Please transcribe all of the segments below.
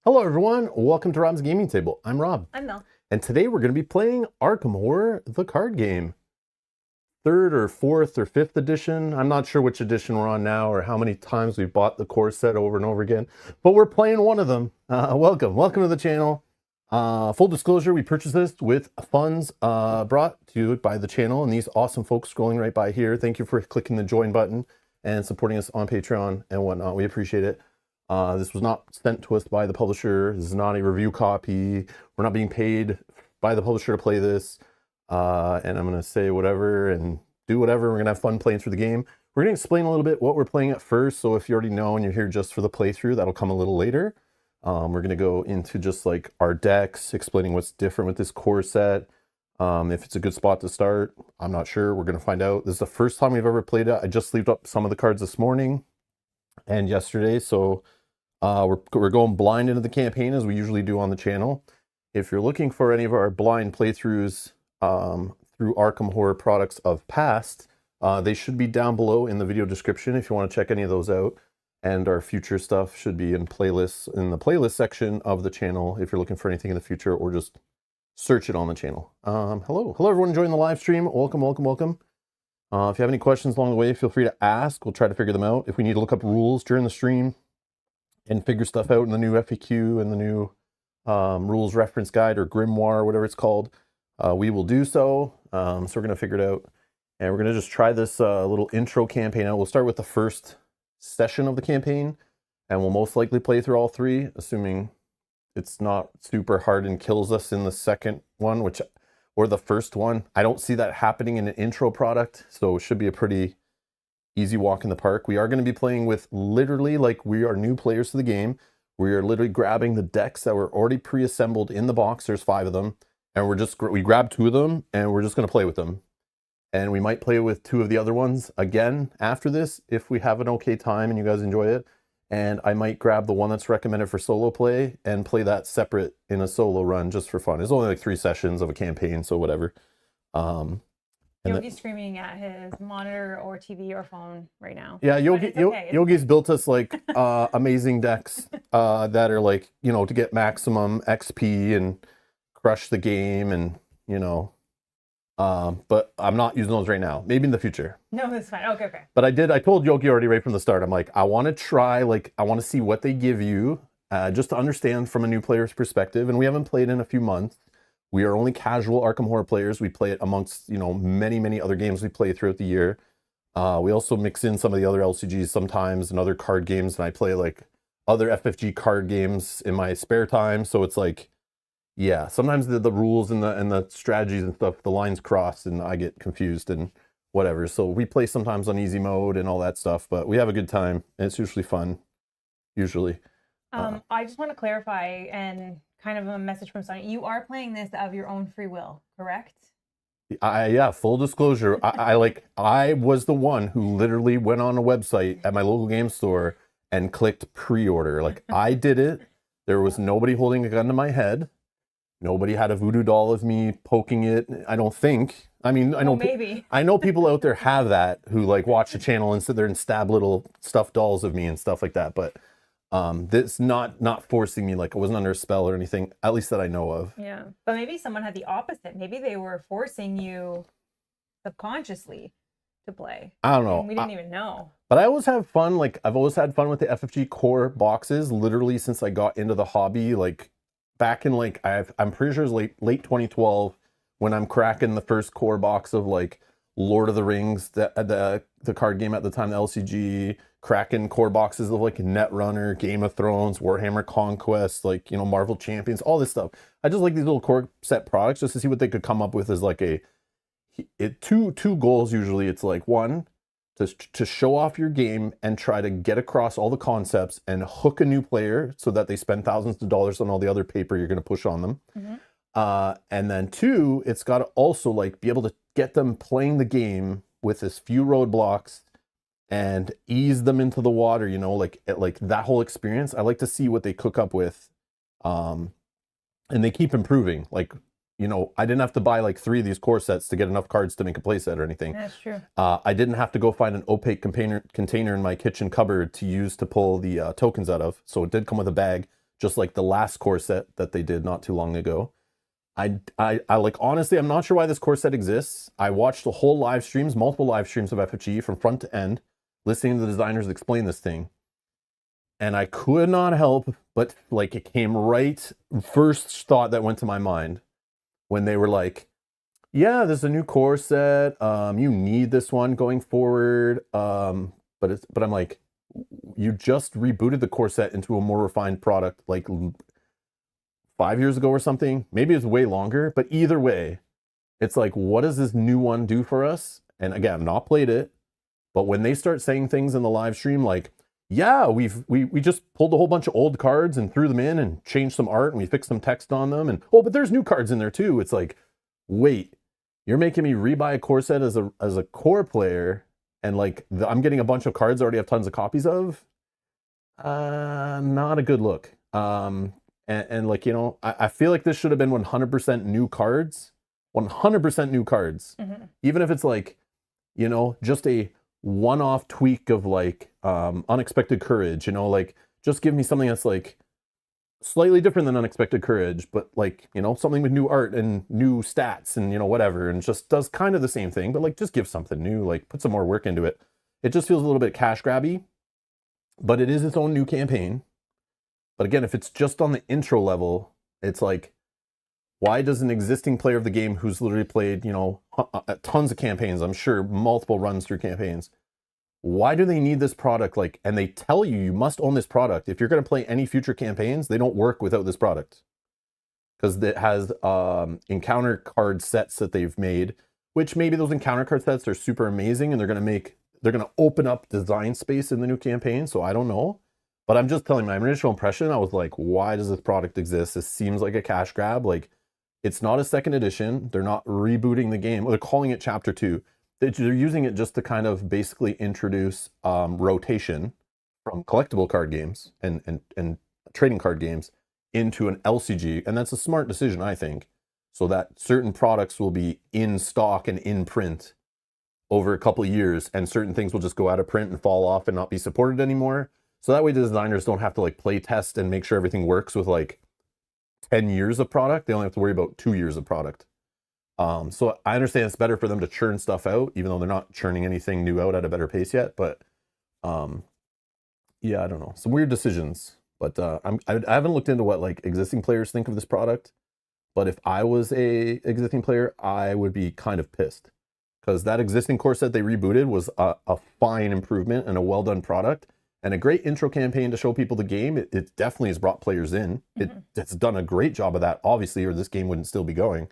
Hello everyone, welcome to Rob's Gaming Table. I'm Rob. I'm Mel. And today we're going to be playing Arkham Horror, the card game. Third or fourth or fifth edition. I'm not sure which edition we're on now or how many times we've bought the core set over and over again. But we're playing one of them. Welcome to the channel. Full disclosure, we purchased this with funds brought to you by the channel and these awesome folks scrolling right by here. Thank you for clicking the join button and supporting us on Patreon and whatnot. We appreciate it. This was not sent to us by the publisher. This is not a review copy. We're not being paid by the publisher to play this. And I'm going to say whatever and do whatever. We're going to have fun playing through the game. We're going to explain a little bit what we're playing at first. So if you already know and you're here just for the playthrough, that'll come a little later. We're going to go into just like our decks, explaining what's different with this core set. If it's a good spot to start, I'm not sure. We're going to find out. This is the first time we've ever played it. I just sleeved up some of the cards this morning and yesterday. So we're going blind into the campaign as we usually do on the channel. If you're looking for any of our blind playthroughs through Arkham Horror products of past, they should be down below in the video description if you want to check any of those out. And our future stuff should be in playlists in the playlist section of the channel if you're looking for anything in the future, or just search it on the channel. Hello everyone enjoying the live stream. Welcome. If you have any questions along the way, feel free to ask. We'll try to figure them out. If we need to look up rules during the stream and figure stuff out in the new FAQ and the new rules reference guide or grimoire, whatever it's called, we will do so. So we're going to figure it out. And we're going to just try this little intro campaign out. We'll start with the first session of the campaign, and we'll most likely play through all three, assuming it's not super hard and kills us in the second one, or the first one. I don't see that happening in an intro product, so it should be a pretty easy walk in the park. We are going to be playing with literally, like, we are new players to the game. We are literally grabbing the decks that were already pre-assembled in the box. There's 5 of them. And we grabbed 2 of them and we're just going to play with them. And we might play with 2 of the other ones again after this if we have an okay time and you guys enjoy it. And I might grab the one that's recommended for solo play and play that separate in a solo run just for fun. It's only like 3 sessions of a campaign, so whatever. Yogi's screaming at his monitor or TV or phone right now. Yeah, Yogi's built us like amazing decks that are like, to get maximum XP and crush the game, and but I'm not using those right now. Maybe in the future. No, that's fine. Okay. But I told Yogi already right from the start. I'm like, I want to try, I want to see what they give you, just to understand from a new player's perspective. And we haven't played in a few months. We are only casual Arkham Horror players. We play it amongst, many other games we play throughout the year. We also mix in some of the other LCGs sometimes and other card games, and I play like other FFG card games in my spare time. So it's like, yeah, sometimes the rules and the strategies and stuff, the lines cross and I get confused and whatever. So we play sometimes on easy mode and all that stuff, but we have a good time and it's usually fun, usually. I just want to clarify, and kind of a message from Sonny. You are playing this of your own free will, correct? Yeah, full disclosure. I was the one who literally went on a website at my local game store and clicked pre-order. Like, I did it. There was nobody holding a gun to my head. Nobody had a voodoo doll of me poking it. I don't think. I mean, I know maybe. I know people out there have that, who like watch the channel and sit there and stab little stuffed dolls of me and stuff like that. But this not forcing me, like I wasn't under a spell or anything, at least that I know of. Yeah, but maybe someone had the opposite. Maybe they were forcing you subconsciously to play. I don't know. And we didn't even know. But I always have fun. Like, I've always had fun with the FFG core boxes, literally since I got into the hobby. Like, back in like, I'm pretty sure it was late 2012 when I'm cracking the first core box of like Lord of the Rings, the card game at the time, the LCG, cracking core boxes of like Netrunner, Game of Thrones, Warhammer Conquest, like, Marvel Champions, all this stuff. I just like these little core set products just to see what they could come up with as like two goals usually. It's like, one, to show off your game and try to get across all the concepts and hook a new player so that they spend thousands of dollars on all the other paper you're going to push on them. Mm-hmm. And then 2, it's got to also like be able to get them playing the game with as few roadblocks and ease them into the water, like that whole experience. I like to see what they cook up with. And they keep improving. Like, I didn't have to buy like 3 of these core sets to get enough cards to make a playset or anything. That's true. I didn't have to go find an opaque container in my kitchen cupboard to use to pull the tokens out of. So it did come with a bag just like the last core set that they did not too long ago. I like, honestly, I'm not sure why this core set exists. I watched the whole live streams, multiple live streams of FFG from front to end, listening to the designers explain this thing. And I could not help but, like, it came right, first thought that went to my mind when they were like, yeah, there's a new core set. You need this one going forward. But I'm like, you just rebooted the core set into a more refined product like 5 years ago or something. Maybe it's way longer, but either way, it's like, what does this new one do for us? And again, I've not played it, but when they start saying things in the live stream like, yeah, we just pulled a whole bunch of old cards and threw them in and changed some art and we fixed some text on them, and oh, but there's new cards in there too. It's like, wait, you're making me rebuy a core set as a core player, and like I'm getting a bunch of cards I already have tons of copies of. Not a good look. And like, you know, I feel like this should have been 100% new cards. 100% new cards. Mm-hmm. Even if it's like, you know, just a one-off tweak of like Unexpected Courage, you know, like just give me something that's like slightly different than Unexpected Courage, but like, you know, something with new art and new stats and, you know, whatever, and just does kind of the same thing, but like just give something new, like put some more work into it. It just feels a little bit cash grabby, but it is its own new campaign. But again, if it's just on the intro level, it's like, why does an existing player of the game who's literally played, you know, tons of campaigns, I'm sure multiple runs through campaigns, why do they need this product? Like, and they tell you, you must own this product. If you're going to play any future campaigns, they don't work without this product. Because it has encounter card sets that they've made, which maybe those encounter card sets are super amazing and they're going to open up design space in the new campaign. So I don't know. But I'm just telling my initial impression, I was like, why does this product exist? This seems like a cash grab. Like, it's not a second edition. They're not rebooting the game. They're calling it Chapter 2. They're using it just to kind of basically introduce rotation from collectible card games and trading card games into an LCG. And that's a smart decision, I think, so that certain products will be in stock and in print over a couple of years, and certain things will just go out of print and fall off and not be supported anymore. So that way the designers don't have to like play test and make sure everything works with like 10 years of product. They only have to worry about 2 years of product. So I understand it's better for them to churn stuff out, even though they're not churning anything new out at a better pace yet. But yeah, I don't know. Some weird decisions. But I haven't looked into what like existing players think of this product. But if I was a existing player, I would be kind of pissed. Because that existing core set they rebooted was a fine improvement and a well done product. And a great intro campaign to show people the game. It definitely has brought players in. Mm-hmm. It's done a great job of that, obviously, or this game wouldn't still be going.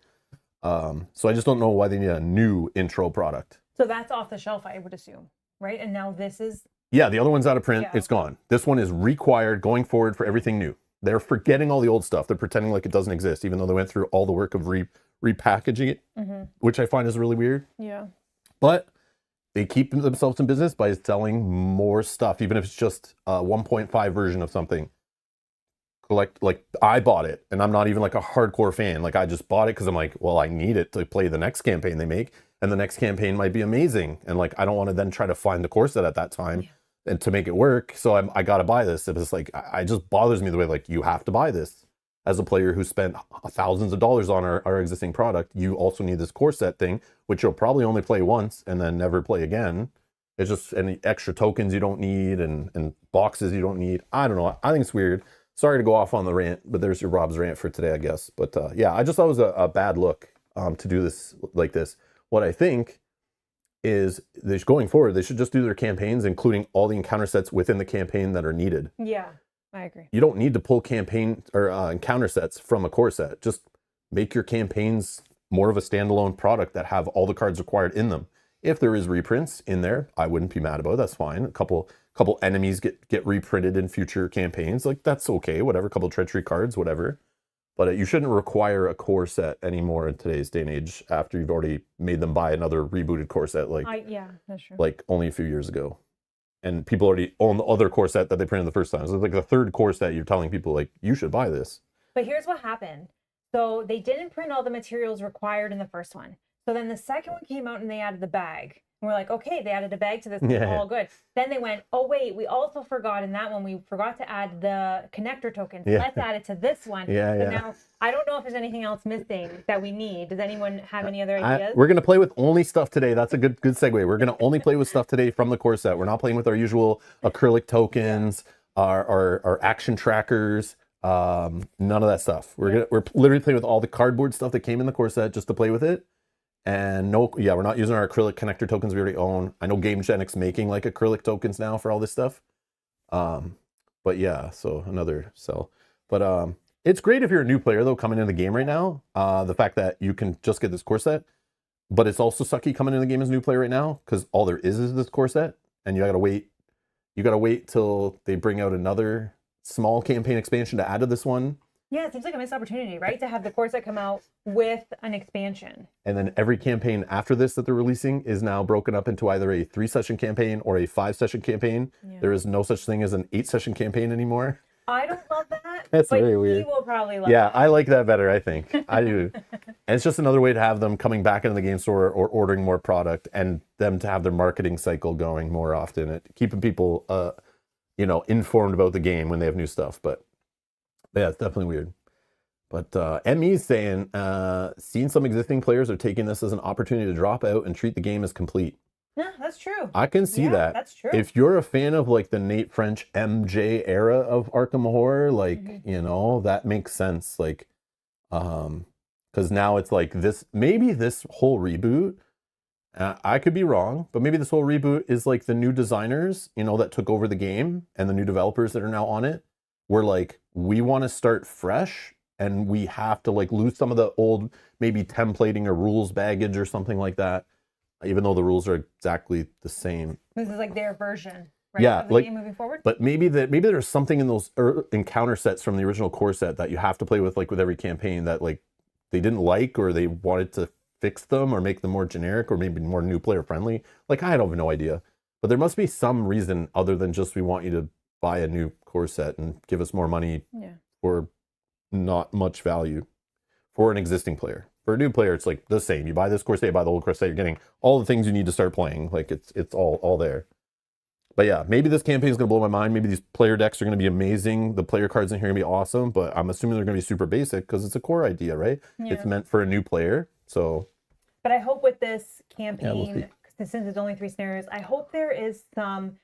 So I just don't know why they need a new intro product. So that's off the shelf, I would assume, right? And now this is... Yeah, the other one's out of print. Yeah. It's gone. This one is required going forward for everything new. They're forgetting all the old stuff. They're pretending like it doesn't exist, even though they went through all the work of repackaging it, mm-hmm. which I find is really weird. Yeah. But they keep themselves in business by selling more stuff, even if it's just a 1.5 version of something. Like I bought it, and I'm not even like a hardcore fan. Like I just bought it because I'm like, well, I need it to play the next campaign they make, and the next campaign might be amazing. And like I don't want to then try to find the core set at that time and to make it work. So I got to buy this. It's like it just bothers me the way like you have to buy this as a player who spent thousands of dollars on our existing product. You also need this core set thing, which you'll probably only play once and then never play again. It's just any extra tokens you don't need and boxes you don't need. I don't know. I think it's weird. Sorry to go off on the rant, but there's your Rob's rant for today, I guess. But yeah, I just thought it was a bad look to do this like this. What I think is going forward, they should just do their campaigns, including all the encounter sets within the campaign that are needed. Yeah, I agree. You don't need to pull campaign or encounter sets from a core set. Just make your campaigns more of a standalone product that have all the cards required in them. If there is reprints in there, I wouldn't be mad about it. That's fine. A couple enemies get reprinted in future campaigns. Like, that's okay. Whatever. A couple treachery cards, whatever. But you shouldn't require a core set anymore in today's day and age after you've already made them buy another rebooted core set. Yeah, that's true. Like only a few years ago. And people already own the other core set that they printed the first time. So it's like the third core set you're telling people, like, you should buy this. But here's what happened. So they didn't print all the materials required in the first one. So then the second one came out and they added the bag. And we're like, okay, they added a bag to this. Yeah. All good. Then they went, oh, wait, we also forgot in that one, we forgot to add the connector tokens. Yeah. Let's add it to this one. Yeah, So yeah. now I don't know if there's anything else missing that we need. Does anyone have any other ideas? We're going to play with only stuff today. That's a good segue. We're going to only play with stuff today from the core set. We're not playing with our usual acrylic tokens, our action trackers, none of that stuff. We're literally playing with all the cardboard stuff that came in the core set just to play with it. And we're not using our acrylic connector tokens we already own. I know GameGenic's making like acrylic tokens now for all this stuff. But yeah, so another sell. But it's great if you're a new player though coming into the game right now. The fact that you can just get this core set, but it's also sucky coming into the game as a new player right now because all there is this core set, and you gotta wait. You gotta wait till they bring out another small campaign expansion to add to this one. Yeah, it seems like a missed opportunity, right? To have the core set come out with an expansion. And then every campaign after this that they're releasing is now broken up into either a 3-session campaign or a 5-session campaign. Yeah. There is no such thing as an 8-session campaign anymore. I don't love that. That's but very weird. He will probably love Yeah, that. I like that better, I think. I do. And it's just another way to have them coming back into the game store or ordering more product and them to have their marketing cycle going more often. Keeping people informed about the game when they have new stuff. But yeah, it's definitely weird. But ME's saying, seeing some existing players are taking this as an opportunity to drop out and treat the game as complete. Yeah, that's true. I can see that. That's true. If you're a fan of like the Nate French MJ era of Arkham Horror, like, that makes sense. Like, because now it's like this, maybe this whole reboot, I could be wrong, but maybe this whole reboot is like the new designers, that took over the game and the new developers that are now on it. We're like, we want to start fresh. And we have to like lose some of the old, maybe templating or rules baggage or something like that, even though the rules are exactly the same. This is like their version, right? Yeah, of the game moving forward. But maybe there's something in those encounter sets from the original core set that you have to play with, like with every campaign that like they didn't like or they wanted to fix them or make them more generic or maybe more new player friendly. Like I have no idea, but there must be some reason other than just we want you to buy a new core set and give us more money for not much value for an existing player. For a new player, it's like the same. You buy this core set, you buy the old core set, you're getting all the things you need to start playing. Like it's all there. But yeah, maybe this campaign is going to blow my mind. Maybe these player decks are going to be amazing. The player cards in here are going to be awesome, but I'm assuming they're going to be super basic because it's a core idea, right? Yeah. It's meant for a new player. So, but I hope with this campaign, since it's only 3 scenarios, I hope there is some,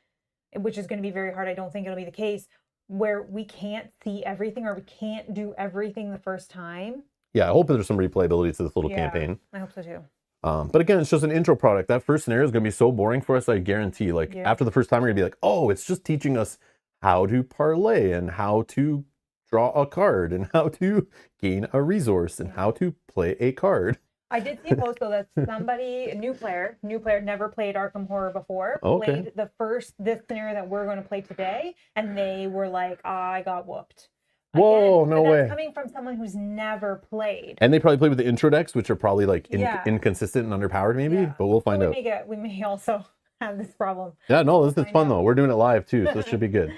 which is going to be very hard. I don't think it'll be the case, where we can't see everything or we can't do everything the first time. Yeah, I hope there's some replayability to this little campaign. I hope so too. But again, it's just an intro product. That first scenario is going to be so boring for us, I guarantee. Like after the first time, we're going to be like, oh, it's just teaching us how to parlay and how to draw a card and how to gain a resource and how to play a card. I did see a post though that somebody, a new player, never played Arkham Horror before, played this scenario that we're going to play today, and they were like, I got whooped. Whoa, no way. That's coming from someone who's never played. And they probably played with the intro decks, which are probably like inconsistent and underpowered maybe, but we'll find out. We may also have this problem. Yeah, no, this is fun though. We're doing it live too, so this should be good.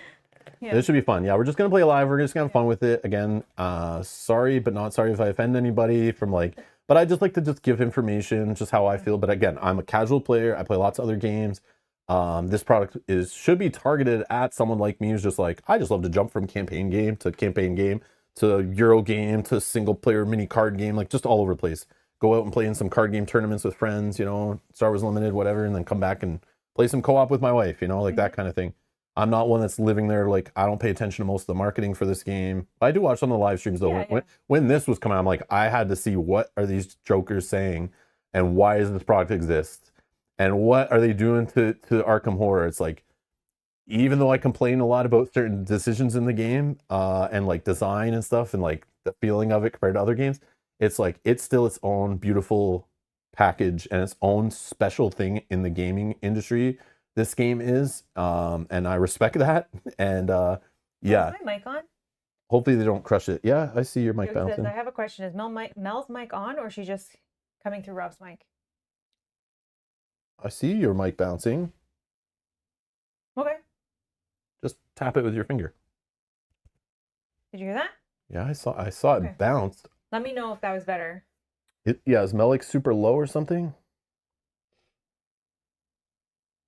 This should be fun. Yeah, we're just going to play live. We're just going to have fun with it. Again, sorry, but not sorry if I offend anybody from like... But I just like to just give information, just how I feel. But again, I'm a casual player. I play lots of other games. This product should be targeted at someone like me who's just like, I just love to jump from campaign game to Euro game to single player mini card game, like just all over the place. Go out and play in some card game tournaments with friends, Star Wars Limited, whatever, and then come back and play some co-op with my wife, like that kind of thing. I'm not one that's living there. Like, I don't pay attention to most of the marketing for this game. I do watch some of the live streams though. When this was coming out, I'm like, I had to see what are these jokers saying and why does this product exist? And what are they doing to Arkham Horror? It's like, even though I complain a lot about certain decisions in the game and like design and stuff and like the feeling of it compared to other games, it's like, it's still its own beautiful package and its own special thing in the gaming industry. This game is, and I respect that. And Is my mic on? Hopefully they don't crush it. Yeah, I see your mic bouncing. I have a question. Is Mel's mic on, or is she just coming through Rob's mic? I see your mic bouncing. Okay. Just tap it with your finger. Did you hear that? Yeah, I saw it bounce. Let me know if that was better. Is Mel like super low or something?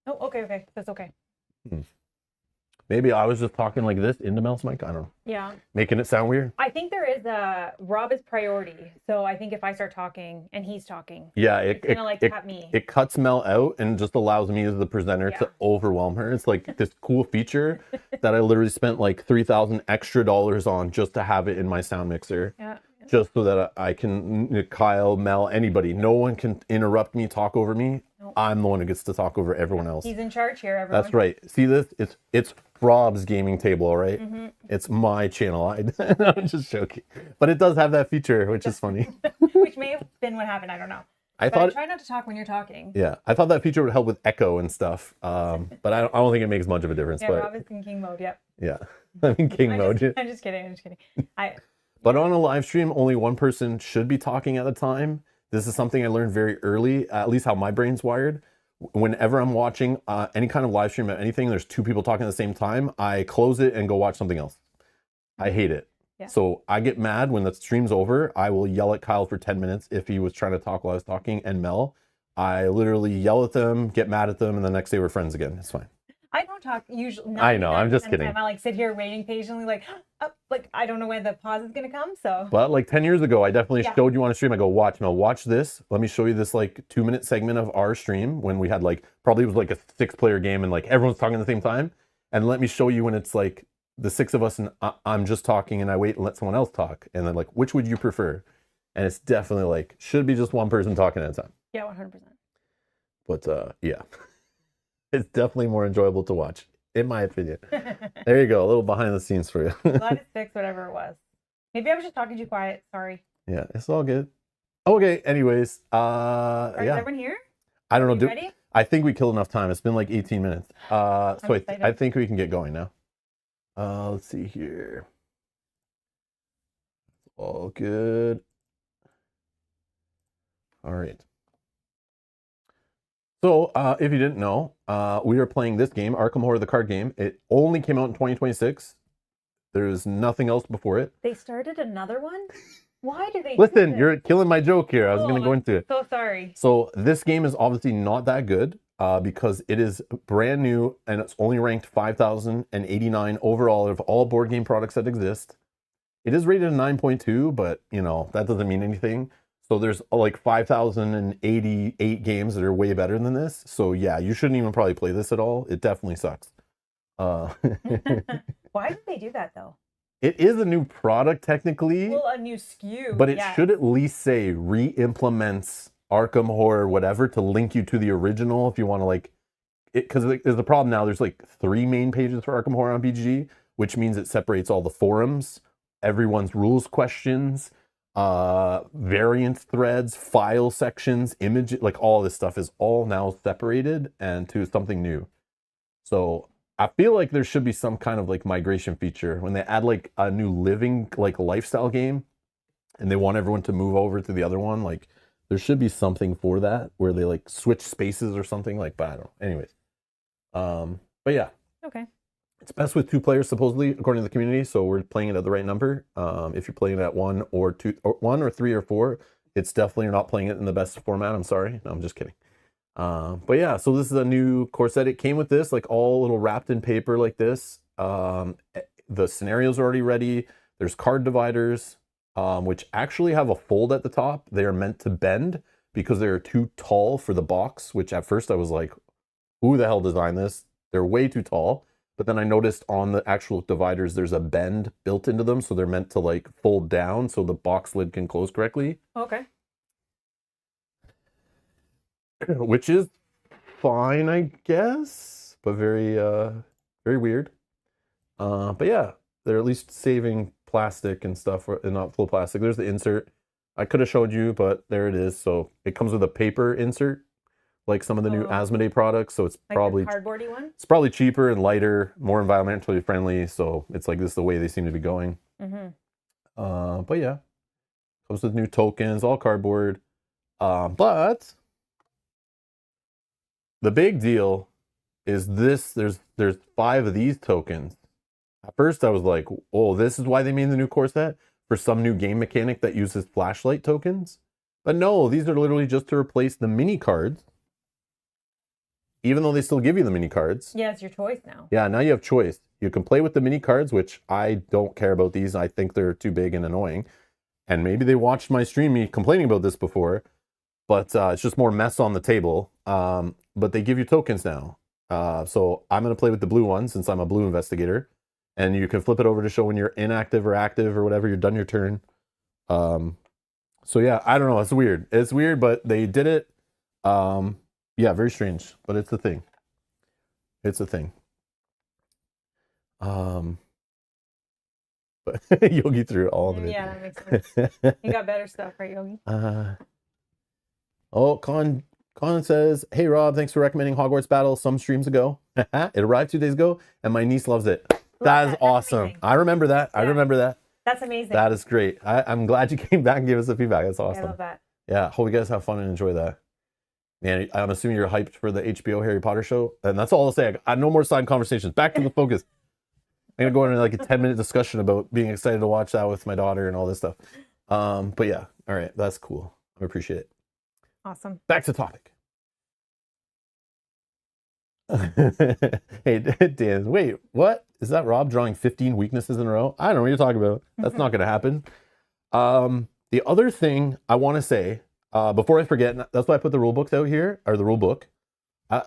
Oh, okay. That's okay. Maybe I was just talking like this into Mel's mic. I don't know. Yeah. Making it sound weird. I think there is Rob is priority. So I think if I start talking and he's talking, Yeah, it's gonna like cut me. It cuts Mel out and just allows me as the presenter to overwhelm her. It's like this cool feature that I literally spent like $3,000 extra on just to have it in my sound mixer. Yeah. Just so that I can, Kyle, Mel, anybody, no one can interrupt me, talk over me. Nope. I'm the one who gets to talk over everyone else. He's in charge here, everyone. That's right. See this? It's Rob's gaming table, all right? Mm-hmm. It's my channel. I'm just joking. But it does have that feature, which is funny. Which may have been what happened. I don't know. I try not to talk when you're talking. Yeah, I thought that feature would help with echo and stuff. But I don't think it makes much of a difference. Yeah, but, Rob is in king mode, yep. Yeah, I'm in king mode. I'm just kidding. But on a live stream, only one person should be talking at a time. This is something I learned very early, at least how my brain's wired. Whenever I'm watching any kind of live stream of anything, there's two people talking at the same time, I close it and go watch something else. I hate it. Yeah. So I get mad when the stream's over. I will yell at Kyle for 10 minutes if he was trying to talk while I was talking, and Mel. I literally yell at them, get mad at them, and the next day we're friends again. It's fine. I don't talk usually. I know, I'm just kidding. I like sit here waiting patiently, like I don't know when the pause is gonna come. So, but like 10 years ago, I definitely showed you on a stream. I go, watch, Mel, watch this. Let me show you this like 2-minute segment of our stream when we had like probably it was like a 6-player game and like everyone's talking at the same time. And let me show you when it's like the 6 of us and I'm just talking and I wait and let someone else talk. And then like, which would you prefer? And it's definitely like should be just one person talking at a time. Yeah, 100%. But yeah. It's definitely more enjoyable to watch, in my opinion. There you go, a little behind the scenes for you. Glad it's fixed, whatever it was. Maybe I was just talking too quiet. Sorry. Yeah, it's all good. Okay, anyways, Is everyone here? I don't know. Ready? I think we killed enough time. It's been like 18 minutes. So I think we can get going now. Let's see here. All good. All right. So, if you didn't know, we are playing this game, Arkham Horror, the card game. It only came out in 2026. There's nothing else before it. They started another one? Why do they Listen, you're killing my joke here. I was going to go into it. So sorry. So, this game is obviously not that good because it is brand new and it's only ranked 5,089 overall of all board game products that exist. It is rated a 9.2, but, you know, that doesn't mean anything. So there's like 5,088 games that are way better than this. So yeah, you shouldn't even probably play this at all. It definitely sucks. Why did they do that though? It is a new product technically. Well, a new SKU. But it should at least say re-implements Arkham Horror, whatever, to link you to the original if you want to like it. Because there's a problem now. There's like 3 main pages for Arkham Horror on BGG, which means it separates all the forums, everyone's rules questions, variant threads, file sections, image, like all this stuff is all now separated and to something new. So I feel like there should be some kind of like migration feature when they add like a new living like lifestyle game and they want everyone to move over to the other one. Like there should be something for that where they like switch spaces or something like, but I don't know. Anyways. But yeah. Okay. It's best with 2 players, supposedly, according to the community. So we're playing it at the right number. If you're playing it at 1 or 2, or 1 or 3 or 4, it's definitely you're not playing it in the best format. I'm sorry. No, I'm just kidding. But yeah, so this is a new core set. It came with this, like all little wrapped in paper like this. The scenarios are already ready. There's card dividers, which actually have a fold at the top. They are meant to bend because they are too tall for the box, which at first I was like, who the hell designed this? They're way too tall. But then I noticed on the actual dividers, there's a bend built into them. So they're meant to like fold down so the box lid can close correctly. Okay. Which is fine, I guess, but very, very weird. But yeah, they're at least saving plastic and stuff and not full plastic. There's the insert. I could have showed you, but there it is. So it comes with a paper insert, like some of the new Asmodee products. So it's like probably cardboardy one. It's probably cheaper and lighter, more environmentally friendly. So it's like this is the way they seem to be going. Mm-hmm. But yeah, comes with new tokens, all cardboard. But the big deal is this. There's 5 of these tokens. At first, I was like, "Oh, this is why they made the new core set for some new game mechanic that uses flashlight tokens." But no, these are literally just to replace the mini cards even though they still give you the mini cards. Yeah, it's your choice now. Yeah, now you have choice. You can play with the mini cards, which I don't care about these. I think they're too big and annoying. And maybe they watched my stream me complaining about this before, but it's just more mess on the table. But they give you tokens now. So I'm going to play with the blue one since I'm a blue investigator. And you can flip it over to show when you're inactive or active or whatever, you're done your turn. So yeah, I don't know. It's weird. It's weird, but they did it. Yeah, very strange, but it's a thing. It's a thing. But Yogi threw it all of it. Yeah, that makes sense. You got better stuff, right, Yogi? Oh, Colin says, "Hey Rob, thanks for recommending Hogwarts Battle some streams ago. It arrived 2 days ago, and my niece loves it. That is awesome. Amazing. I remember that. Yeah. I remember that. That's amazing. That is great. I'm glad you came back and gave us the feedback. That's awesome. I love that. Yeah, hope you guys have fun and enjoy that. Man, I'm assuming you're hyped for the HBO Harry Potter show, and that's all I'll say. No more side conversations. Back to the focus. I'm gonna go into like a 10-minute discussion about being excited to watch that with my daughter and all this stuff. But yeah, all right, that's cool. I appreciate it. Awesome. Back to topic. Hey, Dan, wait, what? Is that Rob drawing 15 weaknesses in a row? I don't know what you're talking about. That's not going to happen. The other thing I want to say, before I forget, that's why I put the rule books out here, or the rule book. I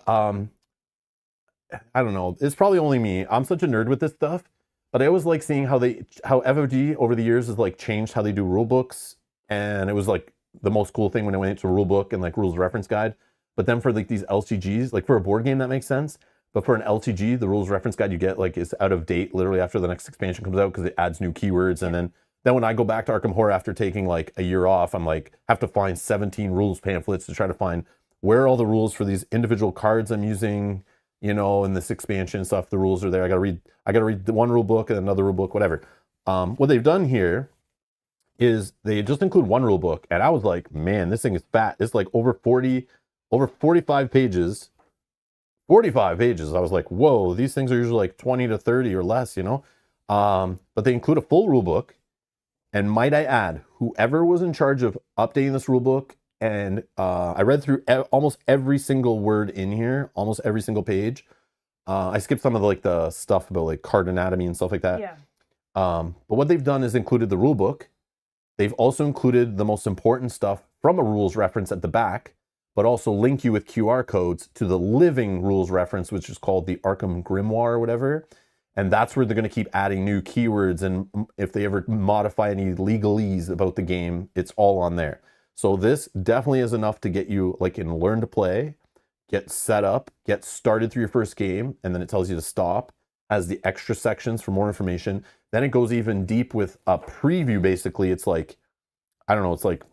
don't know. It's probably only me. I'm such a nerd with this stuff, but I always like seeing how FFG over the years has like changed how they do rule books. And it was like the most cool thing when it went into a rule book and like rules reference guide. But then for like these LCGs, like for a board game, that makes sense. But for an LTG, the rules reference guide you get like is out of date literally after the next expansion comes out because it adds new keywords. And then when I go back to Arkham Horror after taking like a year off, I'm like, have to find 17 rules pamphlets to try to find where are all the rules for these individual cards I'm using, you know, in this expansion stuff. The rules are there. I gotta read the one rule book and another rule book, whatever. What they've done here is they just include one rule book. And I was like, man, this thing is fat. It's like over 45 pages. 45 pages. I was like, whoa, these things are usually like 20 to 30 or less, you know? But they include a full rule book. And might I add, whoever was in charge of updating this rule book, and I read through almost every single word in here, almost every single page. I skipped some of the stuff about like card anatomy and stuff like that. Yeah. But what they've done is included the rule book. They've also included the most important stuff from a rules reference at the back, but also link you with QR codes to the living rules reference, which is called the Arkham Grimoire or whatever. And that's where they're going to keep adding new keywords. And if they ever modify any legalese about the game, it's all on there. So this definitely is enough to get you like in learn to play, get set up, get started through your first game. And then it tells you to stop, has the extra sections for more information. Then it goes even deep with a preview. Basically, it's like, I don't know, it's like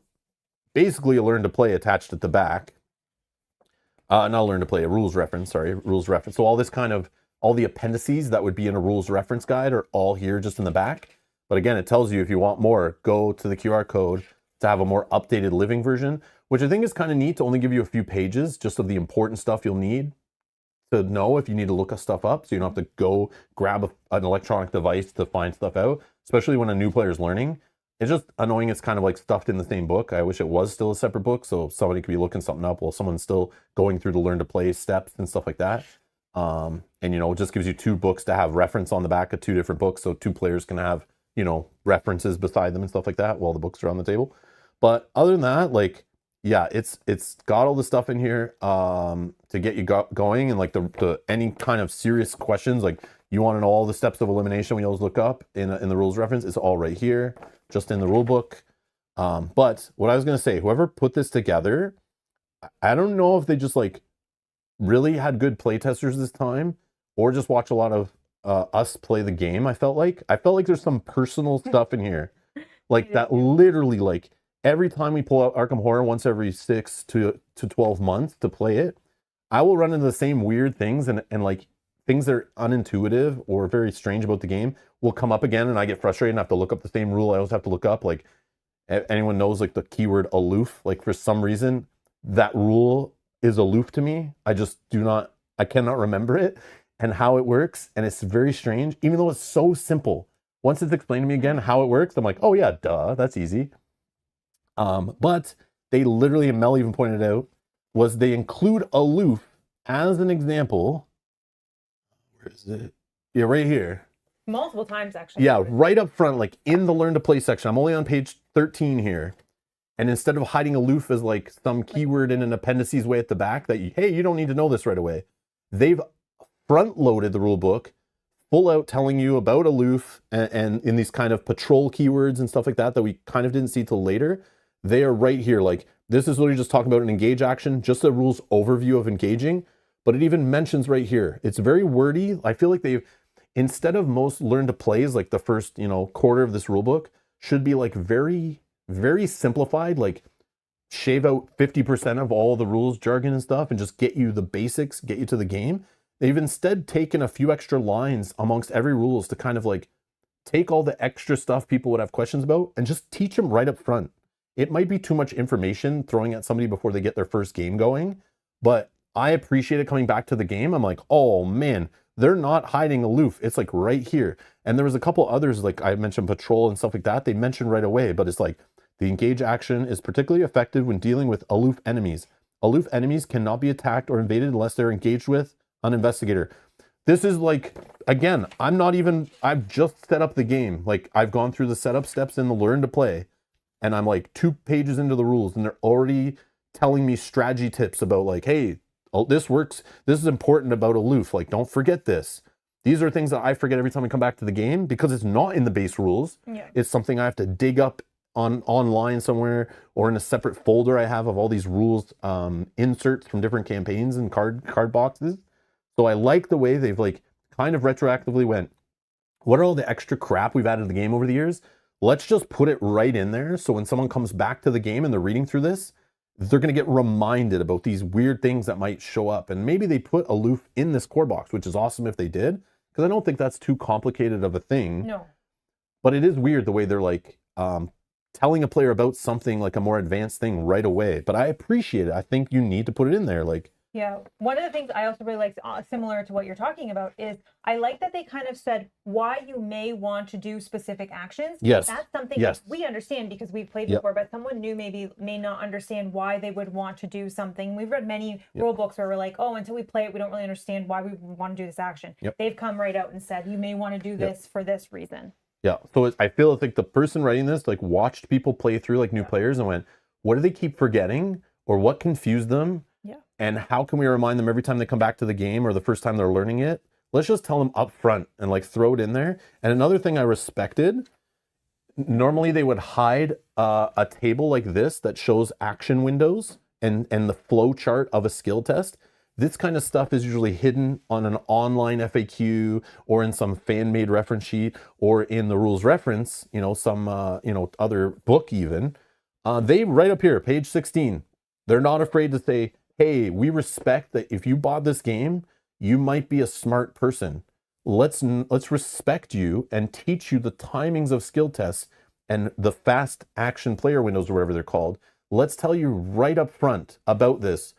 basically a learn to play attached at the back. Not learn to play, a rules reference, sorry, rules reference. So all this kind of, all the appendices that would be in a rules reference guide are all here just in the back. But again, it tells you if you want more, go to the QR code to have a more updated living version, which I think is kind of neat to only give you a few pages just of the important stuff you'll need to know if you need to look stuff up. So you don't have to go grab an electronic device to find stuff out, especially when a new player is learning. It's just annoying. It's kind of like stuffed in the same book. I wish it was still a separate book so somebody could be looking something up while someone's still going through the learn to play steps and stuff like that. And, you know, it just gives you two books to have reference on the back of two different books. So two players can have, you know, references beside them and stuff like that while the books are on the table. But other than that, like, yeah, it's got all the stuff in here to get you going. And like the any kind of serious questions, like you want to know all the steps of elimination we always look up in the rules reference, it's all right here, just in the rule book. But what I was going to say, whoever put this together, I don't know if they just like really had good playtesters this time or just watch a lot of us play the game. I felt like there's some personal stuff in here like that literally like every time we pull out Arkham Horror once every 6 to 12 months to play it, I will run into the same weird things and like things that are unintuitive or very strange about the game will come up again and I get frustrated and have to look up the same rule I always have to look up. Like anyone knows like the keyword aloof, like for some reason that rule is aloof to me. I cannot remember it and how it works. And it's very strange, even though it's so simple. Once it's explained to me again how it works, I'm like, oh yeah, duh, that's easy. But they literally, and Mel even pointed out, was they include aloof as an example, where is it? Yeah, right here. Multiple times, actually. Yeah, right up front, like in the learn to play section. I'm only on page 13 here. And instead of hiding aloof as like some keyword in an appendices way at the back that you, hey, you don't need to know this right away. They've front loaded the rule book, full out telling you about aloof and in these kind of patrol keywords and stuff like that we kind of didn't see till later. They are right here. Like this is literally just talking about an engage action, just the rules overview of engaging. But it even mentions right here. It's very wordy. I feel like they've, instead of most learn to plays, like the first, quarter of this rule book should be like very, very simplified, like shave out 50% of all the rules, jargon and stuff, and just get you the basics, get you to the game. They've instead taken a few extra lines amongst every rules to kind of like take all the extra stuff people would have questions about and just teach them right up front. It might be too much information throwing at somebody before they get their first game going, but I appreciate it coming back to the game. I'm like, oh man, they're not hiding aloof. It's like right here. And there was a couple others, like I mentioned patrol and stuff like that. They mentioned right away, but it's like the engage action is particularly effective when dealing with aloof enemies. Aloof enemies cannot be attacked or invaded unless they're engaged with an investigator. This is like, again, I've just set up the game. Like I've gone through the setup steps in the learn to play and I'm like 2 pages into the rules and they're already telling me strategy tips about like, hey, oh, this works. This is important about aloof. Like, don't forget this. These are things that I forget every time I come back to the game because it's not in the base rules. Yeah. It's something I have to dig up online somewhere or in a separate folder I have of all these rules inserts from different campaigns and card boxes. So I like the way they've like kind of retroactively went, what are all the extra crap we've added to the game over the years? Let's just put it right in there. So when someone comes back to the game and they're reading through this, they're going to get reminded about these weird things that might show up. And maybe they put aloof in this core box, which is awesome if they did, because I don't think that's too complicated of a thing. No. But it is weird the way they're like telling a player about something like a more advanced thing right away. But I appreciate it. I think you need to put it in there. Like, yeah, one of the things I also really like, similar to what you're talking about, is I like that they kind of said why you may want to do specific actions. Yes. That's something that we understand because we've played before, but someone new may not understand why they would want to do something. We've read many rule books where we're like, oh, until we play it, we don't really understand why we want to do this action. They've come right out and said, you may want to do this for this reason. Yeah, so I feel like the person writing this like watched people play through like new players and went, what do they keep forgetting or what confused them? Yeah. And how can we remind them every time they come back to the game or the first time they're learning it? Let's just tell them up front and like throw it in there. And another thing I respected, normally they would hide a table like this that shows action windows and the flow chart of a skill test. This kind of stuff is usually hidden on an online FAQ or in some fan-made reference sheet or in the rules reference, some, other book even. They right up here, page 16, they're not afraid to say, hey, we respect that if you bought this game, you might be a smart person. Let's respect you and teach you the timings of skill tests and the fast action player windows or whatever they're called. Let's tell you right up front about this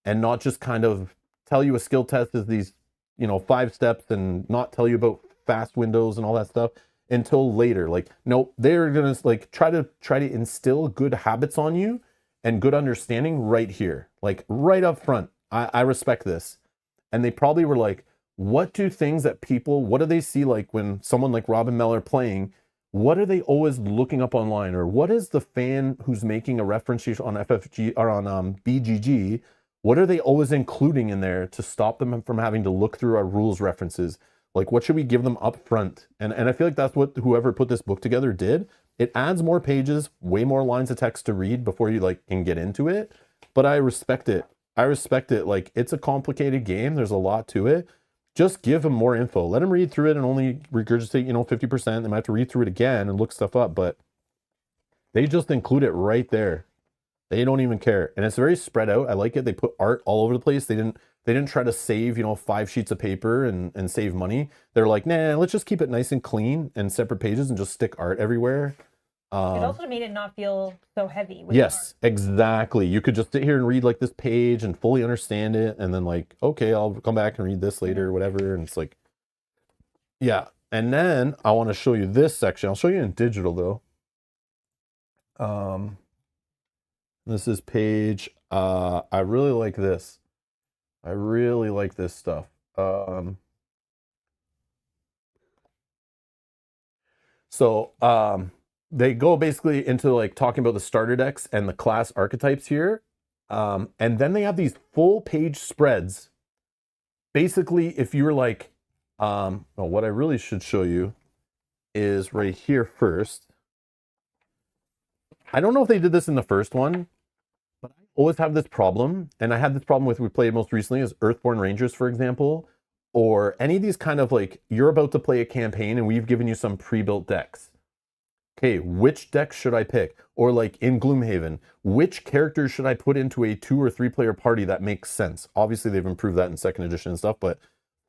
and not just kind of tell you a skill test is these, 5 steps and not tell you about fast windows and all that stuff until later. Like, no, they're going to like try to instill good habits on you and good understanding right here, like right up front. I respect this. And they probably were like, what do they see like when someone like Robin Meller playing, what are they always looking up online? Or what is the fan who's making a reference sheet on FFG or on BGG, what are they always including in there to stop them from having to look through our rules references? Like, what should we give them up front? And I feel like that's what whoever put this book together did. It adds more pages, way more lines of text to read before you like can get into it. But I respect it. Like, it's a complicated game. There's a lot to it. Just give them more info. Let them read through it and only regurgitate, 50%. They might have to read through it again and look stuff up, but they just include it right there. They don't even care. And it's very spread out. I like it. They put art all over the place. They didn't try to save, 5 sheets of paper and save money. They're like, nah, let's just keep it nice and clean and separate pages and just stick art everywhere. It also made it not feel so heavy. Yes, exactly. You could just sit here and read like this page and fully understand it. And then like, okay, I'll come back and read this later or whatever. And it's like, yeah. And then I want to show you this section. I'll show you in digital though. This is page, I really like this. I really like this stuff. So they go basically into like talking about the starter decks and the class archetypes here. And then they have these full page spreads. Basically, if you were like, well, what I really should show you is right here first. I don't know if they did this in the first one, but I always have this problem. And I had this problem with, we played most recently as Earthborn Rangers, for example, or any of these kind of like, you're about to play a campaign and we've given you some pre-built decks. Okay, which deck should I pick? Or like in Gloomhaven, which characters should I put into a 2 or 3 player party that makes sense? Obviously, they've improved that in second edition and stuff, but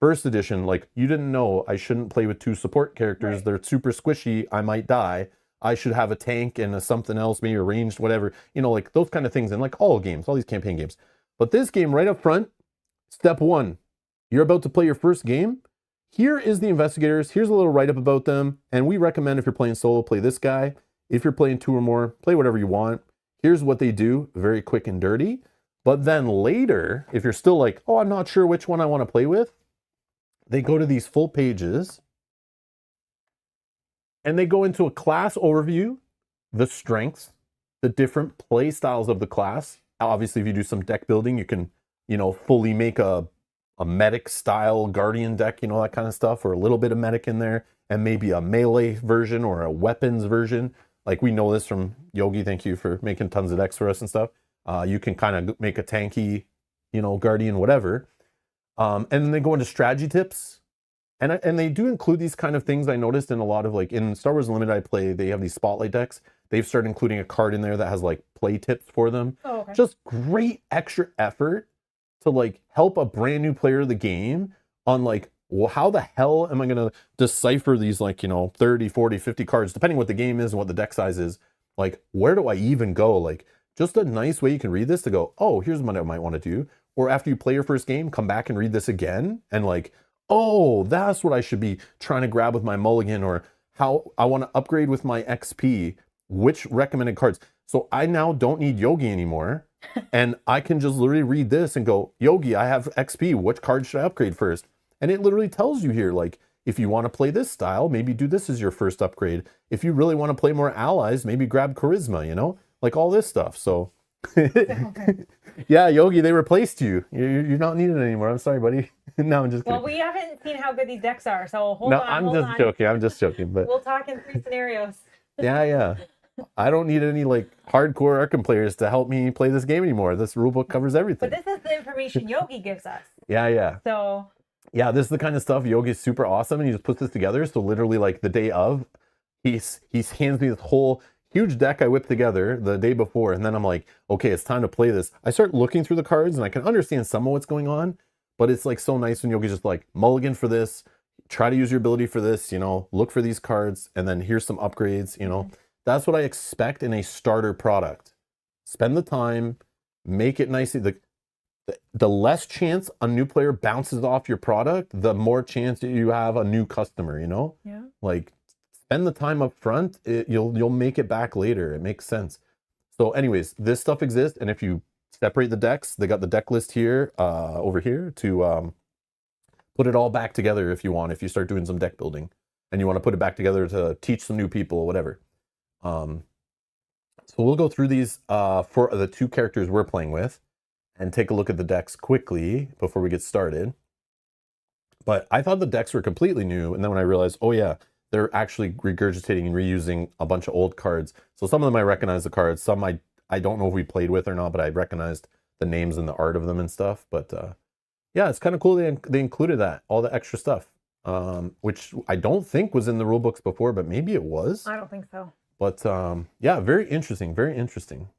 first edition, like you didn't know I shouldn't play with 2 support characters. Right. They're super squishy. I might die. I should have a tank and a something else, maybe a ranged, whatever. You know, like those kind of things in like all games, all these campaign games. But this game right up front, step 1, you're about to play your first game. Here is the investigators. Here's a little write-up about them. And we recommend if you're playing solo, play this guy. If you're playing 2 or more, play whatever you want. Here's what they do, very quick and dirty. But then later, if you're still like, oh, I'm not sure which one I want to play with, they go to these full pages and they go into a class overview, the strengths, the different play styles of the class. Obviously, if you do some deck building, you can, you know, fully make a medic style guardian deck, you know, that kind of stuff, or a little bit of medic in there, and maybe a melee version or a weapons version. Like we know this from Yogi, thank you for making tons of decks for us and stuff. You can kind of make a tanky, you know, guardian, whatever. And then they go into strategy tips. And they do include these kind of things. I noticed in a lot of like in Star Wars Unlimited I play, they have these spotlight decks. They've started including a card in there that has like play tips for them. Oh, okay. Just great extra effort to like help a brand new player of the game on like, well, how the hell am I going to decipher these like, you know, 30, 40, 50 cards, depending what the game is and what the deck size is. Like, where do I even go? Like, just a nice way you can read this to go, oh, here's what I might want to do. Or after you play your first game, come back and read this again. And like, oh, that's what I should be trying to grab with my mulligan, or how I want to upgrade with my XP, which recommended cards. So I now don't need Yogi anymore. And I can just literally read this and go, Yogi, I have XP. Which card should I upgrade first? And it literally tells you here, like, if you want to play this style, maybe do this as your first upgrade. If you really want to play more allies, maybe grab Charisma, you know? Like all this stuff. So, yeah, Yogi, they replaced you. You're not needed anymore. I'm sorry, buddy. No, I'm just kidding. Well, we haven't seen how good these decks are, so hold no, on. I'm hold just on. joking. I'm just joking. But we'll talk in 3 scenarios. yeah. I don't need any like hardcore Arkham players to help me play this game anymore. This rulebook covers everything. But this is the information Yogi gives us. Yeah. So yeah, this is the kind of stuff Yogi's super awesome, and he just puts this together. So literally, like the day of, he hands me this whole huge deck I whipped together the day before, and then I'm like, okay, it's time to play this. I start looking through the cards, and I can understand some of what's going on, but it's like so nice when Yogi's just like, mulligan for this, try to use your ability for this, you know, look for these cards, and then here's some upgrades, you know. That's what I expect in a starter product. Spend the time, make it nice. The less chance a new player bounces off your product, the more chance you have a new customer, you know? Yeah. Like, spend the time up front, you'll make it back later. It makes sense. So anyways, this stuff exists, and if you separate the decks, they got the deck list here, over here, to put it all back together if you want, if you start doing some deck building, and you want to put it back together to teach some new people or whatever. So we'll go through these for the 2 characters we're playing with and take a look at the decks quickly before we get started. But I thought the decks were completely new, and then when I realized, oh yeah, they're actually regurgitating and reusing a bunch of old cards. So some of them I recognize the cards, some I don't know if we played with or not, but I recognized the names and the art of them and stuff. But yeah, it's kind of cool they included that, all the extra stuff, which I don't think was in the rule books before, but maybe it was. I don't think so. But yeah, very interesting, very interesting.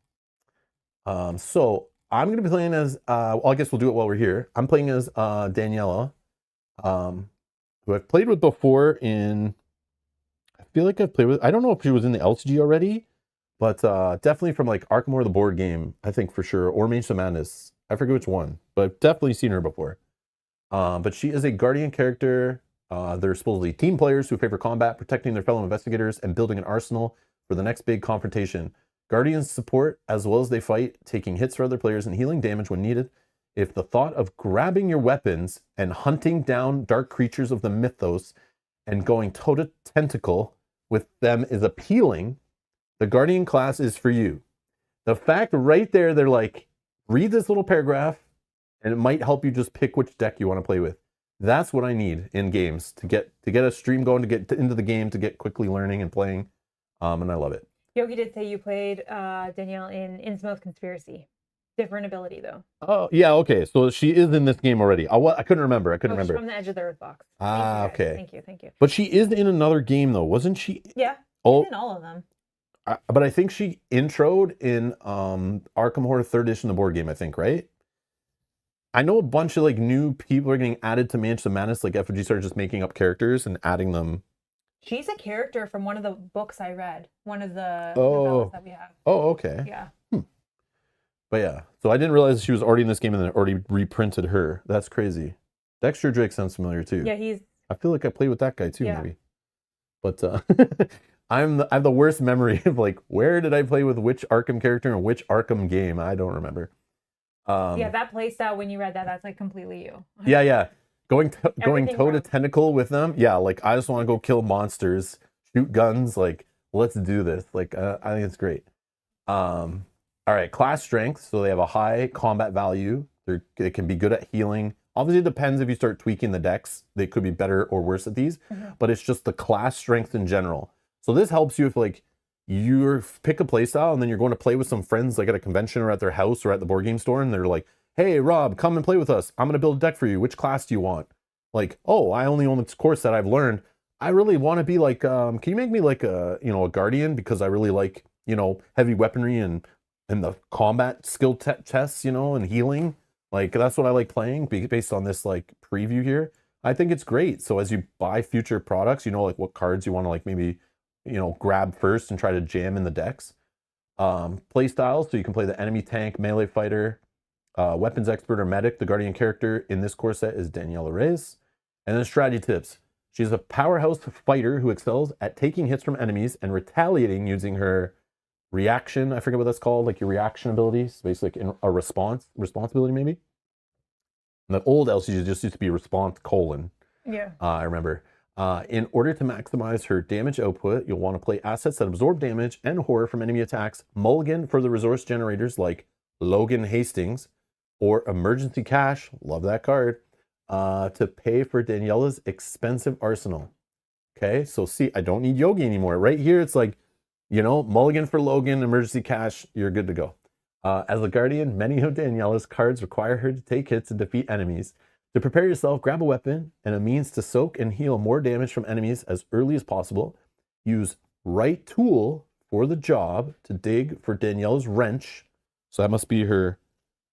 So I'm going to be playing as, well, I guess we'll do it while we're here. I'm playing as Daniela, who I've played with before in, I feel like I've played with, I don't know if she was in the LCG already, but definitely from like Arkham or the board game, I think for sure, or Mage of Madness. I forget which one, but definitely seen her before. But she is a Guardian character. They're supposedly team players who favor combat, protecting their fellow investigators, and building an arsenal for the next big confrontation. Guardians support as well as they fight, taking hits for other players and healing damage when needed. If the thought of grabbing your weapons and hunting down dark creatures of the mythos and going toe-to-tentacle with them is appealing, the Guardian class is for you. The fact right there, they're like, read this little paragraph, and it might help you just pick which deck you want to play with. That's what I need in games to get a stream going, to get into the game, to get quickly learning and playing, and I love it. Yogi did say you played Danielle in Innsmouth Conspiracy. Different ability, though. Oh, yeah, okay. So she is in this game already. I couldn't remember. I couldn't remember. She's from the Edge of the Earth box. Okay. Thank you. But she is in another game, though, wasn't she? Yeah, Oh, she's in all of them. But I think she introed in Arkham Horror 3rd Edition, the board game, I think, right? I know a bunch of like new people are getting added to Mansion of Madness. Like FG started just making up characters and adding them. She's a character from one of the books I read. One of the novellas that we have. Oh, okay. Yeah. But yeah, so I didn't realize she was already in this game and then already reprinted her. That's crazy. Dexter Drake sounds familiar too. Yeah, I feel like I played with that guy too, yeah. maybe. But I have the worst memory of like, where did I play with which Arkham character and which Arkham game? I don't remember. Yeah, that playstyle when you read that, that's like completely you. Yeah. Going toe to tentacle with them. Yeah, like I just want to go kill monsters, shoot guns. Like, let's do this. Like, I think it's great. All right, class strength. So they have a high combat value. They can be good at healing. Obviously, it depends if you start tweaking the decks. They could be better or worse at these, but it's just the class strength in general. So this helps you if like you pick a play style and then you're going to play with some friends like at a convention or at their house or at the board game store, and they're like, hey, Rob, come and play with us. I'm going to build a deck for you. Which class do you want? Like, oh, I only own this course that I've learned. I really want to be like, can you make me like a Guardian? Because I really like, heavy weaponry and the combat skill tests, and healing. Like, that's what I like playing based on this like preview here. I think it's great. So as you buy future products, like what cards you want to like maybe, grab first and try to jam in the decks. Play styles, so you can play the enemy tank, melee fighter, weapons expert or medic. The Guardian character in this core set is Daniela Reyes. And then strategy tips. She's a powerhouse fighter who excels at taking hits from enemies and retaliating using her reaction. I forget what that's called, like your reaction abilities, basically like a responsibility maybe. And the old LCG just used to be response : Yeah. I remember. In order to maximize her damage output, you'll want to play assets that absorb damage and horror from enemy attacks, mulligan for the resource generators like Logan Hastings, or emergency cash, love that card, to pay for Daniela's expensive arsenal. Okay, so see, I don't need Yogi anymore. Right here, it's like, mulligan for Logan, emergency cash, you're good to go. As a Guardian, many of Daniela's cards require her to take hits and defeat enemies. To prepare yourself, grab a weapon and a means to soak and heal more damage from enemies as early as possible. Use right tool for the job to dig for Daniela's wrench. So that must be her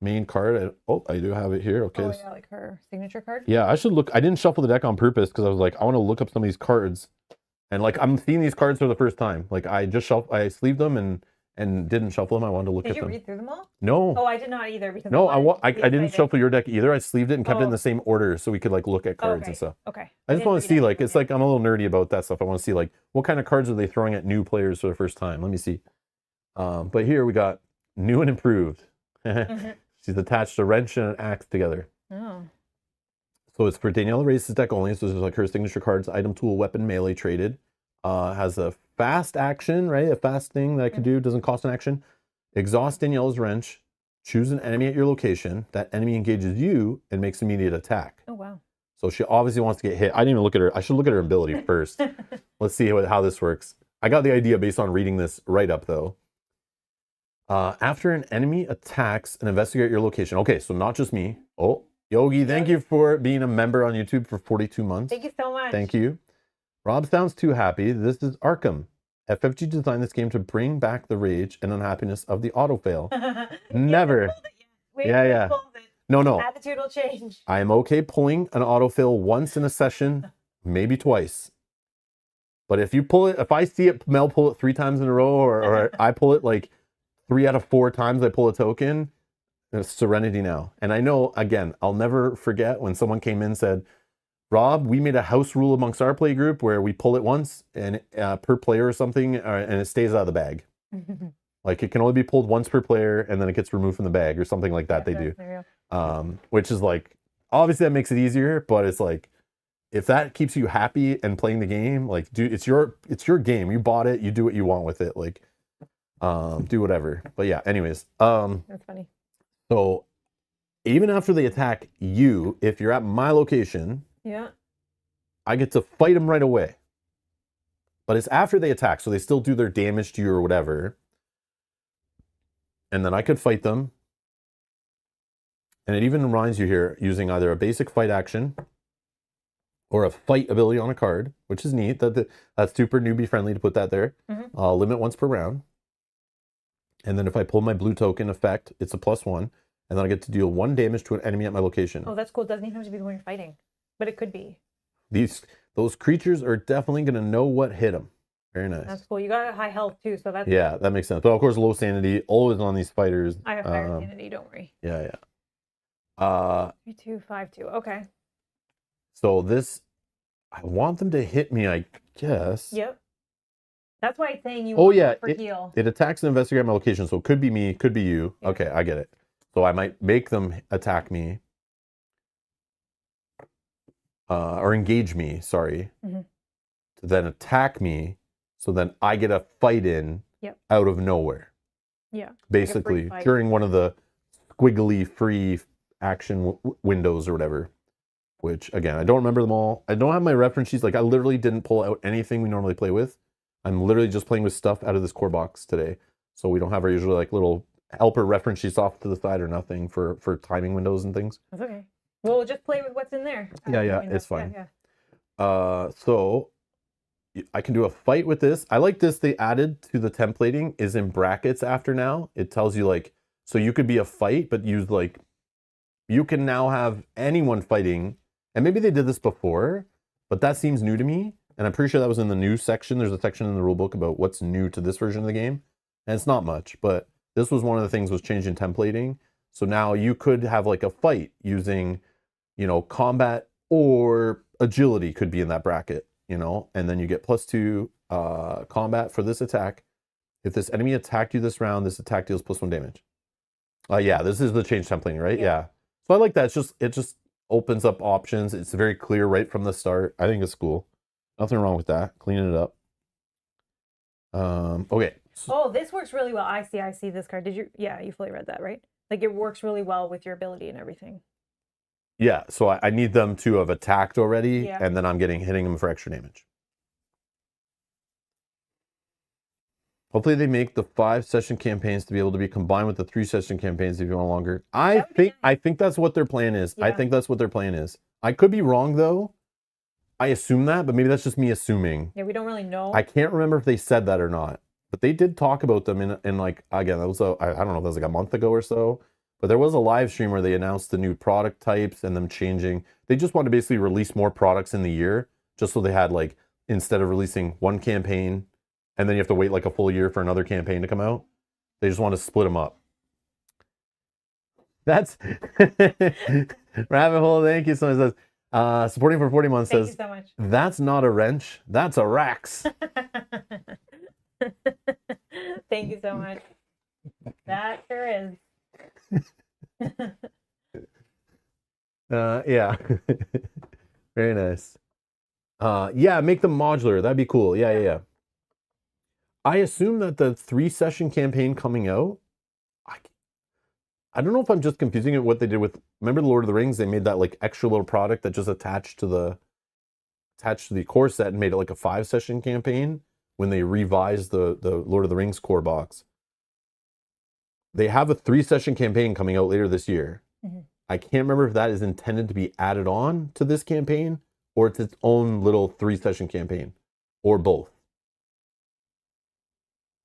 main card. I do have it here. Okay. Oh, yeah, like her signature card? Yeah, I should look. I didn't shuffle the deck on purpose because I was like, I want to look up some of these cards. And like, I'm seeing these cards for the first time. Like, I sleeved them and didn't shuffle them. I wanted to look at them. Did you read through them all? No. Oh, I did not either. Because no, I didn't shuffle your deck either. I sleeved it and kept it in the same order so we could like look at cards and stuff. Okay. I just want to see like, it's like, I'm a little nerdy about that stuff. I want to see like, what kind of cards are they throwing at new players for the first time? Let me see. But here we got new and improved. She's attached a wrench and an axe together. Oh. So it's for Daniela Reyes' deck only. So there's like her signature cards, item, tool, weapon, melee traded. Has a fast action, right? A fast thing that I could do, doesn't cost an action. Exhaust Daniela's wrench. Choose an enemy at your location. That enemy engages you and makes immediate attack. Oh, wow. So she obviously wants to get hit. I didn't even look at her. I should look at her ability first. Let's see how this works. I got the idea based on reading this write-up, though. After an enemy attacks and investigate your location. Okay, so not just me. Oh, Yogi, thank you for being a member on YouTube for 42 months. Thank you so much. Thank you. Rob sounds too happy. This is Arkham. FFG designed this game to bring back the rage and unhappiness of the autofail. Never. Yeah. No. Attitude will change. I am okay pulling an autofill once in a session, maybe twice. But if I see it, Mel pull it 3 times in a row, or I pull it like 3 out of 4 times I pull a token, it's serenity now. And I know, again, I'll never forget when someone came in and said, Rob, we made a house rule amongst our play group where we pull it once and per player or something, and it stays out of the bag. Like it can only be pulled once per player, and then it gets removed from the bag or something like that. They do. Which is like, obviously that makes it easier, but it's like, if that keeps you happy and playing the game, like, dude, it's your game. You bought it. You do what you want with it. Like, do whatever. But yeah, anyways. That's funny. So even after they attack you, if you're at my location, yeah, I get to fight them right away. But it's after they attack, so they still do their damage to you or whatever. And then I could fight them. And it even reminds you here using either a basic fight action or a fight ability on a card, which is neat. That's super newbie friendly to put that there. Limit once per round. And then if I pull my blue token effect, it's a +1. And then I get to deal 1 damage to an enemy at my location. Oh, that's cool. It doesn't even have to be the one you're fighting, but it could be. Those creatures are definitely going to know what hit them. Very nice. That's cool. You got a high health too, so that's... Yeah, that makes sense. But of course, low sanity, always on these fighters. I have higher sanity, don't worry. Yeah. 3, 2, 5, 2. Okay. So this, I want them to hit me, I guess. Yep. That's why it's saying you want for heal. It attacks and investigates my location, so it could be me, it could be you. Yeah. Okay, I get it. So I might make them attack me. Or engage me, sorry. To then attack me, so then I get a fight in out of nowhere. Yeah. Basically, like during one of the squiggly free action windows or whatever. Which, again, I don't remember them all. I don't have my reference sheets. Like, I literally didn't pull out anything we normally play with. I'm literally just playing with stuff out of this core box today. So we don't have our usual, like, little helper reference sheets off to the side or nothing for timing windows and things. That's okay. We'll just play with what's in there. Yeah, it's fine. So I can do a fight with this. I like this. They added to the templating is in brackets after now. It tells you, like, so you could be a fight, but use, like, you can now have anyone fighting. And maybe they did this before, but that seems new to me. And I'm pretty sure that was in the new section. There's a section in the rulebook about what's new to this version of the game. And it's not much, but this was one of the things was changing templating. So now you could have like a fight using, combat or agility could be in that bracket, and then you get +2 combat for this attack. If this enemy attacked you this round, this attack deals +1 damage. Yeah, this is the change templating, right? Yeah. So I like that. It just opens up options. It's very clear right from the start. I think it's cool. Nothing wrong with that. Cleaning it up. Okay. Oh, this works really well. I see this card. You fully read that, right? Like, it works really well with your ability and everything. Yeah, so I need them to have attacked already, and then I'm hitting them for extra damage. Hopefully they make the 5-session campaigns to be able to be combined with the 3-session campaigns if you want longer. I think that's what their plan is. Yeah. I think that's what their plan is. I could be wrong though. I assume that, but maybe that's just me assuming. Yeah, we don't really know. I can't remember if they said that or not. But they did talk about them in like, again, that was I don't know if that was like a month ago or so. But there was a live stream where they announced the new product types and them changing. They just wanted to basically release more products in the year, just so they had, like, instead of releasing one campaign and then you have to wait like a full year for another campaign to come out, they just want to split them up. That's Rabbit Hole. Thank you. Someone says, supporting for 40 months says, thank you so much. That's not a wrench. That's a Rax. Thank you so much. That sure is. Yeah. Very nice. Yeah, make them modular. That'd be cool. Yeah. I assume that the 3-session campaign coming out, I don't know if I'm just confusing it with what they did with, remember the Lord of the Rings? They made that like extra little product that just attached to the core set and made it like a 5-session campaign when they revised the Lord of the Rings core box. They have a 3-session campaign coming out later this year. Mm-hmm. I can't remember if that is intended to be added on to this campaign or it's its own little 3-session campaign or both.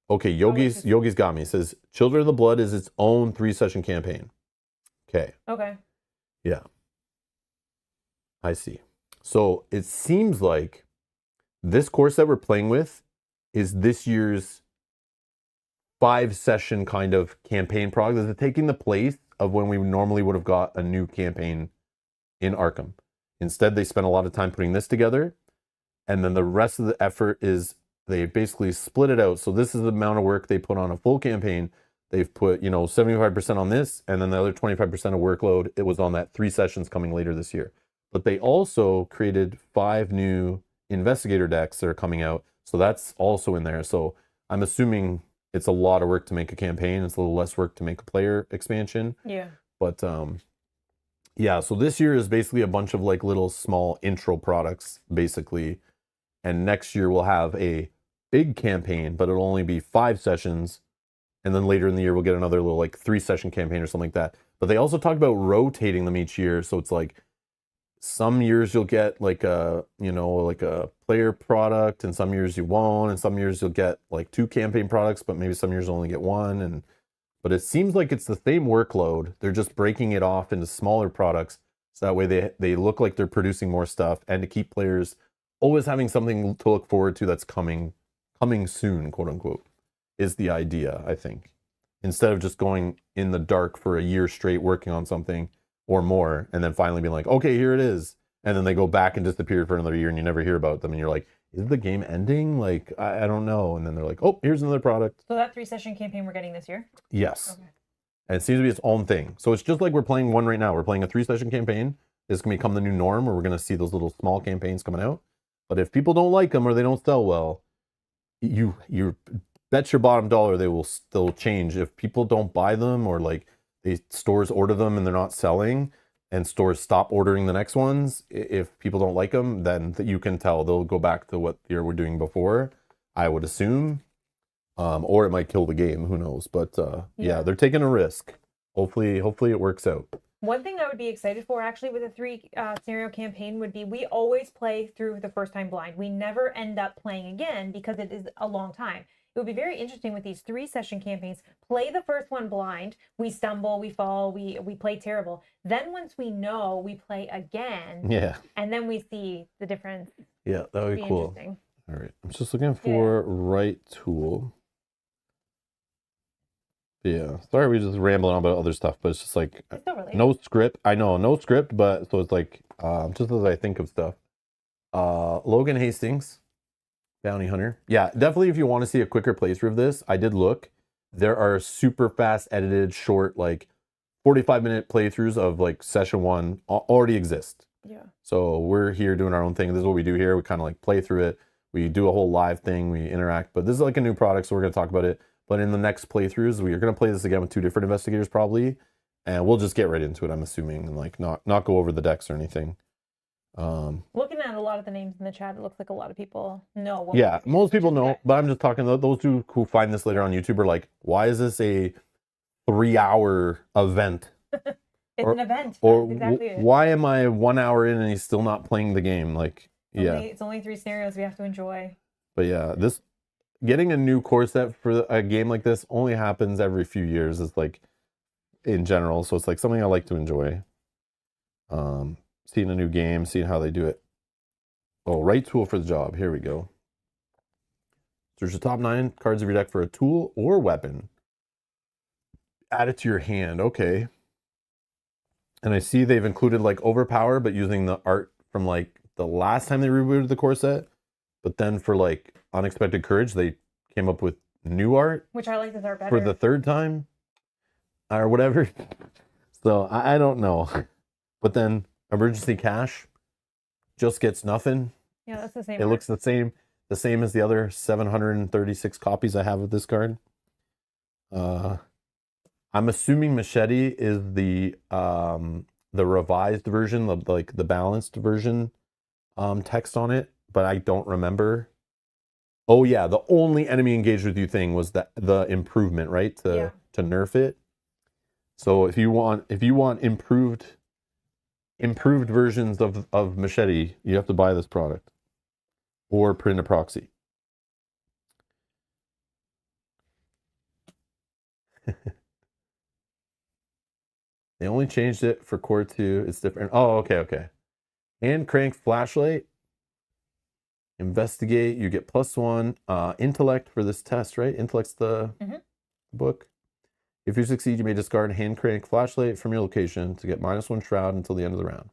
Okay, Yogi's got me. It says Children of the Blood is its own 3-session campaign. Okay. Yeah. I see. So it seems like this course that we're playing with is this year's 5-session kind of campaign product. Is it taking the place of when we normally would have got a new campaign in Arkham? Instead, they spent a lot of time putting this together, and then the rest of the effort is they basically split it out. So this is the amount of work they put on a full campaign. they've put, 75% on this, and then the other 25% of workload, it was on that 3 sessions coming later this year. But they also created 5 new investigator decks that are coming out. So that's also in there. So I'm assuming it's a lot of work to make a campaign. It's a little less work to make a player expansion. Yeah. But yeah, so this year is basically a bunch of like little small intro products, basically. And next year we'll have a big campaign, but it'll only be 5 sessions. And then later in the year we'll get another little like 3-session campaign or something like that. But they also talk about rotating them each year. So it's like some years you'll get like a, like a player product, and some years you won't, and some years you'll get like 2 campaign products, but maybe some years you'll only get 1. But it seems like it's the same workload. They're just breaking it off into smaller products, so that way they look like they're producing more stuff, and to keep players always having something to look forward to that's coming soon, quote unquote, is the idea, I think. Instead of just going in the dark for a year straight working on something or more, and then finally being like, okay, here it is. And then they go back and disappear for another year and you never hear about them. And you're like, is the game ending? Like, I don't know. And then they're like, oh, here's another product. So that 3-session campaign we're getting this year? Yes. Okay. And it seems to be its own thing. So it's just like we're playing one right now. We're playing a 3-session campaign. It's going to become the new norm, where we're going to see those little small campaigns coming out. But if people don't like them or they don't sell well, you bet your bottom dollar they will still change. If people don't buy them, or like stores order them and they're not selling, and stores stop ordering the next ones, if people don't like them, then you can tell they'll go back to what they were doing before, I would assume. Or it might kill the game, who knows. But yeah, they're taking a risk. Hopefully it works out. One thing I would be excited for actually with a 3 scenario campaign would be, we always play through the first time blind. We never end up playing again because it is a long time. It would be very interesting with these 3-session campaigns. Play the first one blind. We stumble, we fall, we play terrible. Then once we know, we play again. Yeah. And then we see the difference. Yeah, that would be cool. All right. I'm just looking for right tool. Yeah. Sorry, we just rambling on about other stuff, but it's just like no script. I know, no script, but so it's like just as I think of stuff. Logan Hastings. Bounty Hunter. Yeah, definitely if you want to see a quicker playthrough of this, I did look. There are super fast edited, short, like 45-minute playthroughs of like session 1 already exist. Yeah. So we're here doing our own thing. This is what we do here. We kind of like play through it. We do a whole live thing. We interact. But this is like a new product, so we're going to talk about it. But in the next playthroughs, we are going to play this again with 2 different investigators probably. And we'll just get right into it, I'm assuming, and like not go over the decks or anything. Looking at a lot of the names in the chat, it looks like a lot of people know. Yeah, most people know, but I'm just talking to those who find this later on YouTube are like, why is this a 3-hour event? It's an event. Or exactly it. Why am I 1 hour in and he's still not playing the game? Like, it's only 3 scenarios we have to enjoy. But yeah, getting a new core set for a game like this only happens every few years. It's like in general, so it's like something I like to enjoy. Seeing a new game, seeing how they do it. Oh, right tool for the job. Here we go. Search the top 9 cards of your deck for a tool or weapon. Add it to your hand. Okay. And I see they've included like Overpower, but using the art from like the last time they rebooted the core set. But then for like Unexpected Courage, they came up with new art. Which I like this art better. For the 3rd time. Or whatever. So I don't know. But then Emergency Cash just gets nothing. Yeah, that's the same. It looks the same as the other 736 copies I have of this card. I'm assuming Machete is the revised version, the balanced version text on it, but I don't remember. Oh yeah, the only enemy engaged with you thing was the improvement, right? To nerf it. So if you want improved versions of Machete, you have to buy this product or print a proxy. They only changed it for Core 2. It's different. Oh, okay. Hand crank flashlight. Investigate. You get +1. Intellect for this test, right? Intellect's the book. If you succeed, you may discard hand crank flashlight from your location to get -1 shroud until the end of the round.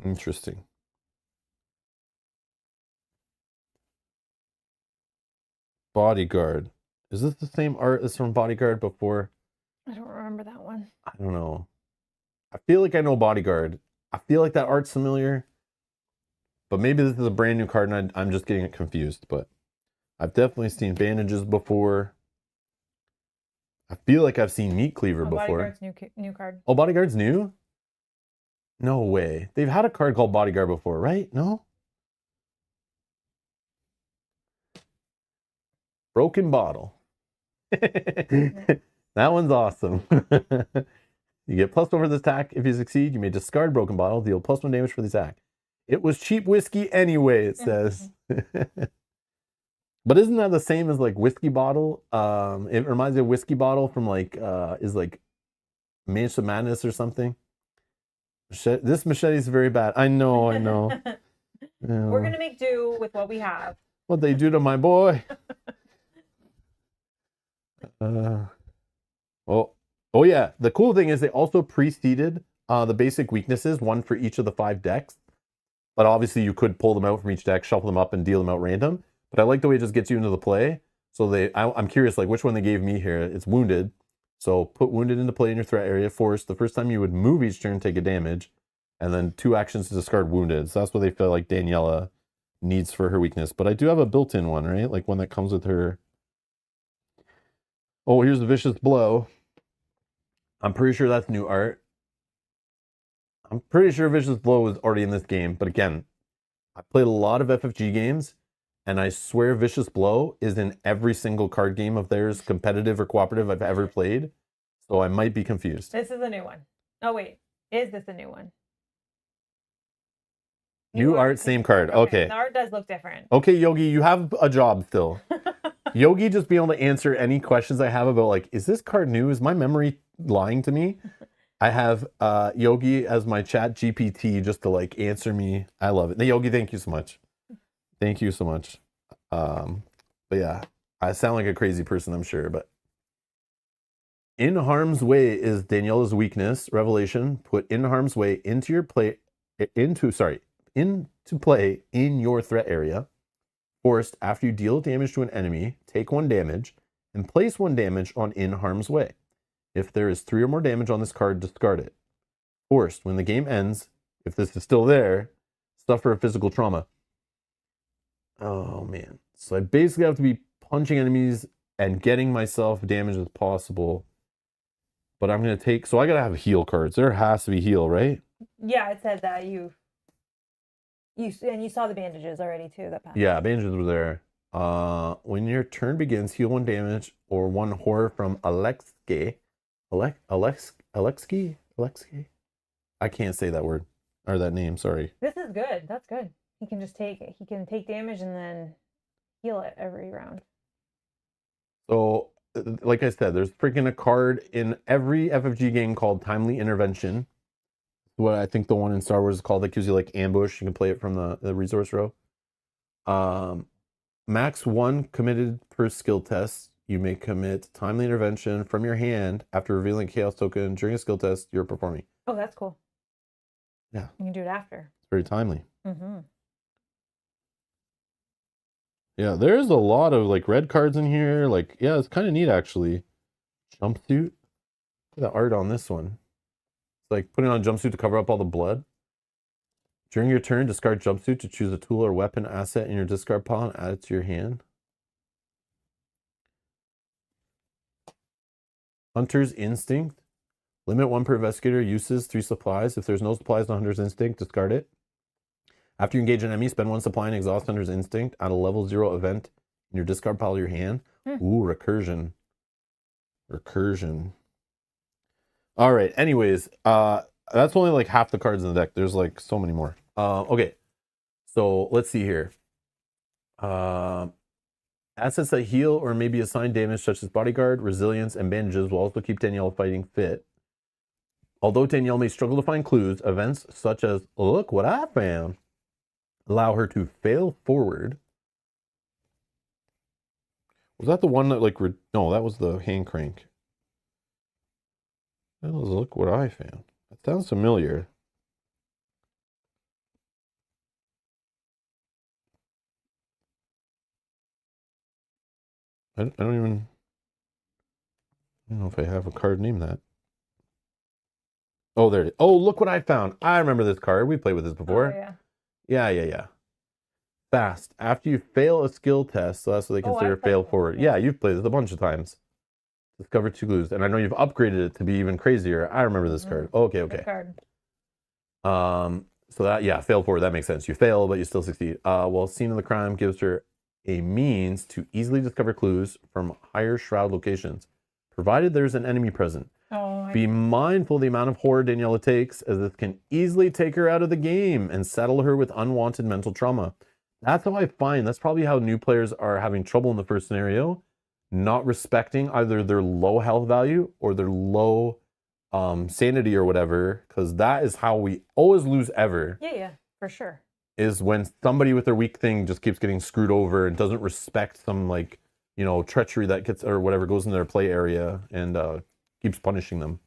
Interesting. Bodyguard. Is this the same art as from Bodyguard before? I don't remember that one. I don't know. I feel like I know Bodyguard. I feel like that art's familiar. But maybe this is a brand new card and I'm just getting it confused. But I've definitely seen Bandages before. I feel like I've seen Meat Cleaver before. Bodyguard's new card. Oh, Bodyguard's new? No way. They've had a card called Bodyguard before, right? No? Broken Bottle. That one's awesome. You get +1 for this attack. If you succeed, you may discard Broken Bottle, deal +1 damage for the attack. It was cheap whiskey anyway, it says. But isn't that the same as like Whiskey Bottle? It reminds me of Whiskey Bottle from like, is like Mansion of Madness or something. This machete is very bad. I know. We're going to make do with what we have. What they do to my boy. Oh yeah. The cool thing is they also preceded the basic weaknesses, one for each of the 5 decks. But obviously you could pull them out from each deck, shuffle them up, and deal them out random. But I like the way it just gets you into the play. So I'm curious, like which one they gave me here. It's Wounded. So put Wounded into play in your threat area. Force the first time you would move each turn, take a damage, and then 2 actions to discard Wounded. So that's what they feel like Daniela needs for her weakness. But I do have a built-in one, right? Like one that comes with her. Oh, here's the Vicious Blow. I'm pretty sure that's new art. I'm pretty sure Vicious Blow was already in this game. But again, I played a lot of FFG games, and I swear Vicious Blow is in every single card game of theirs, competitive or cooperative, I've ever played. So I might be confused. This is a new one. Oh, wait. Is this a new one? New art, same card. Okay. The art does look different. Okay, Yogi, you have a job still. Yogi just being able to answer any questions I have about, like, is this card new? Is my memory lying to me? I have Yogi as my chat GPT just to, like, answer me. I love it. Now, Yogi, thank you so much. Thank you so much. But yeah, I sound like a crazy person, I'm sure, but In Harm's Way is Daniela's weakness. Revelation, put In Harm's Way into your play, into play in your threat area. Forced, after you deal damage to an enemy, take 1 damage and place 1 damage on In Harm's Way. If there is 3 or more damage on this card, discard it. Forced, when the game ends, if this is still there, suffer a physical trauma. Oh man. So I basically have to be punching enemies and getting myself damage as possible. But I'm going to take, so I got to have heal cards. There has to be heal, right? Yeah, it said that you saw the bandages already too. That passed. Yeah, bandages were there. When your turn begins, heal 1 damage or 1 horror from Alexei. Alexei? I can't say that word or that name. Sorry. This is good. That's good. He can take damage and then heal it every round. So, like I said, there's freaking a card in every FFG game called Timely Intervention. What I think the one in Star Wars is called that gives you like ambush. You can play it from the resource row. Max 1 committed per skill test. You may commit Timely Intervention from your hand after revealing a Chaos token during a skill test you're performing. Oh, that's cool. Yeah. You can do it after. It's very timely. Mm-hmm. Yeah, there's a lot of like red cards in here. Like, yeah, it's kind of neat actually. Jumpsuit. Look at the art on this one. It's like putting on a jumpsuit to cover up all the blood. During your turn, discard jumpsuit to choose a tool or weapon asset in your discard pile and add it to your hand. Hunter's Instinct. Limit 1 per investigator uses 3 supplies. If there's no supplies on Hunter's Instinct, discard it. After you engage an enemy, spend 1 supply and exhaust Hunter's Instinct. Add a level 0 event in your discard pile to your hand. Ooh, recursion. Recursion. All right, anyways, that's only like half the cards in the deck. There's like so many more. Okay, so let's see here. Assets that heal or maybe assign damage such as Bodyguard, Resilience, and Bandages will also keep Danielle fighting fit. Although Danielle may struggle to find clues, events such as, look what I found, allow her to fail forward. Was that the one that like, no, that was the hand crank. That was look what I found. That sounds familiar. I don't even... I don't know if I have a card named that. Oh, there it is. Oh, look what I found. I remember this card. We played with this before. Oh, yeah. Yeah. Fast. After you fail a skill test, so that's what they consider fail forward. Yeah, you've played this a bunch of times. Discover 2 clues. And I know you've upgraded it to be even crazier. I remember this card. Okay. Good card. So that, yeah, fail forward. That makes sense. You fail, but you still succeed. Well, scene of the crime gives her a means to easily discover clues from higher shroud locations, provided there's an enemy present. Be mindful of the amount of horror Daniela takes, as this can easily take her out of the game and settle her with unwanted mental trauma. That's how I find, that's probably how new players are having trouble in the first scenario, not respecting either their low health value or their low sanity or whatever, because that is how we always lose ever. Yeah, for sure. Is when somebody with their weak thing just keeps getting screwed over and doesn't respect some, like, you know, treachery that gets, or whatever, goes in their play area and keeps punishing them.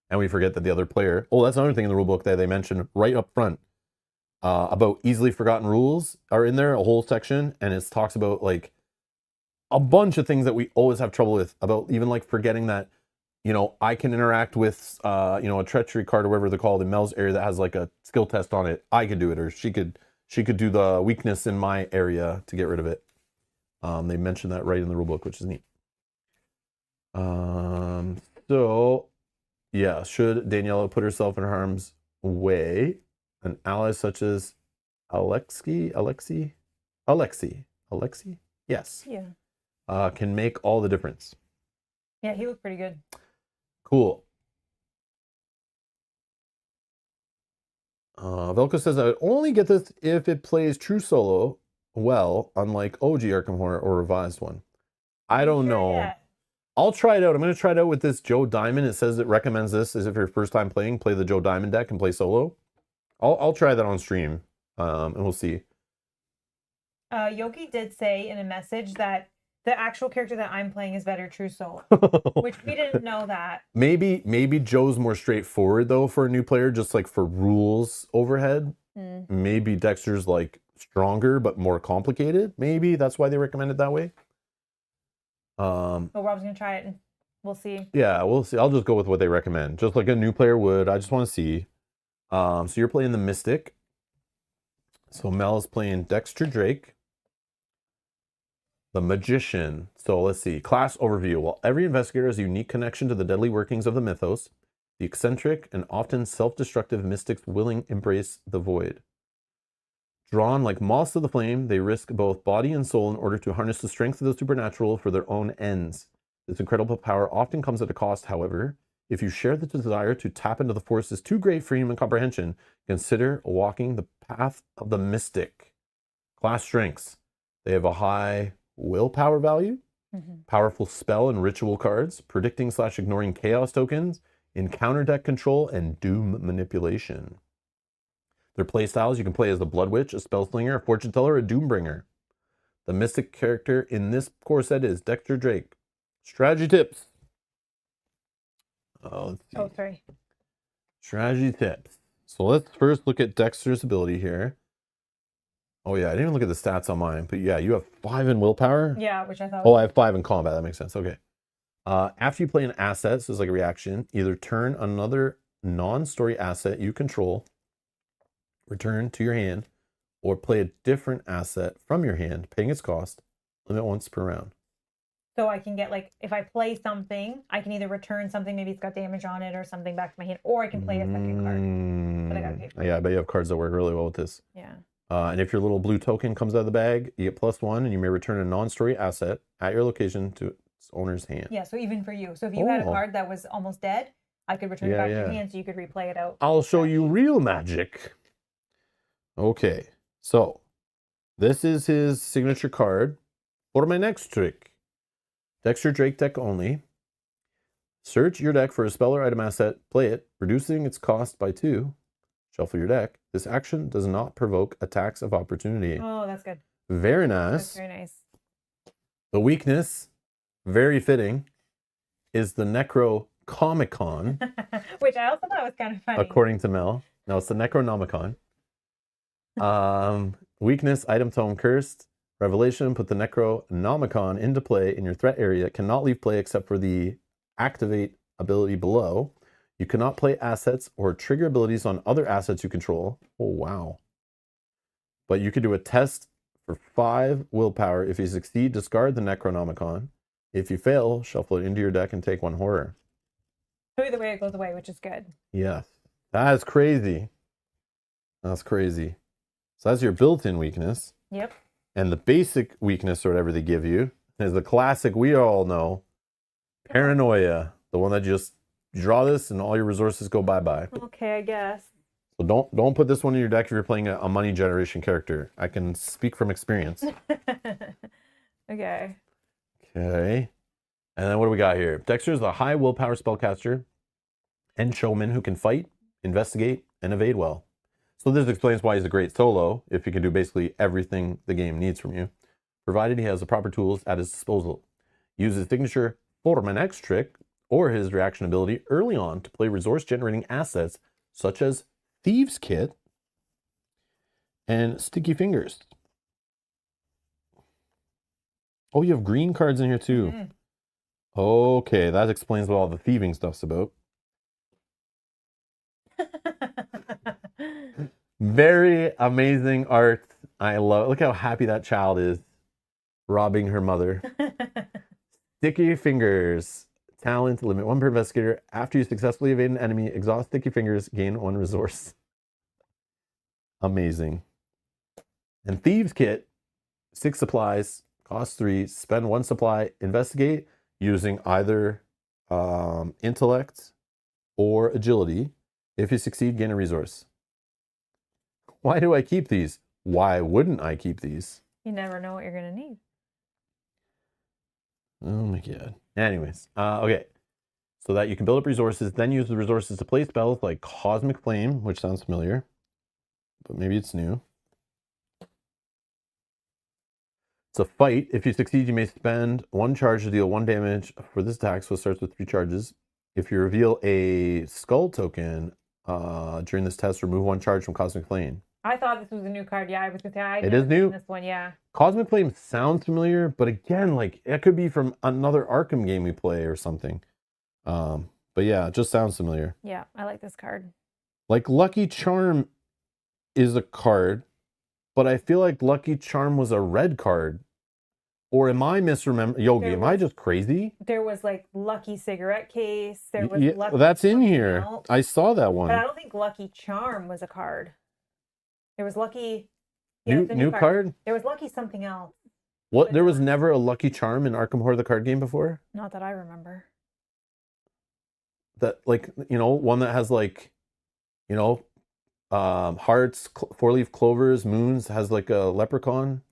And we forget that the other player... Oh, that's another thing in the rulebook that they mentioned right up front about easily forgotten rules are in there, a whole section, and it talks about, like, a bunch of things that we always have trouble with, about even, like, forgetting that, you know, I can interact with, you know, a treachery card or whatever they're called in Mel's area that has, like, a skill test on it. I could do it, or she could do the weakness in my area to get rid of it. They mentioned that right in the rulebook, which is neat. So, yeah, should Daniela put herself in harm's way, an ally such as Alexi, yes, can make all the difference. Yeah, he looked pretty good. Cool. Velko says, I would only get this if it plays true solo well, unlike OG Arkham Horror or revised one. I don't know. Yet. I'll try it out. I'm going to try it out with this Joe Diamond. It says it recommends this as if you're first time playing, play the Joe Diamond deck and play solo. I'll try that on stream, and we'll see. Yogi did say in a message that the actual character that I'm playing is better true solo, which we didn't know that. Maybe Joe's more straightforward, though, for a new player, just like for rules overhead. Maybe Dexter's like stronger but more complicated. Maybe that's why they recommend it that way. But Rob's gonna try it and we'll see. Yeah, we'll see. I'll just go with what they recommend, just like a new player would. I just want to see. So you're playing the Mystic. So Mel's playing Dexter Drake, the Magician. So let's see. Class overview. While every investigator has a unique connection to the deadly workings of the mythos, the eccentric and often self-destructive mystics willing embrace the void. Drawn like moths to the flame, they risk both body and soul in order to harness the strength of the supernatural for their own ends. This incredible power often comes at a cost, however. If you share the desire to tap into the forces too great for human comprehension, consider walking the path of the mystic. Class strengths. They have a high willpower value, powerful spell and ritual cards, predicting/ignoring chaos tokens, encounter deck control, and doom manipulation. Their playstyles, you can play as the Blood Witch, a Spellslinger, a Fortune Teller, a Doombringer. The mystic character in this core set is Dexter Drake. Strategy tips. Let's see. Oh, sorry. Strategy tips. So let's first look at Dexter's ability here. Oh yeah, I didn't even look at the stats on mine, but yeah, you have 5 in willpower. Yeah, which I thought. Oh, I have 5 in combat. That makes sense. Okay. After you play an asset, so it's like a reaction, either turn another non-story asset you control, return to your hand, or play a different asset from your hand, paying its cost, limit once per round. So I can get, like, if I play something, I can either return something, maybe it's got damage on it or something back to my hand, or I can play a second card. But I gotta pay for it. Yeah, I bet you have cards that work really well with this. Yeah. And if your little blue token comes out of the bag, you get +1, and you may return a non-story asset at your location to its owner's hand. Yeah, so even for you. So if you had a card that was almost dead, I could return it back to your hand so you could replay it out. I'll show you real magic. Okay, so this is his signature card for my next trick. Dexter Drake deck only. Search your deck for a spell or item asset, play it, reducing its cost by 2. Shuffle your deck. This action does not provoke attacks of opportunity. Oh, that's good. Very nice. That's very nice. The weakness, very fitting, is the Necronomicon. Which I also thought was kind of funny. According to Mel. No, it's the Necronomicon. Weakness, item tome cursed. Revelation, put the Necronomicon into play in your threat area. Cannot leave play except for the activate ability below. You cannot play assets or trigger abilities on other assets you control. Oh, wow. But you could do a test for 5 willpower. If you succeed, discard the Necronomicon. If you fail, shuffle it into your deck and take 1 horror. So either way, it goes away, which is good. Yes. That's crazy. That's crazy. So that's your built-in weakness. Yep. And the basic weakness or whatever they give you is the classic we all know. Paranoia. The one that you just draw this and all your resources go bye-bye. Okay, I guess. So don't put this one in your deck if you're playing a money generation character. I can speak from experience. Okay. Okay. And then what do we got here? Dexter is a high willpower spellcaster and showman who can fight, investigate, and evade well. So this explains why he's a great solo, if he can do basically everything the game needs from you, provided he has the proper tools at his disposal. Use his signature Form an X trick or his reaction ability early on to play resource-generating assets such as Thieves' Kit and Sticky Fingers. Oh, you have green cards in here too. Mm-hmm. Okay, that explains what all the thieving stuff's about. Very amazing art. I love it. Look how happy that child is robbing her mother. Sticky Fingers. Talent, limit 1 per investigator. After you successfully evade an enemy, exhaust Sticky Fingers, gain 1 resource. Amazing. And Thieves' Kit, 6 supplies, cost 3, spend 1 supply, investigate using either intellect or agility. If you succeed, gain a resource. Why do I keep these? Why wouldn't I keep these? You never know what you're going to need. Oh my god. Anyways, okay. So that you can build up resources, then use the resources to play spells like Cosmic Flame, which sounds familiar, but maybe it's new. It's a fight. If you succeed, you may spend 1 charge to deal 1 damage for this attack, so it starts with 3 charges. If you reveal a skull token during this test, remove 1 charge from Cosmic Flame. I thought this was a new card. Yeah, I was going to say, it is new. This one, yeah. Cosmic Flame sounds familiar, but again, like it could be from another Arkham game we play or something. But yeah, it just sounds familiar. Yeah, I like this card. Like Lucky Charm is a card, but I feel like Lucky Charm was a red card. Or am I misremembering? Yogi, am I just crazy? There was like Lucky Cigarette Case. There was Lucky that's in here. Else. I saw that one. But I don't think Lucky Charm was a card. There was Lucky... Yeah, new card? There was Lucky something else. What? There was never a Lucky Charm in Arkham Horror the card game before? Not that I remember. That, like, you know, one that has like, you know, hearts, 4-leaf clovers, moons, has like a leprechaun.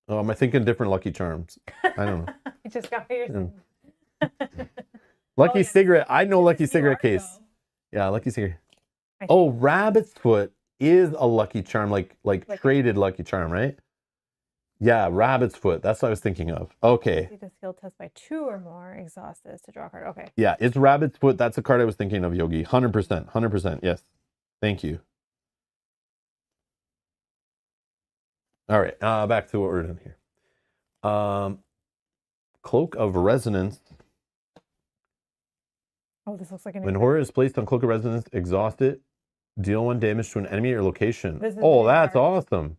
Oh, am I thinking different Lucky Charms? I don't know. I just got what you're saying. Lucky Cigarette. I know Lucky Cigarette Case. Yeah, Lucky Cigarette. Oh, Rabbit's Foot is a Lucky Charm, like traded Lucky Charm, right? Yeah, Rabbit's Foot. That's what I was thinking of. Okay. The skill test by 2 or more. Exhaust this to draw a card. Okay. Yeah, it's Rabbit's Foot. That's a card I was thinking of, Yogi. 100%. 100%. Yes. Thank you. All right. Back to what we're doing here. Cloak of Resonance. Oh, this looks like when horror is placed on Cloak of Resonance, exhaust it. Deal 1 damage to an enemy or location. Oh, that's awesome.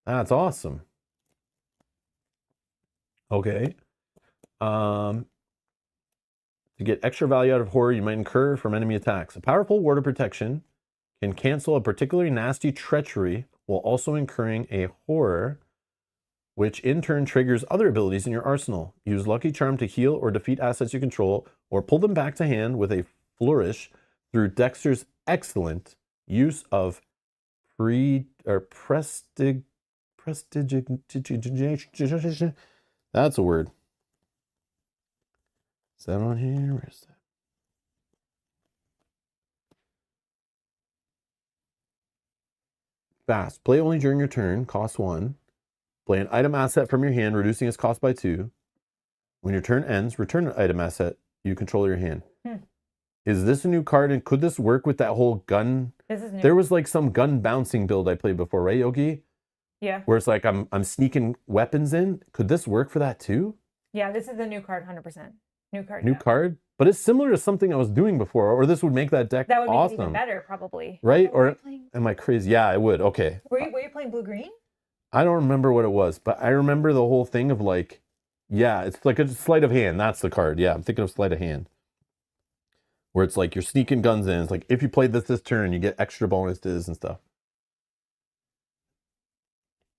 That's awesome. Okay. To get extra value out of horror you might incur from enemy attacks. A powerful ward of protection can cancel a particularly nasty treachery while also incurring a horror, which in turn triggers other abilities in your arsenal. Use Lucky Charm to heal or defeat assets you control, or pull them back to hand with a flourish through Dexter's excellent use of prestidigitation. That's a word. Is that on here? Where is that? Fast. Play only during your turn. Cost 1. Play an item asset from your hand, reducing its cost by 2. When your turn ends, return an item asset you control your hand. Is this a new card? And could this work with that whole gun? This is new. There was like some gun bouncing build I played before, right, Yogi? Yeah. where it's like I'm sneaking weapons in. Could this work for that too? Yeah, this is a new card, 100%. New card. New card? But it's similar to something I was doing before, or this would make that deck That would make it even awesome. better, probably. Right? Were Or you playing... am I crazy? Yeah, it would. Okay. Were you playing blue-green? I don't remember what it was, but I remember the whole thing of like, yeah, it's like a sleight of hand. That's the card. Yeah, I'm thinking of sleight of hand. Where it's like you're sneaking guns in. It's like if you played this turn, you get extra bonuses and stuff.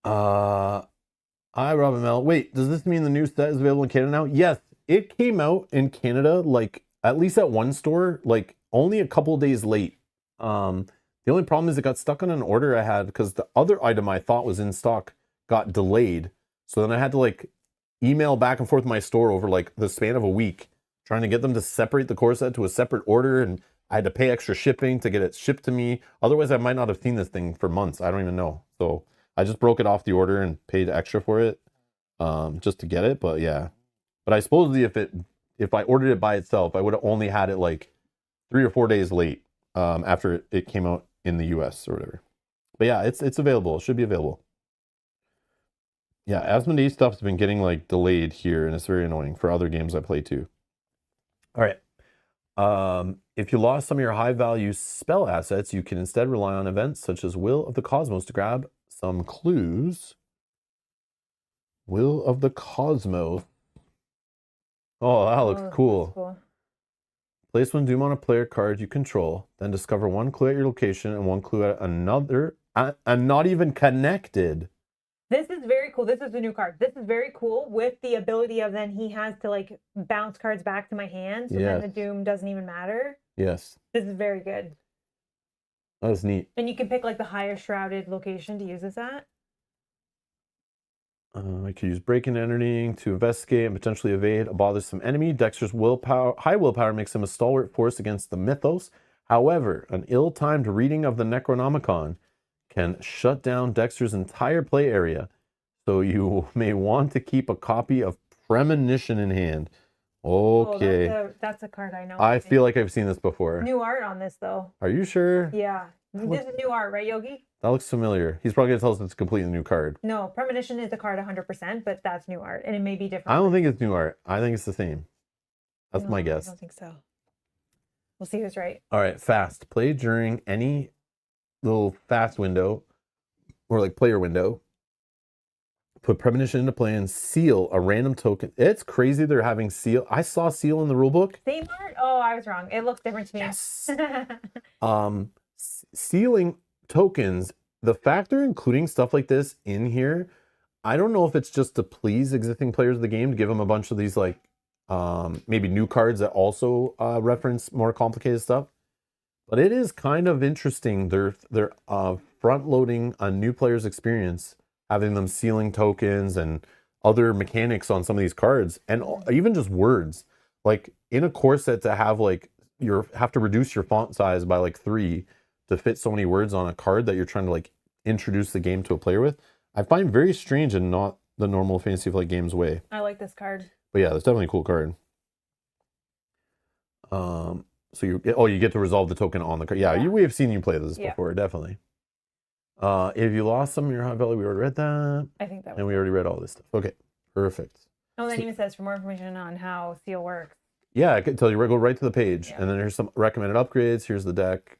Hi, Robin Mel. Wait, does this mean the new set is available in Canada now? Yes, it came out in Canada, like at least at one store, like only a couple days late. The only problem is it got stuck on an order I had because the other item I thought was in stock got delayed. So then I had to like email back and forth my store over like the span of a week, trying to get them to separate the core set to a separate order, and I had to pay extra shipping to get it shipped to me. Otherwise, I might not have seen this thing for months. I don't even know. So I just broke it off the order and paid extra for it, just to get it. But yeah, but I suppose if I ordered it by itself, I would have only had it like 3 or 4 days late after it came out in the US or whatever. But yeah, it's available. It should be available. Yeah, Asmodee stuff's been getting like delayed here, and it's very annoying for other games I play too. All right. If you lost some of your high value spell assets, you can instead rely on events such as Will of the Cosmos to grab some clues. Will of the Cosmos. Oh, that looks cool. Place one doom on a player card you control, then discover one clue at your location and one clue at another, and not even connected. This is very cool. This is a new card. This is very cool with the ability of then he has to like bounce cards back to my hand, so then the doom doesn't even matter. Yes. This is very good. That was neat. And you can pick like the higher shrouded location to use this at. I could use break and entering to investigate and potentially evade a bothersome enemy. Dexter's high willpower makes him a stalwart force against the mythos. However, an ill-timed reading of the Necronomicon can shut down Dexter's entire play area, so you may want to keep a copy of Premonition in hand. Okay. Oh, that's a card I know. I feel like I've seen this before. New art on this, though. Are you sure? Yeah. This is new art, right, Yogi? That looks familiar. He's probably going to tell us it's a completely new card. No, Premonition is the card 100%, but that's new art, and it may be different. I don't think it's new art. I think it's the same. That's my guess. I don't think so. We'll see who's right. All right, fast. Play during any little fast window or like player window. Put Premonition into play and seal a random token. It's crazy they're having seal. I saw seal in the rulebook. Same art? Oh, I was wrong. It looks different to me. Yes. Sealing tokens, the fact they're including stuff like this in here, I don't know if it's just to please existing players of the game, to give them a bunch of these like maybe new cards that also reference more complicated stuff. But it is kind of interesting. They're front loading a new player's experience, having them sealing tokens and other mechanics on some of these cards, and even just words. Like in a core set to have like have to reduce your font size by like 3 to fit so many words on a card that you're trying to like introduce the game to a player with, I find very strange and not the normal Fantasy Flight Games way. I like this card. But yeah, that's definitely a cool card. So you get to resolve the token on the card. Yeah. We have seen you play this before, definitely. If you lost some of your high value, we already read that. I think that was. And we already read all this stuff. Okay, perfect. Oh, that even says for more information on how seal works. Yeah, I can tell you, go right to the page. And then here's some recommended upgrades. Here's the deck.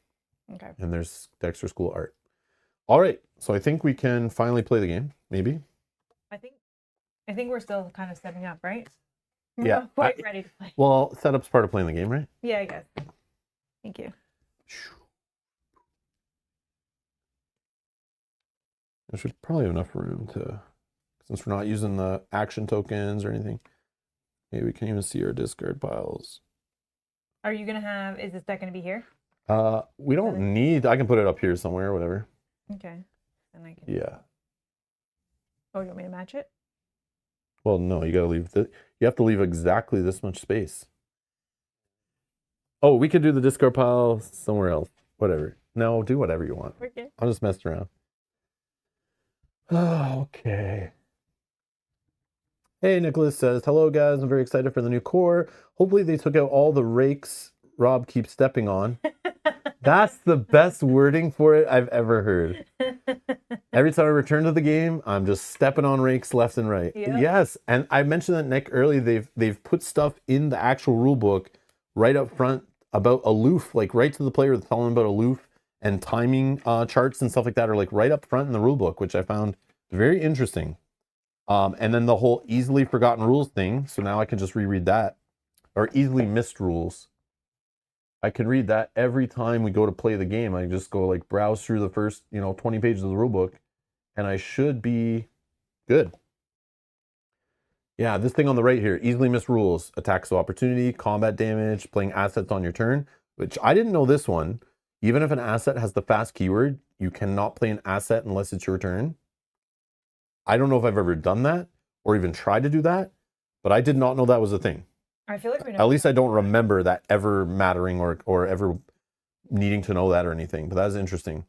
Okay. And there's Dexter's cool art. All right, so I think we can finally play the game, maybe. I think we're still kind of setting up, right? We're not quite ready to play. Well, setup's part of playing the game, right? Yeah, I guess. Thank you. There should probably have enough room to, since we're not using the action tokens or anything. Maybe we can even see our discard piles. Are you gonna have? Is this deck gonna be here? We don't need. I can put it up here somewhere, whatever. Okay. Then I can. Yeah. Oh, you want me to match it? Well, no. You gotta leave you have to leave exactly this much space. Oh, we could do the discard pile somewhere else. Whatever. No, do whatever you want. Okay. I'll just mess around. Oh, okay. Hey, Nicholas says, hello, guys. I'm very excited for the new core. Hopefully they took out all the rakes Rob keeps stepping on. That's the best wording for it I've ever heard. Every time I return to the game, I'm just stepping on rakes left and right. Yep. Yes, and I mentioned that, Nick, earlier. They've put stuff in the actual rule book right up front about aloof, like right to the player, telling them about aloof and timing charts and stuff like that are like right up front in the rule book, which I found very interesting. And then the whole easily forgotten rules thing. So now I can just reread that, or easily missed rules. I can read that every time we go to play the game. I just go like browse through the first, 20 pages of the rule book, and I should be good. Yeah, this thing on the right here, easily missed rules, attacks of opportunity, combat damage, playing assets on your turn, which I didn't know this one. Even if an asset has the fast keyword, you cannot play an asset unless it's your turn. I don't know if I've ever done that or even tried to do that, but I did not know that was a thing. I feel like we know. At least I don't remember that ever mattering or ever needing to know that or anything, but that is interesting.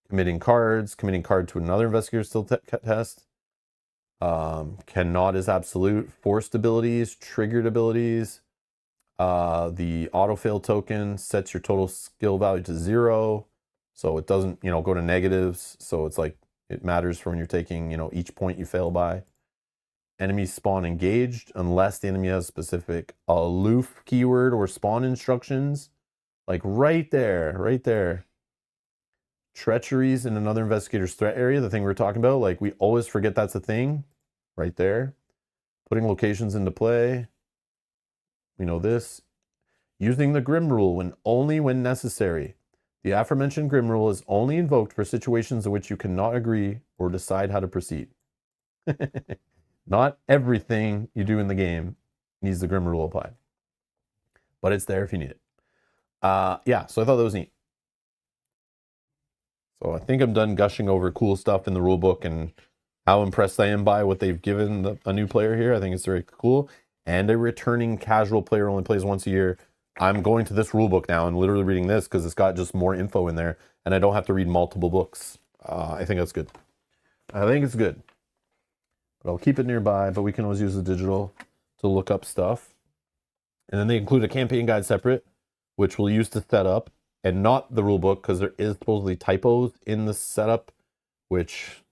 Committing card to another investigator still test. Cannot is absolute. Forced abilities, triggered abilities. The autofill token sets your total skill value to 0. So it doesn't, go to negatives. So it's like, it matters for when you're taking, each point you fail by. Enemies spawn engaged unless the enemy has specific aloof keyword or spawn instructions. Like right there. Treacheries in another investigator's threat area, the thing we're talking about. Like we always forget that's a thing. Right there. Putting locations into play. We know this. Using the Grim rule only when necessary. The aforementioned Grim rule is only invoked for situations in which you cannot agree or decide how to proceed. Not everything you do in the game needs the Grim rule applied. But it's there if you need it. Yeah, so I thought that was neat. So I think I'm done gushing over cool stuff in the rulebook and how impressed I am by what they've given a new player here. I think it's very cool. And a returning casual player only plays once a year. I'm going to this rulebook now and literally reading this because it's got just more info in there and I don't have to read multiple books. I think that's good. I think it's good. But I'll keep it nearby, but we can always use the digital to look up stuff. And then they include a campaign guide separate, which we'll use to set up, and not the rule book because there is supposedly typos in the setup, which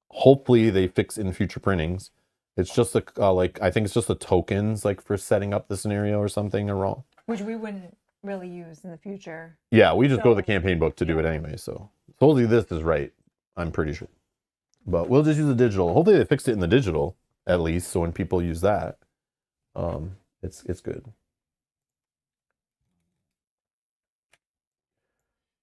hopefully they fix in future printings. It's just I think it's just the tokens like for setting up the scenario or something are wrong. Which we wouldn't really use in the future. Yeah, we just go to the campaign book to do it anyway. So supposedly this is right, I'm pretty sure. But we'll just use the digital. Hopefully they fixed it in the digital at least, so when people use that, it's good.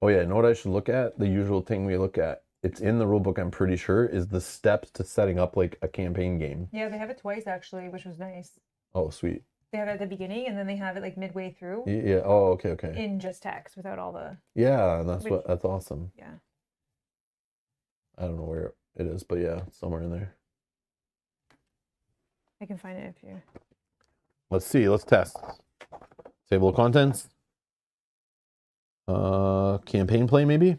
Oh yeah, you know what I should look at? The usual thing we look at. It's in the rulebook, I'm pretty sure, is the steps to setting up like a campaign game. Yeah, they have it twice actually, which was nice. Oh, sweet. They have it at the beginning and then they have it like midway through. Yeah. Oh, okay. In just text without all the. Yeah, that's awesome. Yeah. I don't know where it is, but yeah, it's somewhere in there. I can find it if you. Let's see. Let's test. Table of contents. Campaign play maybe.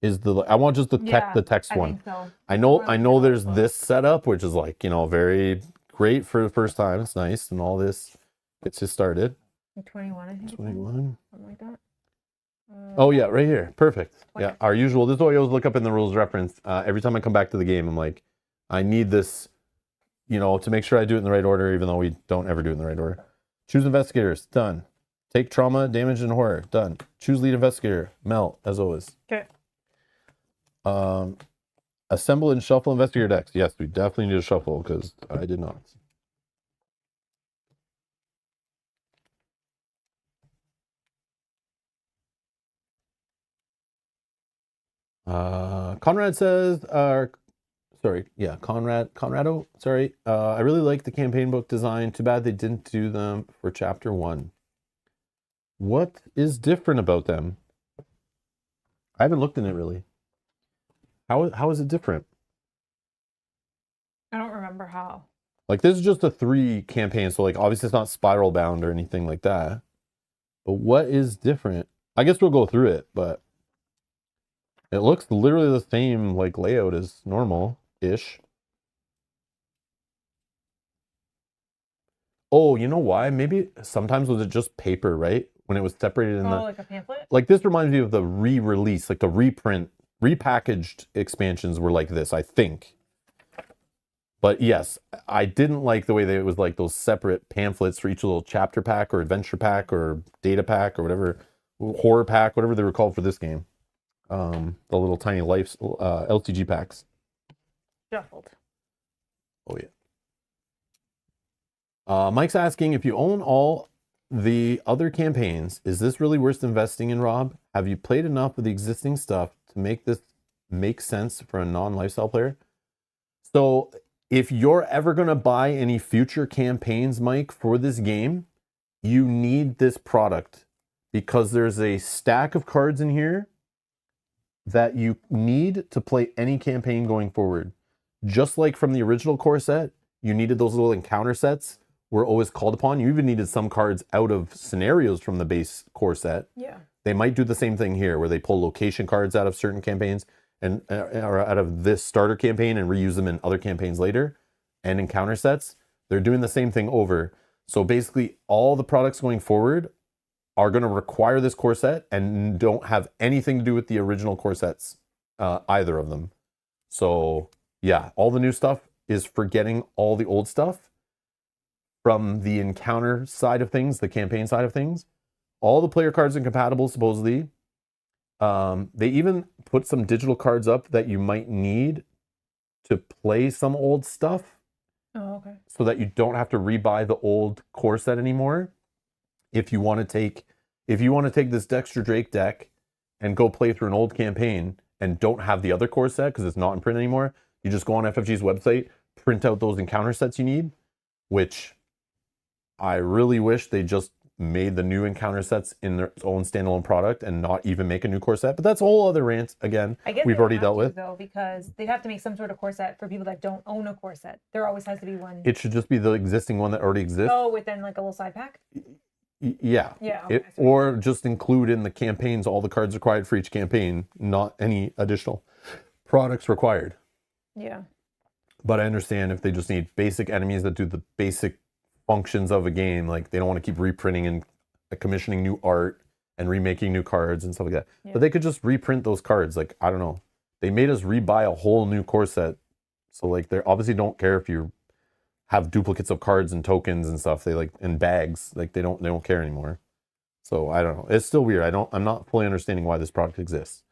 I want just the text one. Think so. I know there's this setup, which is like, very great for the first time. It's nice and all this gets you started. 21, I think. 21. Something like that. Oh yeah, right here. Perfect. 20. Yeah, our usual. This is what I always look up in the rules reference. Every time I come back to the game, I'm like, I need this, to make sure I do it in the right order, even though we don't ever do it in the right order. Choose investigators. Done. Take trauma, damage, and horror. Done. Choose lead investigator. Mel, as always. Okay. Assemble and shuffle investigator decks. Yes, we definitely need to shuffle because I did not. Conrad says, Conrado, sorry. I really like the campaign book design. Too bad they didn't do them for chapter 1. What is different about them? I haven't looked in it really. How is it different? I don't remember how. Like this is just a 3 campaign, so like obviously it's not spiral bound or anything like that. But what is different? I guess we'll go through it, but it looks literally the same like layout as normal-ish. Oh, you know why? Maybe sometimes was it just paper, right? When it was separated in like a pamphlet? like this reminds me of the re-release, like the reprint, repackaged expansions were like this, I think. But yes, I didn't like the way that it was like those separate pamphlets for each little chapter pack or adventure pack or data pack or whatever, horror pack, whatever they were called for this game. The little tiny life LCG packs. Shuffled. Oh yeah. Mike's asking if you own all the other campaigns, is this really worth investing in, Rob? Have you played enough of the existing stuff to make this make sense for a non-lifestyle player? So if you're ever going to buy any future campaigns, Mike, for this game, you need this product because there's a stack of cards in here that you need to play any campaign going forward. Just like from the original core set, you needed those little encounter sets were always called upon. You even needed some cards out of scenarios from the base core set. Yeah. They might do the same thing here where they pull location cards out of certain campaigns and or out of this starter campaign and reuse them in other campaigns later and encounter sets. They're doing the same thing over. So basically all the products going forward are going to require this core set and don't have anything to do with the original core sets, either of them. So yeah, all the new stuff is forgetting all the old stuff from the encounter side of things, the campaign side of things. All the player cards are compatible, supposedly. They even put some digital cards up that you might need to play some old stuff. Oh, okay. So that you don't have to rebuy the old core set anymore. If you want to take this Dexter Drake deck and go play through an old campaign and don't have the other core set because it's not in print anymore, you just go on FFG's website, print out those encounter sets you need, which I really wish they just made the new encounter sets in their own standalone product and not even make a new core set. But that's a whole other rant again. I guess we've already dealt with, though, because they'd have to make some sort of core set for people that don't own a core set. There always has to be one. It should just be the existing one that already exists. Oh, within like a little side pack. Yeah. Yeah. Okay, or just include in the campaigns all the cards required for each campaign, not any additional products required. Yeah. But I understand if they just need basic enemies that do the basic functions of a game, like they don't want to keep reprinting and commissioning new art and remaking new cards and stuff like that. Yeah. But they could just reprint those cards. Like, I don't know. They made us rebuy a whole new core set. So like they obviously don't care if you have duplicates of cards and tokens and stuff. They like in bags. Like they don't care anymore. So I don't know. It's still weird. I'm not fully understanding why this product exists.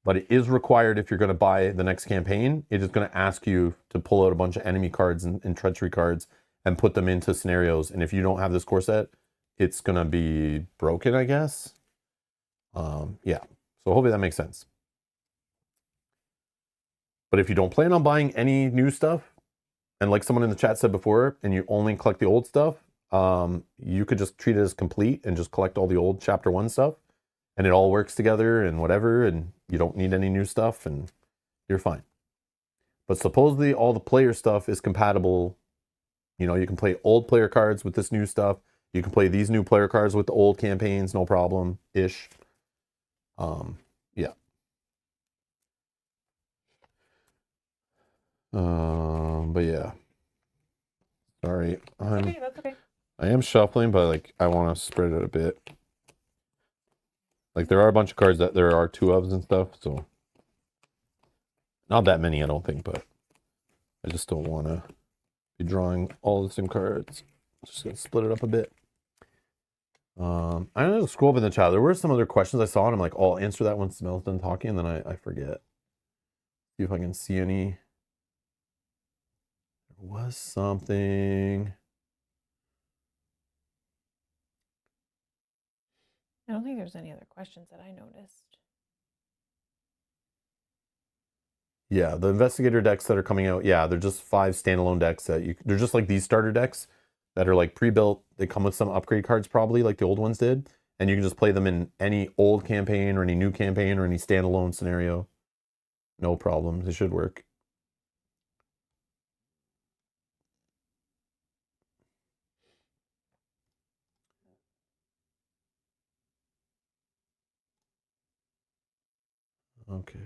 But it is required if you're going to buy the next campaign. It is going to ask you to pull out a bunch of enemy cards and treachery cards and put them into scenarios. And if you don't have this core set, it's going to be broken, I guess. Yeah. So hopefully that makes sense. But if you don't plan on buying any new stuff, and like someone in the chat said before, and you only collect the old stuff, you could just treat it as complete and just collect all the old chapter 1 stuff. And it all works together and whatever, and you don't need any new stuff, and you're fine. But supposedly all the player stuff is compatible. You know, you can play old player cards with this new stuff. You can play these new player cards with the old campaigns, no problem-ish. Yeah. But yeah. Sorry. Okay, that's okay. I am shuffling, but like I want to spread it a bit. Like there are a bunch of cards that there are 2 ofs and stuff, so not that many, I don't think, but I just don't want to be drawing all the same cards. Just gonna split it up a bit. I'm gonna scroll up in the chat. There were some other questions I saw, and I'm like, oh, I'll answer that once Mel's done talking, and then I forget. See if I can see any. There was something. I don't think there's any other questions that I noticed. Yeah, the investigator decks that are coming out, yeah, they're just 5 standalone decks that they're just like these starter decks that are like pre-built. They come with some upgrade cards probably like the old ones did, and you can just play them in any old campaign or any new campaign or any standalone scenario. No problems. It should work. Okay.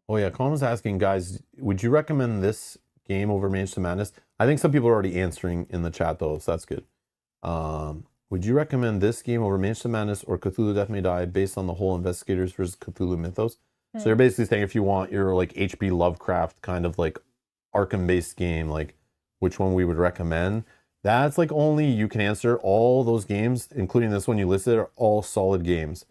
Oh yeah, Colin was asking, guys, would you recommend this game over Mansion Madness. I think some people are already answering in the chat though, so that's good. Would you recommend this game over Mansion Madness or Cthulhu Death May Die based on the whole Investigators versus Cthulhu mythos? So you're basically saying if you want your like H.P. Lovecraft kind of like Arkham-based game, like which one we would recommend. That's like only you can answer. All those games, including this one you listed, are all solid games.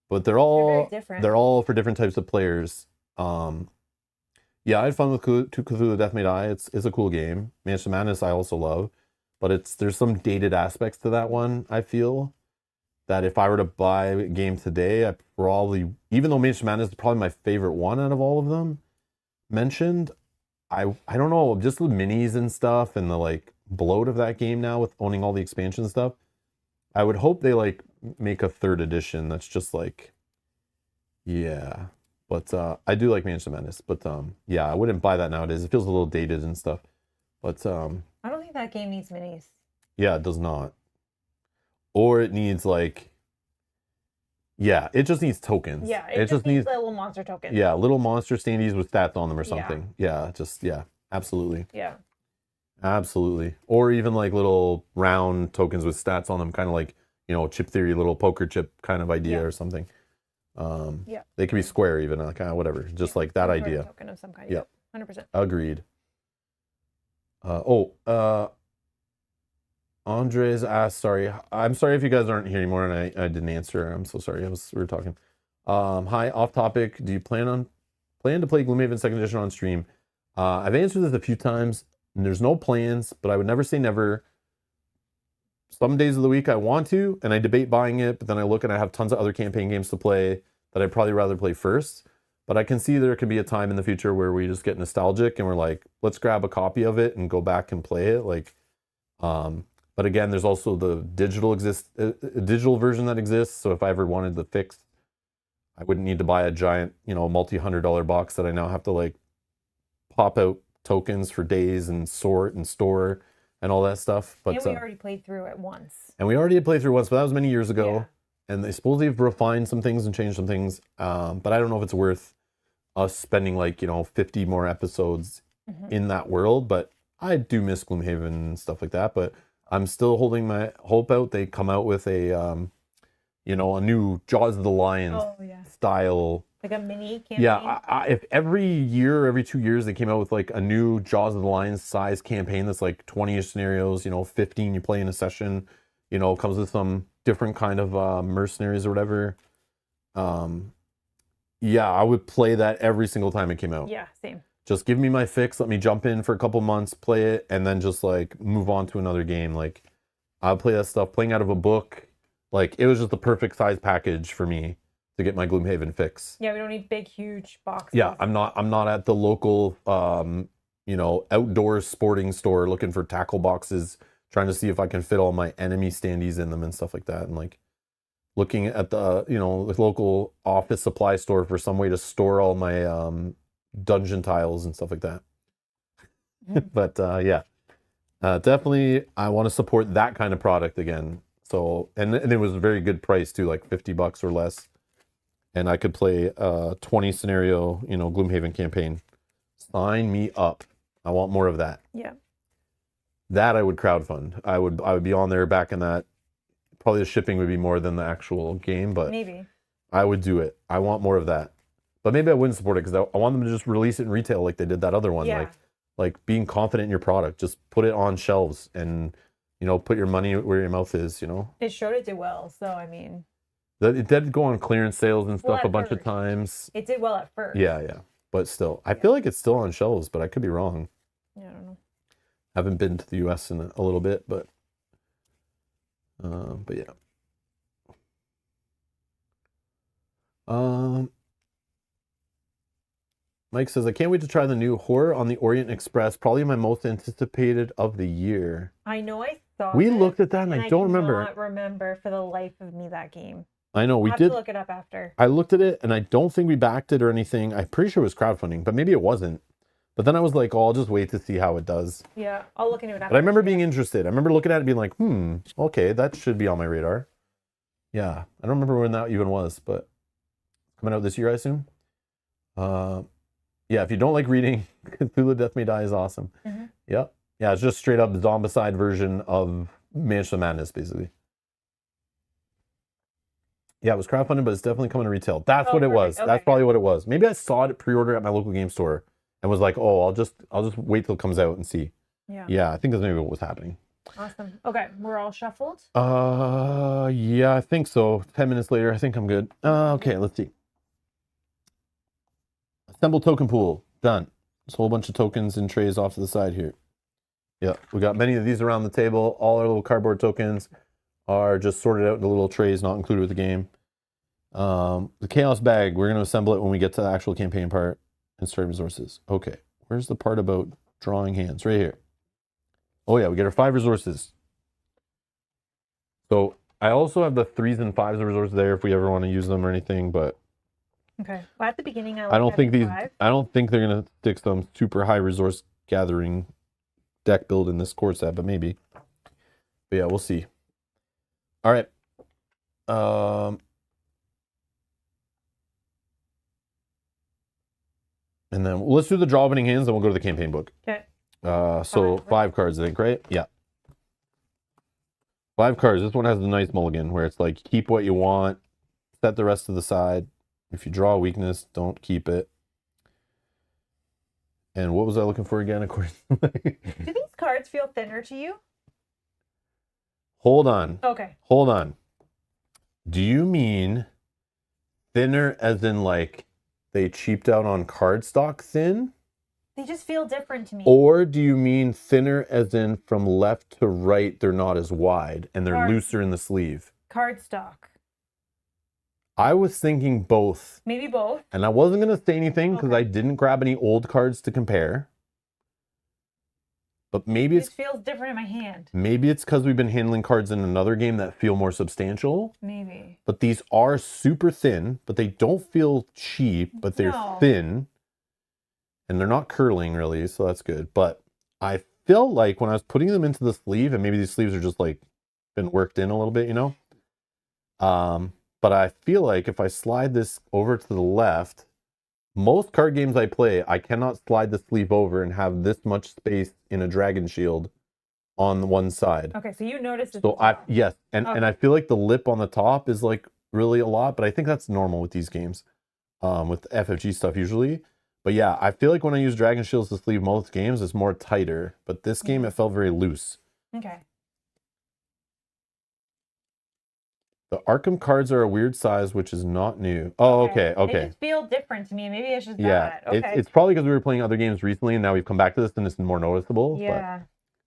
But they're all very different. They're all for different types of players. Yeah, I had fun with Cthulhu Death May Die. It's a cool game. Mansion Madness I also love. But there's some dated aspects to that one, I feel. That if I were to buy a game today, I probably, even though Mansion Madness is probably my favorite one out of all of them mentioned, I don't know, just the minis and stuff and the like bloat of that game now with owning all the expansion stuff. I would hope they like make a third edition that's just like, yeah. But I do like Mansion Madness, but yeah, I wouldn't buy that nowadays. It feels a little dated and stuff. But I don't think that game needs minis. Yeah, it does not. Or it needs like, yeah, it just needs tokens. Yeah, it just needs little monster tokens. Yeah, little monster standees with stats on them or something. Yeah, absolutely. Yeah. Absolutely. Or even like little round tokens with stats on them, kind of like, you know, chip theory, little poker chip kind of idea or something. Yeah. They can be square even, like whatever. Just like that idea. Token of some kind. Yeah. 100%. Agreed. Andres asked, sorry. I'm sorry if you guys aren't here anymore and I didn't answer. I'm so sorry. We were talking. Hi, off topic. Do you plan to play Gloomhaven 2nd Edition on stream? I've answered this a few times. And there's no plans, but I would never say never. Some days of the week I want to, and I debate buying it, but then I look and I have tons of other campaign games to play that I'd probably rather play first. But I can see there could be a time in the future where we just get nostalgic and we're like, let's grab a copy of it and go back and play it. Like, but again, there's also the digital version that exists. So if I ever wanted the fix, I wouldn't need to buy a giant, you know, multi-$100 box that I now have to like pop out tokens for days and sort and store and all that stuff. But and we already played through it once. And we already had played through once, but that was many years ago. Yeah. And they supposedly have refined some things and changed some things. But I don't know if it's worth us spending like, you know, 50 more episodes in that world. But I do miss Gloomhaven and stuff like that. But I'm still holding my hope out. They come out with a, you know, a new Jaws of the Lion style. Like a mini campaign? Yeah, if every year, every 2 years, they came out with like a new Jaws of the Lion size campaign that's like 20-ish scenarios, you know, 15 you play in a session, you know, comes with some different kind of mercenaries or whatever. Yeah, I would play that every single time it came out. Yeah, same. Just give me my fix, let me jump in for a couple months, play it, and then just like move on to another game. Like, I'll play that stuff, playing out of a book. Like, it was just the perfect size package for me to get my Gloomhaven fix. Yeah, we don't need big, huge boxes. Yeah, I'm not at the local, you know, outdoor sporting store looking for tackle boxes, trying to see if I can fit all my enemy standees in them and stuff like that. And like looking at the, you know, the local office supply store for some way to store all my dungeon tiles and stuff like that. But yeah, definitely I want to support that kind of product again. So, and it was a very good price too, like $50 or less. And I could play a 20 scenario, you know, Gloomhaven campaign. Sign me up. I want more of that. Yeah. That I would crowdfund. I would be on there backing that. Probably the shipping would be more than the actual game, but maybe I would do it. I want more of that. But maybe I wouldn't support it because I want them to just release it in retail like they did that other one. Yeah. Like being confident in your product. Just put it on shelves and, you know, put your money where your mouth is, you know. It showed it did well, so I mean. It did go on clearance sales and stuff a bunch of times. It did well at first. Yeah. But still, I feel like it's still on shelves, but I could be wrong. Yeah, I don't know. Haven't been to the U.S. in a little bit, but yeah. Mike says, I can't wait to try the new Horror on the Orient Express. Probably my most anticipated of the year. I know I saw We looked at that and I don't remember. I do not remember for the life of me that game. I know we I'll have did. to look it up after. I looked at it and I don't think we backed it or anything. I'm pretty sure it was crowdfunding, but maybe it wasn't. But then I was like, oh, I'll just wait to see how it does. Yeah, I'll look into it after. But I remember being interested. I remember looking at it and being like, okay, that should be on my radar. Yeah, I don't remember when that even was, but coming out this year, I assume. Yeah, if you don't like reading, Cthulhu Death May Die is awesome. Mm-hmm. Yep. Yeah, it's just straight up zombicide version of Mansion of Madness, basically. Yeah, it was crowdfunded, but it's definitely coming to retail. That's what it was. Okay, That's probably what it was. Maybe I saw it pre-order at my local game store and was like, oh, I'll just wait till it comes out and see. Yeah, I think that's maybe what was happening. Awesome. Okay, we're all shuffled. Yeah, I think so. 10 minutes later, I think I'm good. Okay, let's see. Assemble token pool. Done. There's a whole bunch of tokens and trays off to the side here. Yeah, we got many of these around the table. All our little cardboard tokens are just sorted out into little trays, not included with the game. The chaos bag, we're going to assemble it when we get to the actual campaign part and start resources. Okay, where's the part about drawing hands? Right here. Oh yeah, we get our 5 resources. So I also have the 3s and 5s of resources there if we ever want to use them or anything, but okay. Well, at the beginning, I don't think they're going to stick some super high resource gathering deck build in this core set, but maybe. But yeah, we'll see. All right. And then let's do the draw opening hands, then we'll go to the campaign book. Okay. So 5 cards, I think, right? Yeah. 5 cards. This one has a nice mulligan where it's like, keep what you want, set the rest to the side. If you draw a weakness, don't keep it. And what was I looking for again? According to Do these cards feel thinner to you? Hold on. Okay. Hold on. Do you mean thinner as in like they cheaped out on cardstock thin? They just feel different to me. Or do you mean thinner as in from left to right, they're not as wide and they're looser in the sleeve? Cardstock. I was thinking both. Maybe both. And I wasn't going to say anything because I didn't grab any old cards to compare. But maybe it feels different in my hand. Maybe it's because we've been handling cards in another game that feel more substantial. Maybe. But these are super thin, but they don't feel cheap, but they're thin. And they're not curling really, so that's good. But I feel like when I was putting them into the sleeve, and maybe these sleeves are just like been worked in a little bit, you know? But I feel like if I slide this over to the left, most card games I play, I cannot slide the sleeve over and have this much space in a dragon shield on one side. Okay, so you noticed it. So yes, and I feel like the lip on the top is like really a lot, but I think that's normal with these games, with FFG stuff usually. But yeah, I feel like when I use dragon shields to sleeve most games, it's more tighter. But this game, it felt very loose. Okay. The Arkham cards are a weird size, which is not new. Oh, okay. They just feel different to me. Maybe it's just that. Okay. It's probably because we were playing other games recently, and now we've come back to this, and it's more noticeable. Yeah.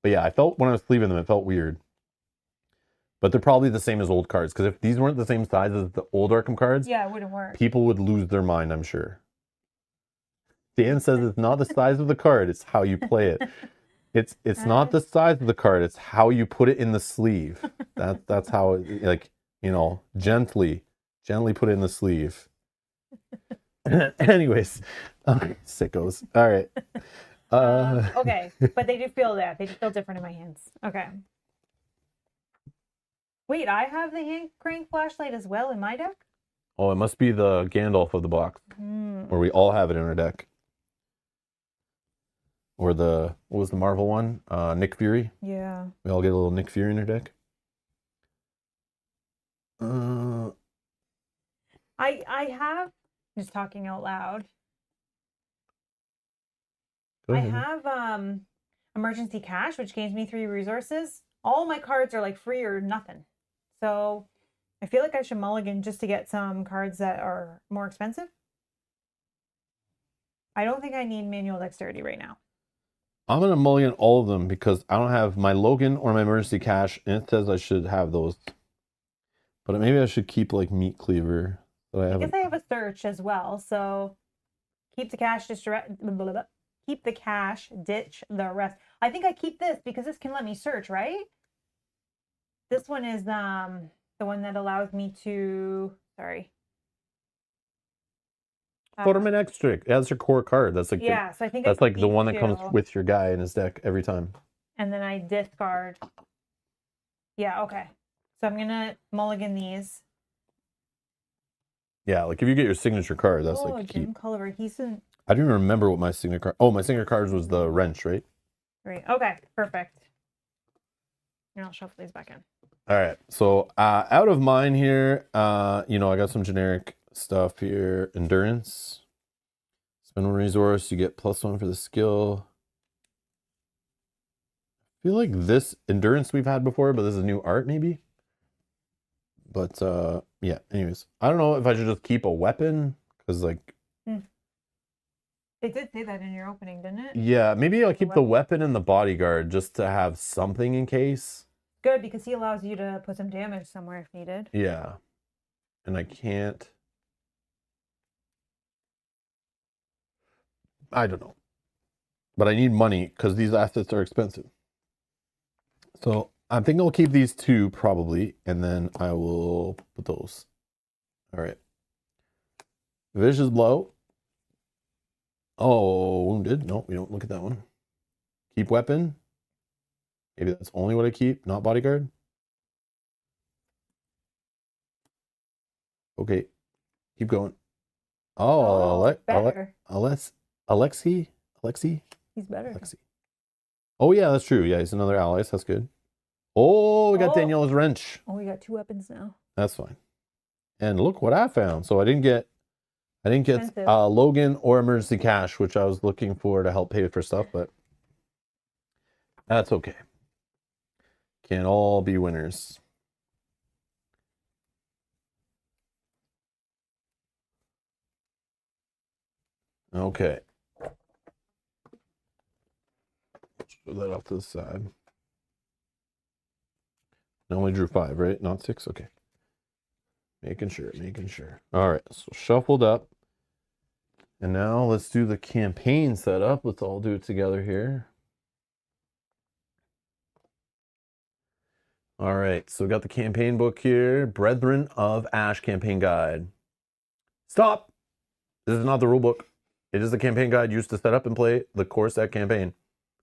But yeah, I felt when I was sleeving them, it felt weird. But they're probably the same as old cards, because if these weren't the same size as the old Arkham cards, yeah, it wouldn't work. People would lose their mind, I'm sure. Dan says it's not the size of the card, it's how you play it. It's not the size of the card, it's how you put it in the sleeve. That's how it, like, you know, gently put it in the sleeve. Anyways, sickos. All right. Okay, but they do feel that. They just feel different in my hands. Okay. Wait, I have the hand crank flashlight as well in my deck? Oh, it must be the Gandalf of the box. Where we all have it in our deck. Or what was the Marvel one? Nick Fury. Yeah. We all get a little Nick Fury in our deck. I have, just talking out loud. Go ahead. I have emergency cash, which gains me 3 resources. All my cards are like free or nothing. So I feel like I should mulligan just to get some cards that are more expensive. I don't think I need manual dexterity right now. I'm going to mulligan all of them because I don't have my Logan or my emergency cash, and it says I should have those. But maybe I should keep like Meat Cleaver. I guess I have a search as well, so keep the cash, keep the cash, ditch the rest. I think I keep this because this can let me search, right? This one is the one that allows me to, Tournament extract. That's your core card. That's like yeah. So I think that's like the one that comes with your guy in his deck every time. And then I discard. Yeah. Okay. So I'm gonna mulligan these. Yeah, like if you get your signature card, that's like Jim Culliver. He's in. I don't even remember what my signature card. Oh, my signature cards was the wrench, right? Right. Okay. Perfect. And I'll shuffle these back in. All right. So out of mine here, I got some generic stuff here. Endurance. Spend one resource, you get +1 for the skill. I feel like this endurance we've had before, but this is new art maybe. But yeah, anyways. I don't know if I should just keep a weapon, because like... It did say that in your opening, didn't it? Yeah, maybe I'll keep the weapon and the bodyguard just to have something in case. Good, because he allows you to put some damage somewhere if needed. Yeah. And I can't... I don't know. But I need money because these assets are expensive. So I'm thinking I'll keep these two probably, and then I will put those. All right. Vicious blow. Oh, wounded. No, we don't look at that one. Keep weapon. Maybe that's only what I keep, not bodyguard. Okay. Keep going. Oh, Alexi? He's better. Alexi. Oh, yeah, that's true. Yeah, he's another ally. So that's good. Oh, we got Daniela's wrench. Oh, we got 2 weapons now. That's fine. And look what I found. So I didn't get Logan or emergency cash, which I was looking for to help pay for stuff, but that's okay. Can't all be winners. Okay. Let's put that off to the side. I only drew 5, right? Not 6? Okay. Making sure. All right, so shuffled up. And now let's do the campaign setup. Let's all do it together here. All right, so we got the campaign book here. Brethren of Ash campaign guide. Stop! This is not the rulebook. It is the campaign guide used to set up and play the core set campaign.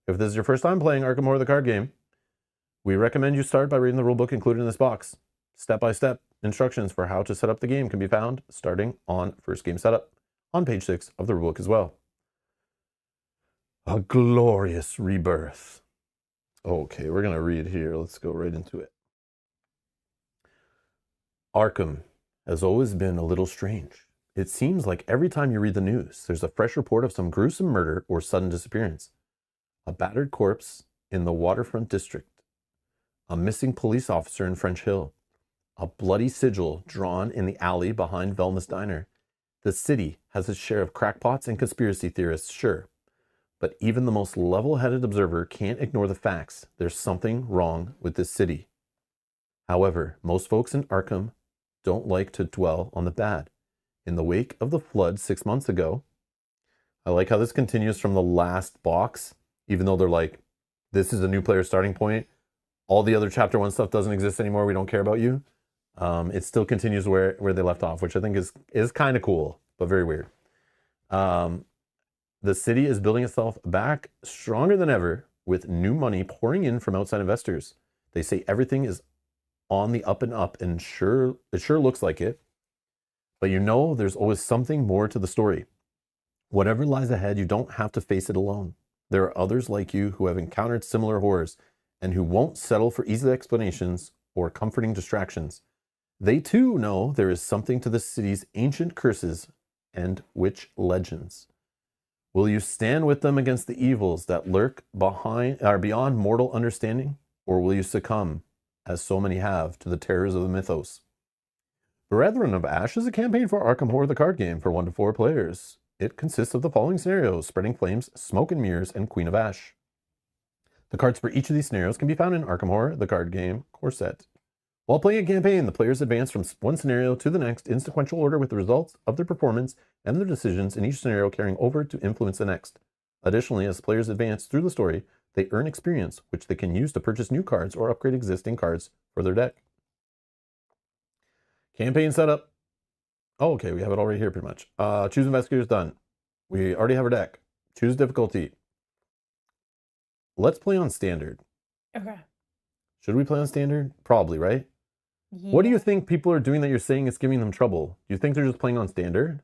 If this is your first time playing Arkham Horror the card game, we recommend you start by reading the rulebook included in this box. Step-by-step instructions for how to set up the game can be found starting on First Game Setup on page 6 of the rulebook as well. A glorious rebirth. Okay, we're going to read here. Let's go right into it. Arkham has always been a little strange. It seems like every time you read the news, there's a fresh report of some gruesome murder or sudden disappearance. A battered corpse in the waterfront district. A missing police officer in French Hill. A bloody sigil drawn in the alley behind Velma's Diner. The city has its share of crackpots and conspiracy theorists, sure. But even the most level-headed observer can't ignore the facts. There's something wrong with this city. However, most folks in Arkham don't like to dwell on the bad. In the wake of the flood 6 months ago, I like how this continues from the last box, even though they're like, this is a new player starting point. All the other chapter 1 stuff doesn't exist anymore. We don't care about you. It still continues where they left off, which I think is kind of cool, but very weird. The city is building itself back stronger than ever with new money pouring in from outside investors. They say everything is on the up and up, and it sure looks like it. But there's always something more to the story. Whatever lies ahead, you don't have to face it alone. There are others like you who have encountered similar horrors and who won't settle for easy explanations or comforting distractions. They too know there is something to the city's ancient curses and witch legends. Will you stand with them against the evils that lurk beyond mortal understanding, or will you succumb, as so many have, to the terrors of the mythos? Brethren of Ash is a campaign for Arkham Horror the card game for 1 to 4 players. It consists of the following scenarios: Spreading Flames, Smoke and Mirrors, and Queen of Ash. The cards for each of these scenarios can be found in Arkham Horror the card game core set. While playing a campaign, the players advance from one scenario to the next in sequential order with the results of their performance and their decisions in each scenario carrying over to influence the next. Additionally, as players advance through the story, they earn experience, which they can use to purchase new cards or upgrade existing cards for their deck. Campaign setup. Oh, okay, we have it all right here pretty much. Choose investigators, done. We already have our deck. Choose difficulty. Let's play on standard. Okay. Should we play on standard? Probably, right? Yeah. What do you think people are doing that you're saying is giving them trouble? Do you think they're just playing on standard?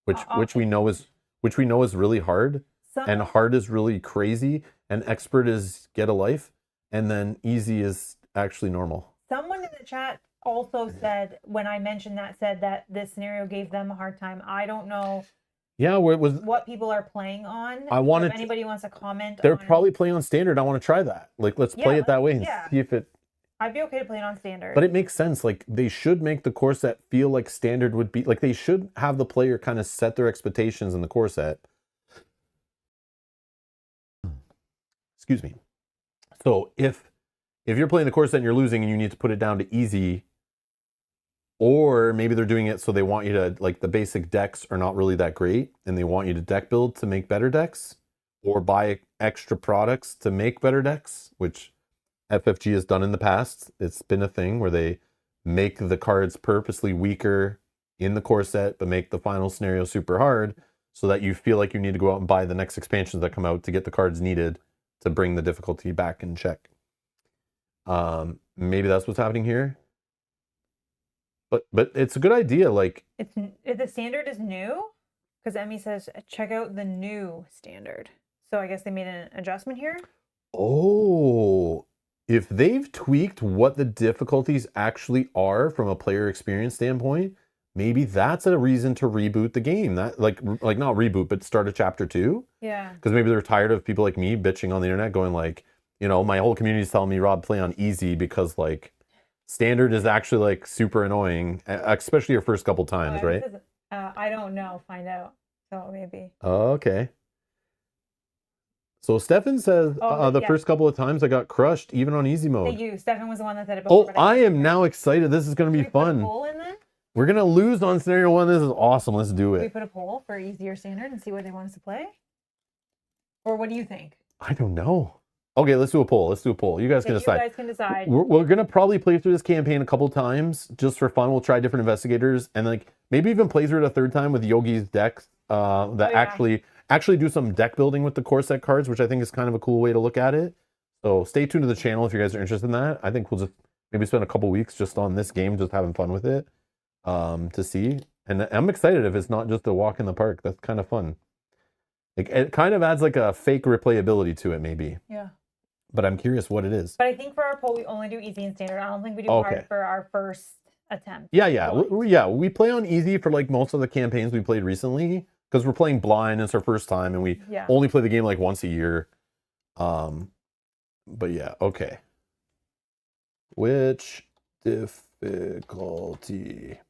Which we know is which we know is really hard, and hard is really crazy, and expert is get a life, and then easy is actually normal. Someone in the chat also said, when I mentioned that, said that this scenario gave them a hard time. I don't know. Yeah, what people are playing on. If anybody wants to comment, they're probably playing on standard. I want to try that. Like, let's play it that way and see if it. I'd be okay to play it on standard. But it makes sense. Like, they should make the core set feel like standard would be. Like, they should have the player kind of set their expectations in the core set. Excuse me. So if you're playing the core set and you're losing and you need to put it down to easy, or maybe they're doing it so they want you to, like, the basic decks are not really that great and they want you to deck build to make better decks, or buy extra products to make better decks, which FFG has done in the past. It's been a thing where they make the cards purposely weaker in the core set, but make the final scenario super hard so that you feel like you need to go out and buy the next expansions that come out to get the cards needed to bring the difficulty back in check. Maybe that's what's happening here. But it's a good idea. Like, the standard is new, because Emmy says check out the new standard. So I guess they made an adjustment here. Oh, if they've tweaked what the difficulties actually are from a player experience standpoint, maybe that's a reason to reboot the game. That like not reboot, but start a chapter 2. Yeah. Because maybe they're tired of people like me bitching on the internet, going like, you know, my whole community is telling me, Rob, play on easy because like standard is actually like super annoying, especially your first couple times, right? I don't know. Find out. So maybe. Okay. So Stefan says first couple of times I got crushed even on easy mode. Thank you. Stefan was the one that said it before. Oh, I am now excited. This is going to be fun. Put a poll in there? We're going to lose on scenario 1. This is awesome. Let's do it. We put a poll for easy or standard and see what they want us to play? Or what do you think? I don't know. Okay, let's do a poll. You guys can decide. You guys can decide. We're going to probably play through this campaign a couple times just for fun. We'll try different investigators and like maybe even play through it a third time with Yogi's decks actually do some deck building with the core set cards, which I think is kind of a cool way to look at it. So stay tuned to the channel if you guys are interested in that. I think we'll just maybe spend a couple weeks just on this game, just having fun with it to see. And I'm excited if it's not just a walk in the park. That's kind of fun. Like, it kind of adds like a fake replayability to it maybe. Yeah. But I'm curious what it is. But I think for our poll, we only do easy and standard. I don't think we do hard for our first attempt. Yeah. We play on easy for like most of the campaigns we played recently because we're playing blind. It's our first time and we only play the game like once a year. But yeah, okay. Which difficulty?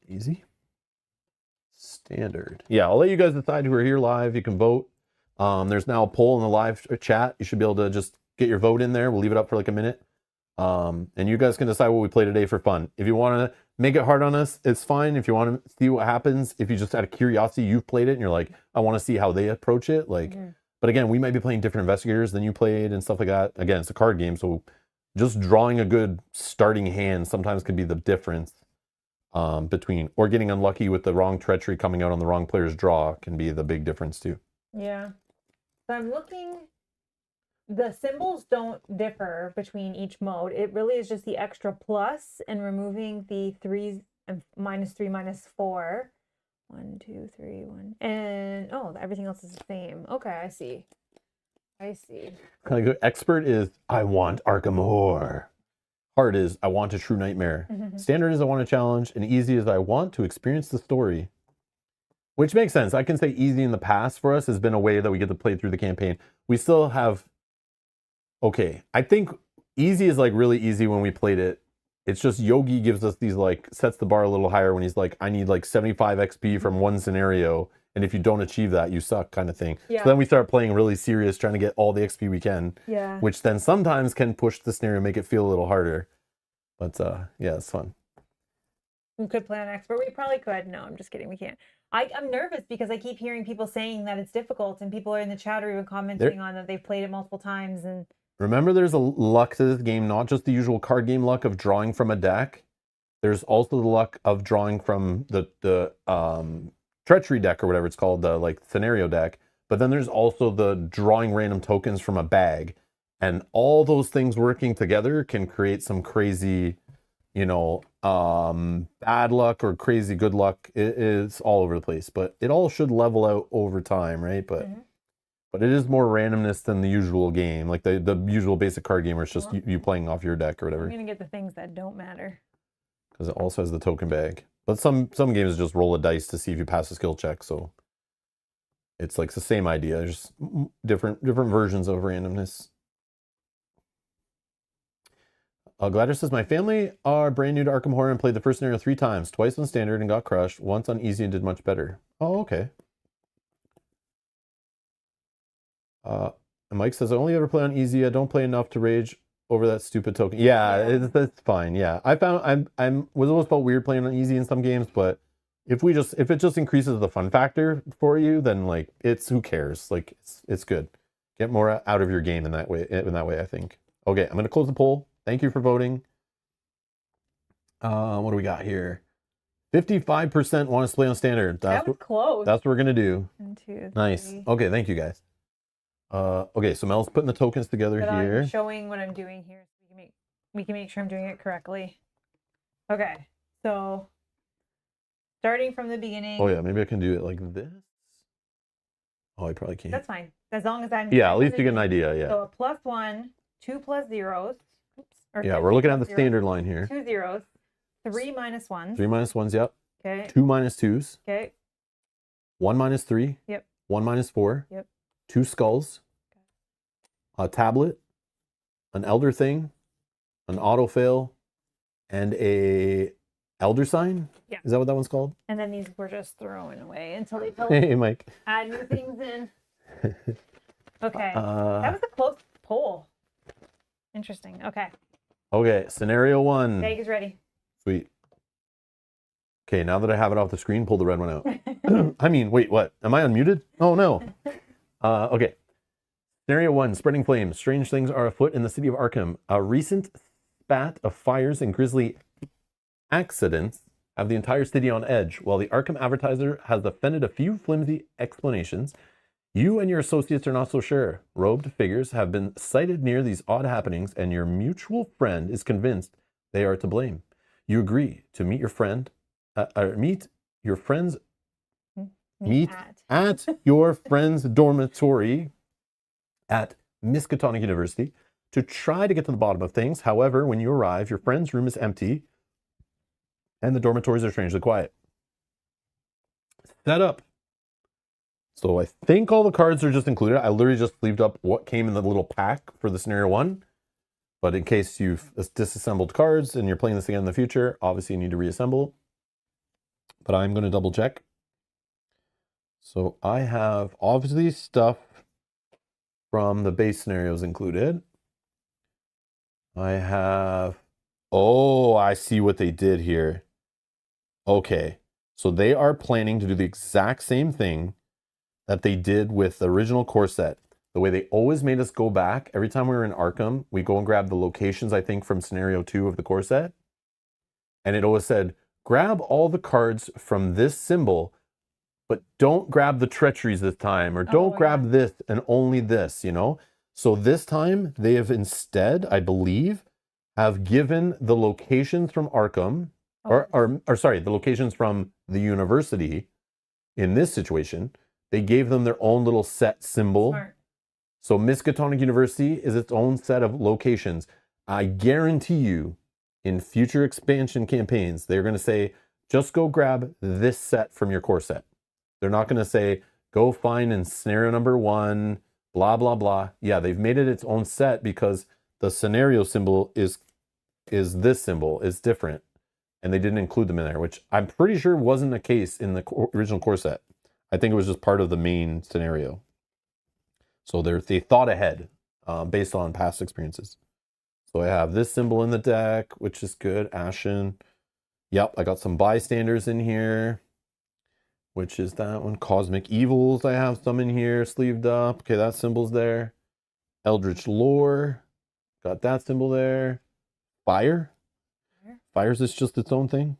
Easy? Standard. Yeah, I'll let you guys decide who are here live. You can vote. There's now a poll in the live chat. You should be able to just get your vote in there. We'll leave it up for like a minute. And you guys can decide what we play today for fun. If you want to make it hard on us, it's fine. If you want to see what happens, if you just out of curiosity, you've played it and you're like, I want to see how they approach it. Like, but again, we might be playing different investigators than you played and stuff like that. Again, it's a card game. So just drawing a good starting hand sometimes can be the difference between, or getting unlucky with the wrong treachery coming out on the wrong player's draw can be the big difference too. Yeah. So I'm looking, the symbols don't differ between each mode. It really is just the extra plus and removing the 3s and -3, -4. 1, 2, 3, 1. And everything else is the same. Okay, I see. Expert is I want Arkham Horror. Hard is I want a true nightmare. Standard is I want a challenge, and easy is I want to experience the story. Which makes sense. I can say easy in the past for us has been a way that we get to play through the campaign. We still have, I think easy is like really easy when we played it. It's just Yogi gives us these like, sets the bar a little higher when he's like, I need like 75 XP from one scenario. And if you don't achieve that, you suck kind of thing. Yeah. So then we start playing really serious, trying to get all the XP we can. Yeah. Which then sometimes can push the scenario, make it feel a little harder. But yeah, it's fun. We could play on expert. We probably could. No, I'm just kidding. We can't. I'm nervous because I keep hearing people saying that it's difficult, and people are in the chat or even commenting on that they've played it multiple times. And remember, there's a luck to this game, not just the usual card game luck of drawing from a deck. There's also the luck of drawing from the treachery deck or whatever it's called, the like scenario deck. But then there's also the drawing random tokens from a bag, and all those things working together can create some crazy, you know, bad luck or crazy good luck. It is all over the place, but it all should level out over time, right? But but it is more randomness than the usual game, like the usual basic card game where it's just you playing off your deck or whatever. I'm gonna get the things that don't matter. Because it also has the token bag. But some games just roll a dice to see if you pass a skill check, so it's like the same idea, just different versions of randomness. Gladys says, my family are brand new to Arkham Horror and played the first scenario 3 times, twice on standard and got crushed, once on easy and did much better. Oh, okay. And Mike says, I only ever play on easy. I don't play enough to rage over that stupid token. Yeah, that's fine. Yeah, I found was always felt weird playing on easy in some games, but if it just increases the fun factor for you, then like it's who cares? Like it's good. Get more out of your game in that way. I think. Okay, I'm gonna close the poll. Thank you for voting. What do we got here? 55% want us to play on standard. That was close. That's what we're gonna do. 1, 2, nice. 3. Okay, thank you guys. Okay, so Mel's putting the tokens together here. I'm showing what I'm doing here so we can make sure I'm doing it correctly. Okay, so starting from the beginning. Oh yeah, maybe I can do it like this. Oh, I probably can't. That's fine. As long as I'm at least you get an idea, yeah. So a +1, 2 plus zeros. Oops. Yeah, we're looking at the standard line here. 2 zeros, 3 minus 1s. 3 minus 1s, yep. Okay. 2 minus 2s. Okay. 1 minus 3. Yep. 1 minus 4. Yep. 2 skulls. A tablet. An elder thing. An auto fail. And a elder sign. Yeah. Is that what that one's called? And then these were just thrown away until they tell Hey, Mike. add new things in. Okay. That was a close poll. Interesting. Okay. Okay, scenario 1. Bag is ready. Sweet. Okay, now that I have it off the screen, pull the red one out. I mean, wait, what? Am I unmuted? Oh, no. Okay. Scenario 1, spreading flames. Strange things are afoot in the city of Arkham. A recent spat of fires and grisly accidents have the entire city on edge. While the Arkham Advertiser has offended a few flimsy explanations, you and your associates are not so sure. Robed figures have been sighted near these odd happenings, and your mutual friend is convinced they are to blame. You agree to meet your friend, meet at your friend's dormitory at Miskatonic University to try to get to the bottom of things. However, when you arrive, your friend's room is empty, and the dormitories are strangely quiet. Set up. So I think all the cards are just included. I literally just sleeved up what came in the little pack for the scenario 1. But in case you've disassembled cards and you're playing this again in the future, obviously you need to reassemble. But I'm going to double check. So I have obviously stuff from the base scenarios included. I have, oh, I see what they did here. Okay, so they are planning to do the exact same thing that they did with the original core set. The way they always made us go back, every time we were in Arkham, we go and grab the locations, I think, from scenario 2 of the core set. And it always said, grab all the cards from this symbol, but don't grab the treacheries this time, or don't grab this and only this, you know? So this time, they have instead, I believe, have given the locations from Arkham, or sorry, the locations from the university in this situation. They gave them their own little set symbol. Smart. So Miskatonic University is its own set of locations. I guarantee you, in future expansion campaigns, they're going to say, just go grab this set from your core set. They're not going to say, go find in scenario number 1, blah, blah, blah. Yeah, they've made it its own set because the scenario symbol is this symbol, is different. And they didn't include them in there, which I'm pretty sure wasn't the case in the original core set. I think it was just part of the main scenario. So they thought ahead based on past experiences. So I have this symbol in the deck, which is good. Ashen. Yep, I got some bystanders in here, which is that one. Cosmic Evils, I have some in here sleeved up. Okay, that symbol's there. Eldritch Lore. Got that symbol there. Fire. Fire's is just its own thing.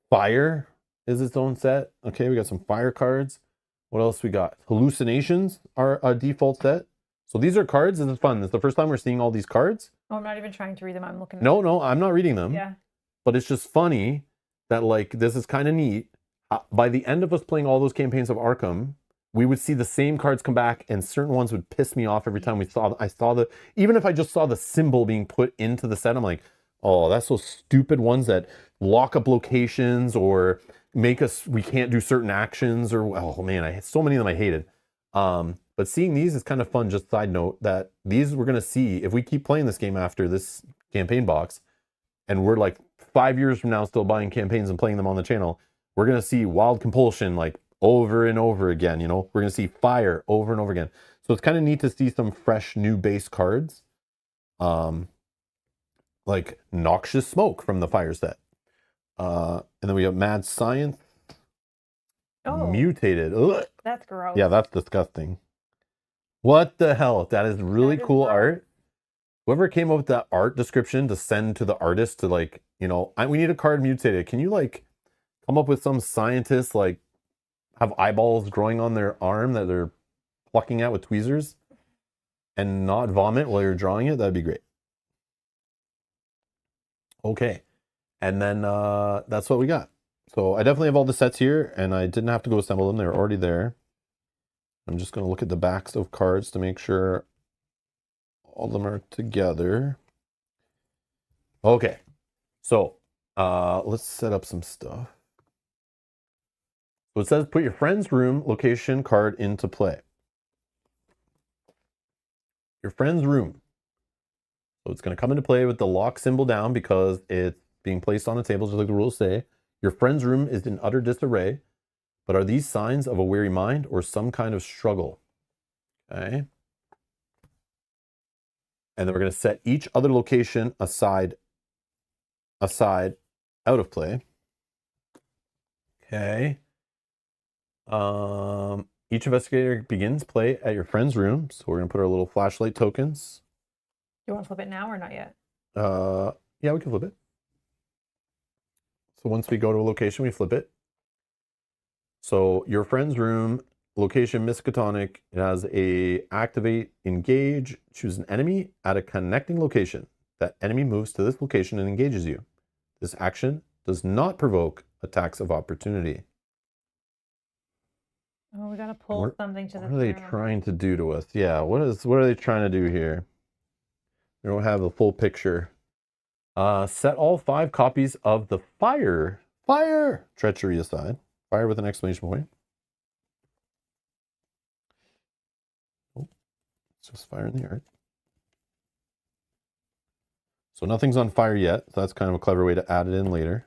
Fire is its own set. Okay, we got some fire cards. What else we got? Hallucinations are a default set. So these are cards. This is fun. This is the first time we're seeing all these cards. Oh, I'm not even trying to read them. I'm looking. No, I'm not reading them. Yeah. But it's just funny that, like, this is kind of neat. By the end of us playing all those campaigns of Arkham, we would see the same cards come back, and certain ones would piss me off every time I saw the, even if I just saw the symbol being put into the set, I'm like, oh, that's those stupid ones that lock up locations or make us, we can't do certain actions, or, oh man, I had so many of them I hated. But seeing these is kind of fun. Just side note that these we're going to see, if we keep playing this game after this campaign box, and we're like 5 years from now still buying campaigns and playing them on the channel, we're going to see Wild Compulsion like over and over again, you know? We're going to see Fire over and over again. So it's kind of neat to see some fresh new base cards. Like Noxious Smoke from the Fire set. And then we have Mad Science. Oh. Mutated. Ugh. That's gross. Yeah, that's disgusting. What the hell? That is really cool art. Whoever came up with that art description to send to the artist to, like, you know, we need a card mutated. Can you like come up with some scientists like have eyeballs growing on their arm that they're plucking at with tweezers and not vomit while you're drawing it? That'd be great. Okay. And then that's what we got. So I definitely have all the sets here, and I didn't have to go assemble them. They're already there. I'm just going to look at the backs of cards to make sure all of them are together. Okay. So let's set up some stuff. So it says put your friend's room location card into play. Your friend's room. So it's going to come into play with the lock symbol down because it's being placed on a table, just like the rules say. Your friend's room is in utter disarray, but are these signs of a weary mind or some kind of struggle? Okay. And then we're going to set each other location aside out of play. Okay. Each investigator begins play at your friend's room. So we're going to put our little flashlight tokens. You want to flip it now or not yet? Yeah, we can flip it. So once we go to a location, we flip it. So your friend's room, location Miskatonic, it has a activate, engage, choose an enemy at a connecting location. That enemy moves to this location and engages you. This action does not provoke attacks of opportunity. Oh, we gotta pull something to the What are they trying to do to us? Yeah, what are they trying to do here? We don't have the full picture. Set all 5 copies of the fire treachery aside. Fire with an exclamation point. Oh, it's just fire in the art. So nothing's on fire yet. So that's kind of a clever way to add it in later.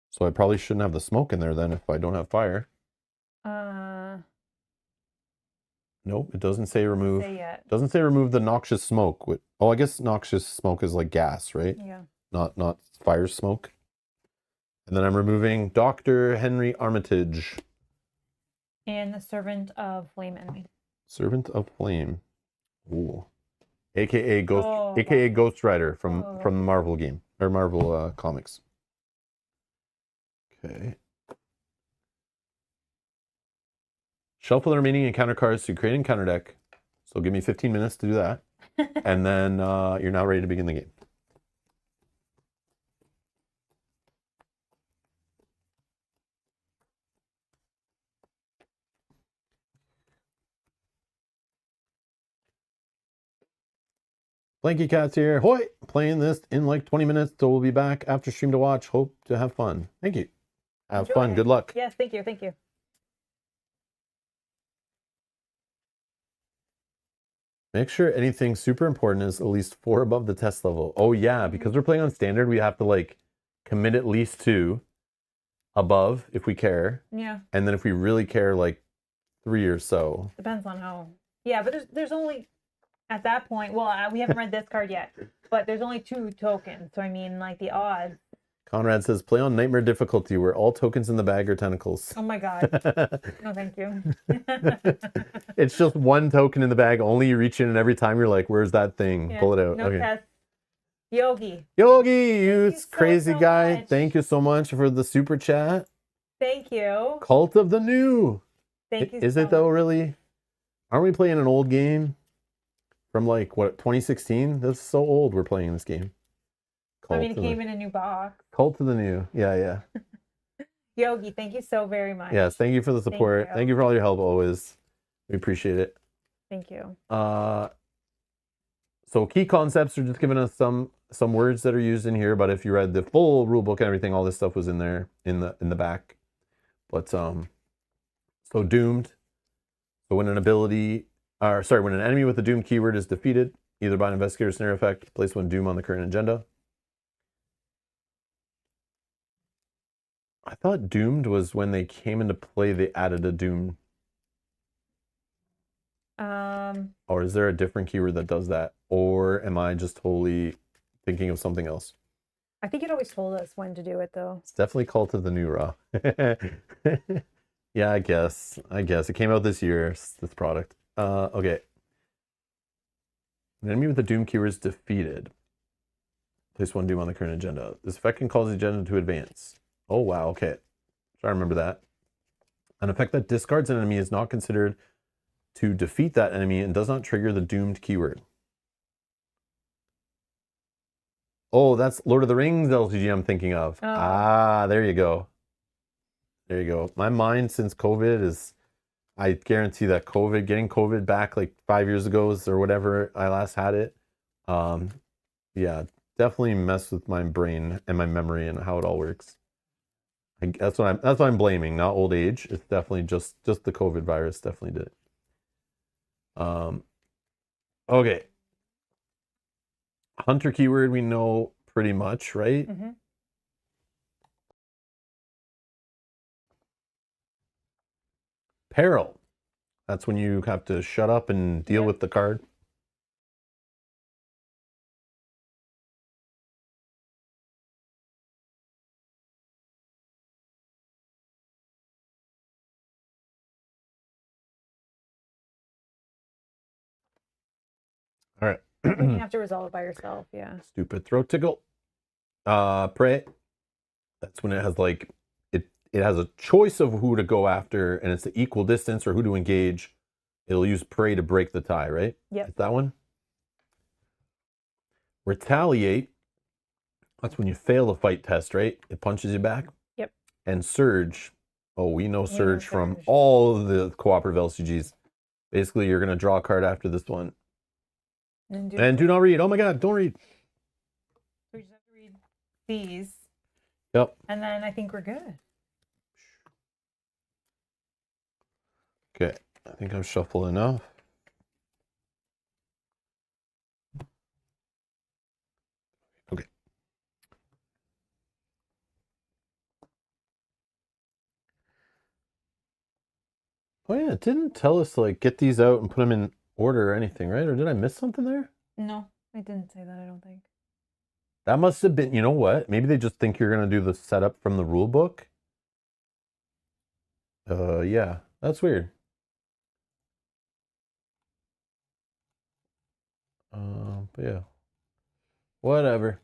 So I probably shouldn't have the smoke in there then if I don't have fire. Nope, it doesn't say remove. Doesn't say remove the noxious smoke. Oh, I guess noxious smoke is like gas, right? Yeah. Not fire smoke. And then I'm removing Dr. Henry Armitage. And the Servant of Flame enemy. Servant of Flame. Ooh. AKA Ghost Rider from the Marvel game or Marvel comics. Okay. Shuffle the remaining encounter cards to create an encounter deck. So give me 15 minutes to do that. And then you're now ready to begin the game. Blanky Cat's here. Hoi! Playing this in like 20 minutes, so we'll be back after stream to watch. Hope to have fun. Thank you. Have fun. Good luck. Yes, thank you. Thank you. Make sure anything super important is at least 4 above the test level. Oh yeah, because we're playing on standard, we have to like commit at least 2 above if we care. Yeah. And then if we really care, like 3 or so. Depends on how. Yeah, but there's only at that point. Well, we haven't read this card yet, but there's only 2 tokens. So I mean, like the odds. Conrad says, play on Nightmare difficulty where all tokens in the bag are tentacles. Oh my god. No, thank you. It's just 1 token in the bag. Only you reach in and every time you're like, where's that thing? Yeah, Pull it out. No okay. test. Yogi, you crazy so guy. much. Thank you so much for the super chat. Thank you. Cult of the New. Thank you Is so it though, much. really? Aren't we playing an old game? From like, what, 2016? That's so old we're playing this game. I mean, it came in a new box. Cult to the New. Yeah. Yogi, thank you so very much. Yes, thank you for the support. Thank you for all your help always. We appreciate it. Thank you. So key concepts are just giving us some words that are used in here, but if you read the full rule book and everything, all this stuff was in there in the back. But so doomed. So when an enemy with the doomed keyword is defeated, either by an investigator snare effect, place one doom on the current agenda. I thought doomed was when they came into play, they added a doom. Or is there a different keyword that does that? Or am I just totally thinking of something else? I think it always told us when to do it, though. It's definitely Cult of the New Raw. Yeah, I guess. It came out this year, this product. Okay. An enemy with the doom keyword is defeated. Place one doom on the current agenda. This effect can cause the agenda to advance. Oh, wow. Okay. I remember that. An effect that discards an enemy is not considered to defeat that enemy and does not trigger the doomed keyword. Oh, that's Lord of the Rings LCG I'm thinking of. Oh. Ah, there you go. My mind since COVID is, I guarantee that getting COVID back like 5 years ago or whatever I last had it. Yeah, definitely messed with my brain and my memory and how it all works. That's what I'm blaming, not old age. It's definitely just the COVID virus definitely did it. Okay. Hunter keyword we know pretty much, right? Mm-hmm. Peril. That's when you have to shut up and deal with the card. All right. You have to resolve it by yourself, yeah. Stupid throat tickle. Prey. That's when it has like it has a choice of who to go after, and it's the equal distance or who to engage. It'll use prey to break the tie, right? Yep. It's that one. Retaliate. That's when you fail a fight test, right? It punches you back. Yep. And surge. Oh, we know surge from all of the cooperative LCGs. Basically, you're going to draw a card after this one. And do not read. Oh my God, don't read. We just have to read these. Yep. And then I think we're good. Okay, I think I'm shuffled enough. Okay. Oh yeah, it didn't tell us to like get these out and put them in order or anything, right? Or did I miss something there? No, it didn't say that, I don't think. That must have been, you know what? Maybe they just think you're going to do the setup from the rule book. Yeah, that's weird. But yeah, whatever.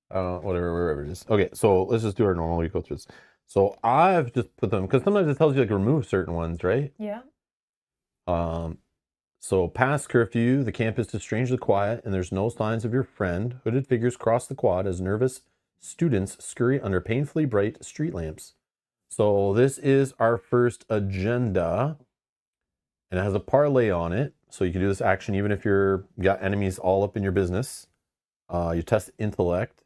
Whatever it is. Okay, so let's just do our normal. We go through this. So I've just put them because sometimes it tells you like remove certain ones, right? Yeah. So past curfew, the camp is strangely quiet, and there's no signs of your friend. Hooded figures cross the quad as nervous students scurry under painfully bright street lamps. So this is our first agenda, and it has a parlay on it. So you can do this action even if you got enemies all up in your business. You test intellect.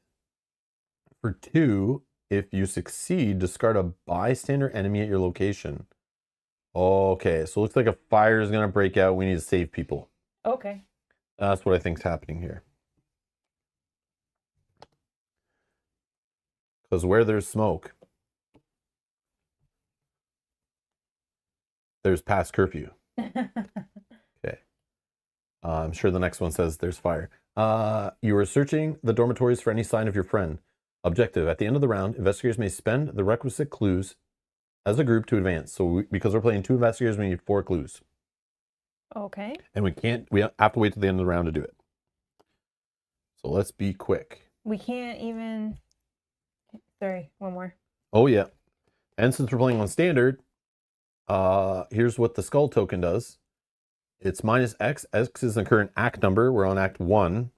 For 2, if you succeed, discard a bystander enemy at your location. Okay, so it looks like a fire is going to break out. We need to save people. Okay. That's what I think is happening here. Because where there's smoke, there's past curfew. Okay. I'm sure the next one says there's fire. You are searching the dormitories for any sign of your friend. Objective. At the end of the round, investigators may spend the requisite clues as a group to advance. So because we're playing 2 investigators, we need 4 clues. Okay. And we have to wait till the end of the round to do it. So let's be quick. We can't even... Sorry, one more. Oh, yeah. And since we're playing on standard, here's what the skull token does. It's minus X. X is the current act number. We're on act 1.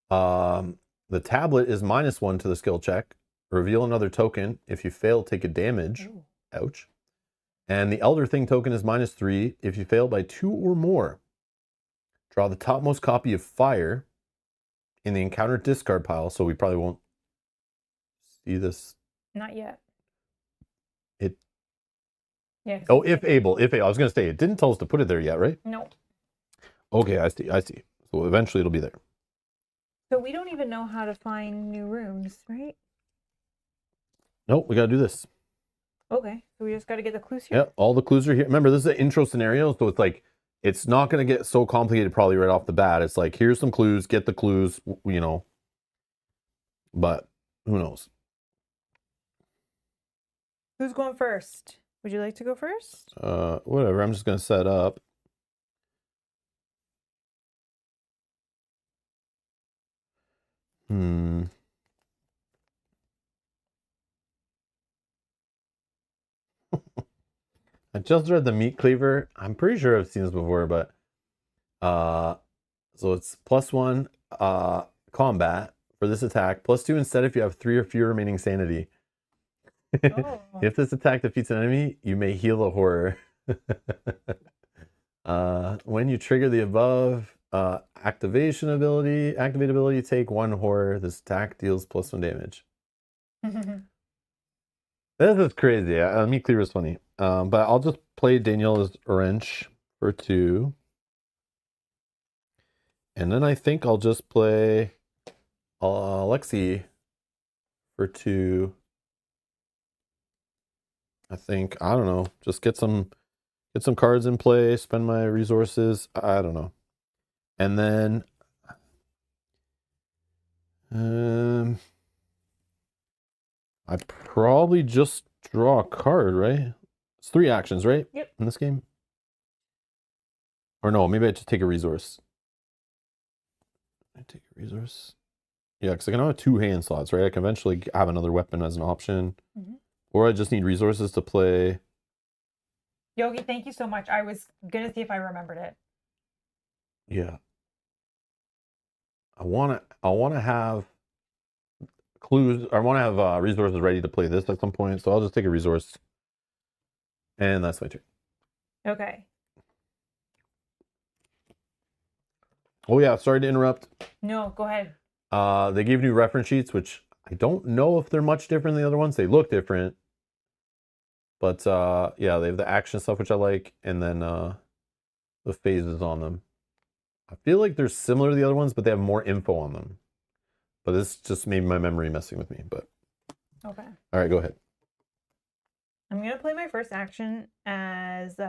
The tablet is -1 to the skill check. Reveal another token. If you fail, take a damage. Ooh. Ouch. And the Elder Thing token is -3. If you fail by 2 or more, draw the topmost copy of Fire in the encounter discard pile. So we probably won't see this. Not yet. It. Yeah. Oh, if able. I was going to say, it didn't tell us to put it there yet, right? No. Okay, I see. So eventually it'll be there. So we don't even know how to find new rooms, right? Nope, we got to do this. Okay, so we just got to get the clues here. Yeah, all the clues are here. Remember, this is an intro scenario, so it's like, it's not going to get so complicated probably right off the bat. It's like, here's some clues, get the clues, you know. But who knows? Who's going first? Would you like to go first? Whatever, I'm just going to set up. I just read the Meat Cleaver. I'm pretty sure I've seen this before, but so it's +1 combat for this attack, +2 instead if you have 3 or fewer remaining sanity. Oh. If this attack defeats an enemy, you may heal a horror. When you trigger the above activate ability, take 1 horror. This attack deals +1 damage. This is crazy. Meat Cleaver is funny. But I'll just play Daniela's wrench for 2. And then I think I'll just play Alexi for 2. I don't know, just get some cards in play, spend my resources. I don't know. And then I probably just draw a card, right? It's 3 actions, right? Yep. In this game. Or no, maybe I just take a resource. I take a resource. Yeah, because I can have 2 hand slots, right? I can eventually have another weapon as an option. Mm-hmm. Or I just need resources to play. Yogi, thank you so much. I was going to see if I remembered it. Yeah. I want to have clues. I want to have resources ready to play this at some point. So I'll just take a resource. And that's my turn. Okay. Oh, yeah. Sorry to interrupt. No, go ahead. They gave new reference sheets, which I don't know if they're much different than the other ones. They look different. But yeah, they have the action stuff, which I like. And then the phases on them. I feel like they're similar to the other ones, but they have more info on them. But this just made my memory messing with me. But okay. All right, go ahead. I'm going to play my first action as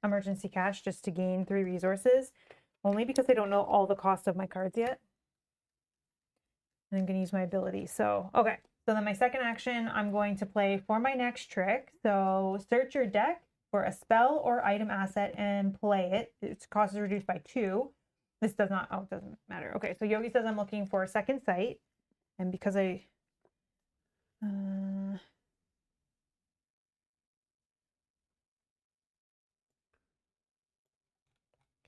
emergency cash just to gain 3 resources. Only because I don't know all the cost of my cards yet. And I'm going to use my ability. So, okay. So then my second action, I'm going to play for my next trick. So search your deck for a spell or item asset and play it. Its cost is reduced by 2. This does not, it doesn't matter. Okay, so Yogi says I'm looking for second sight. And because I,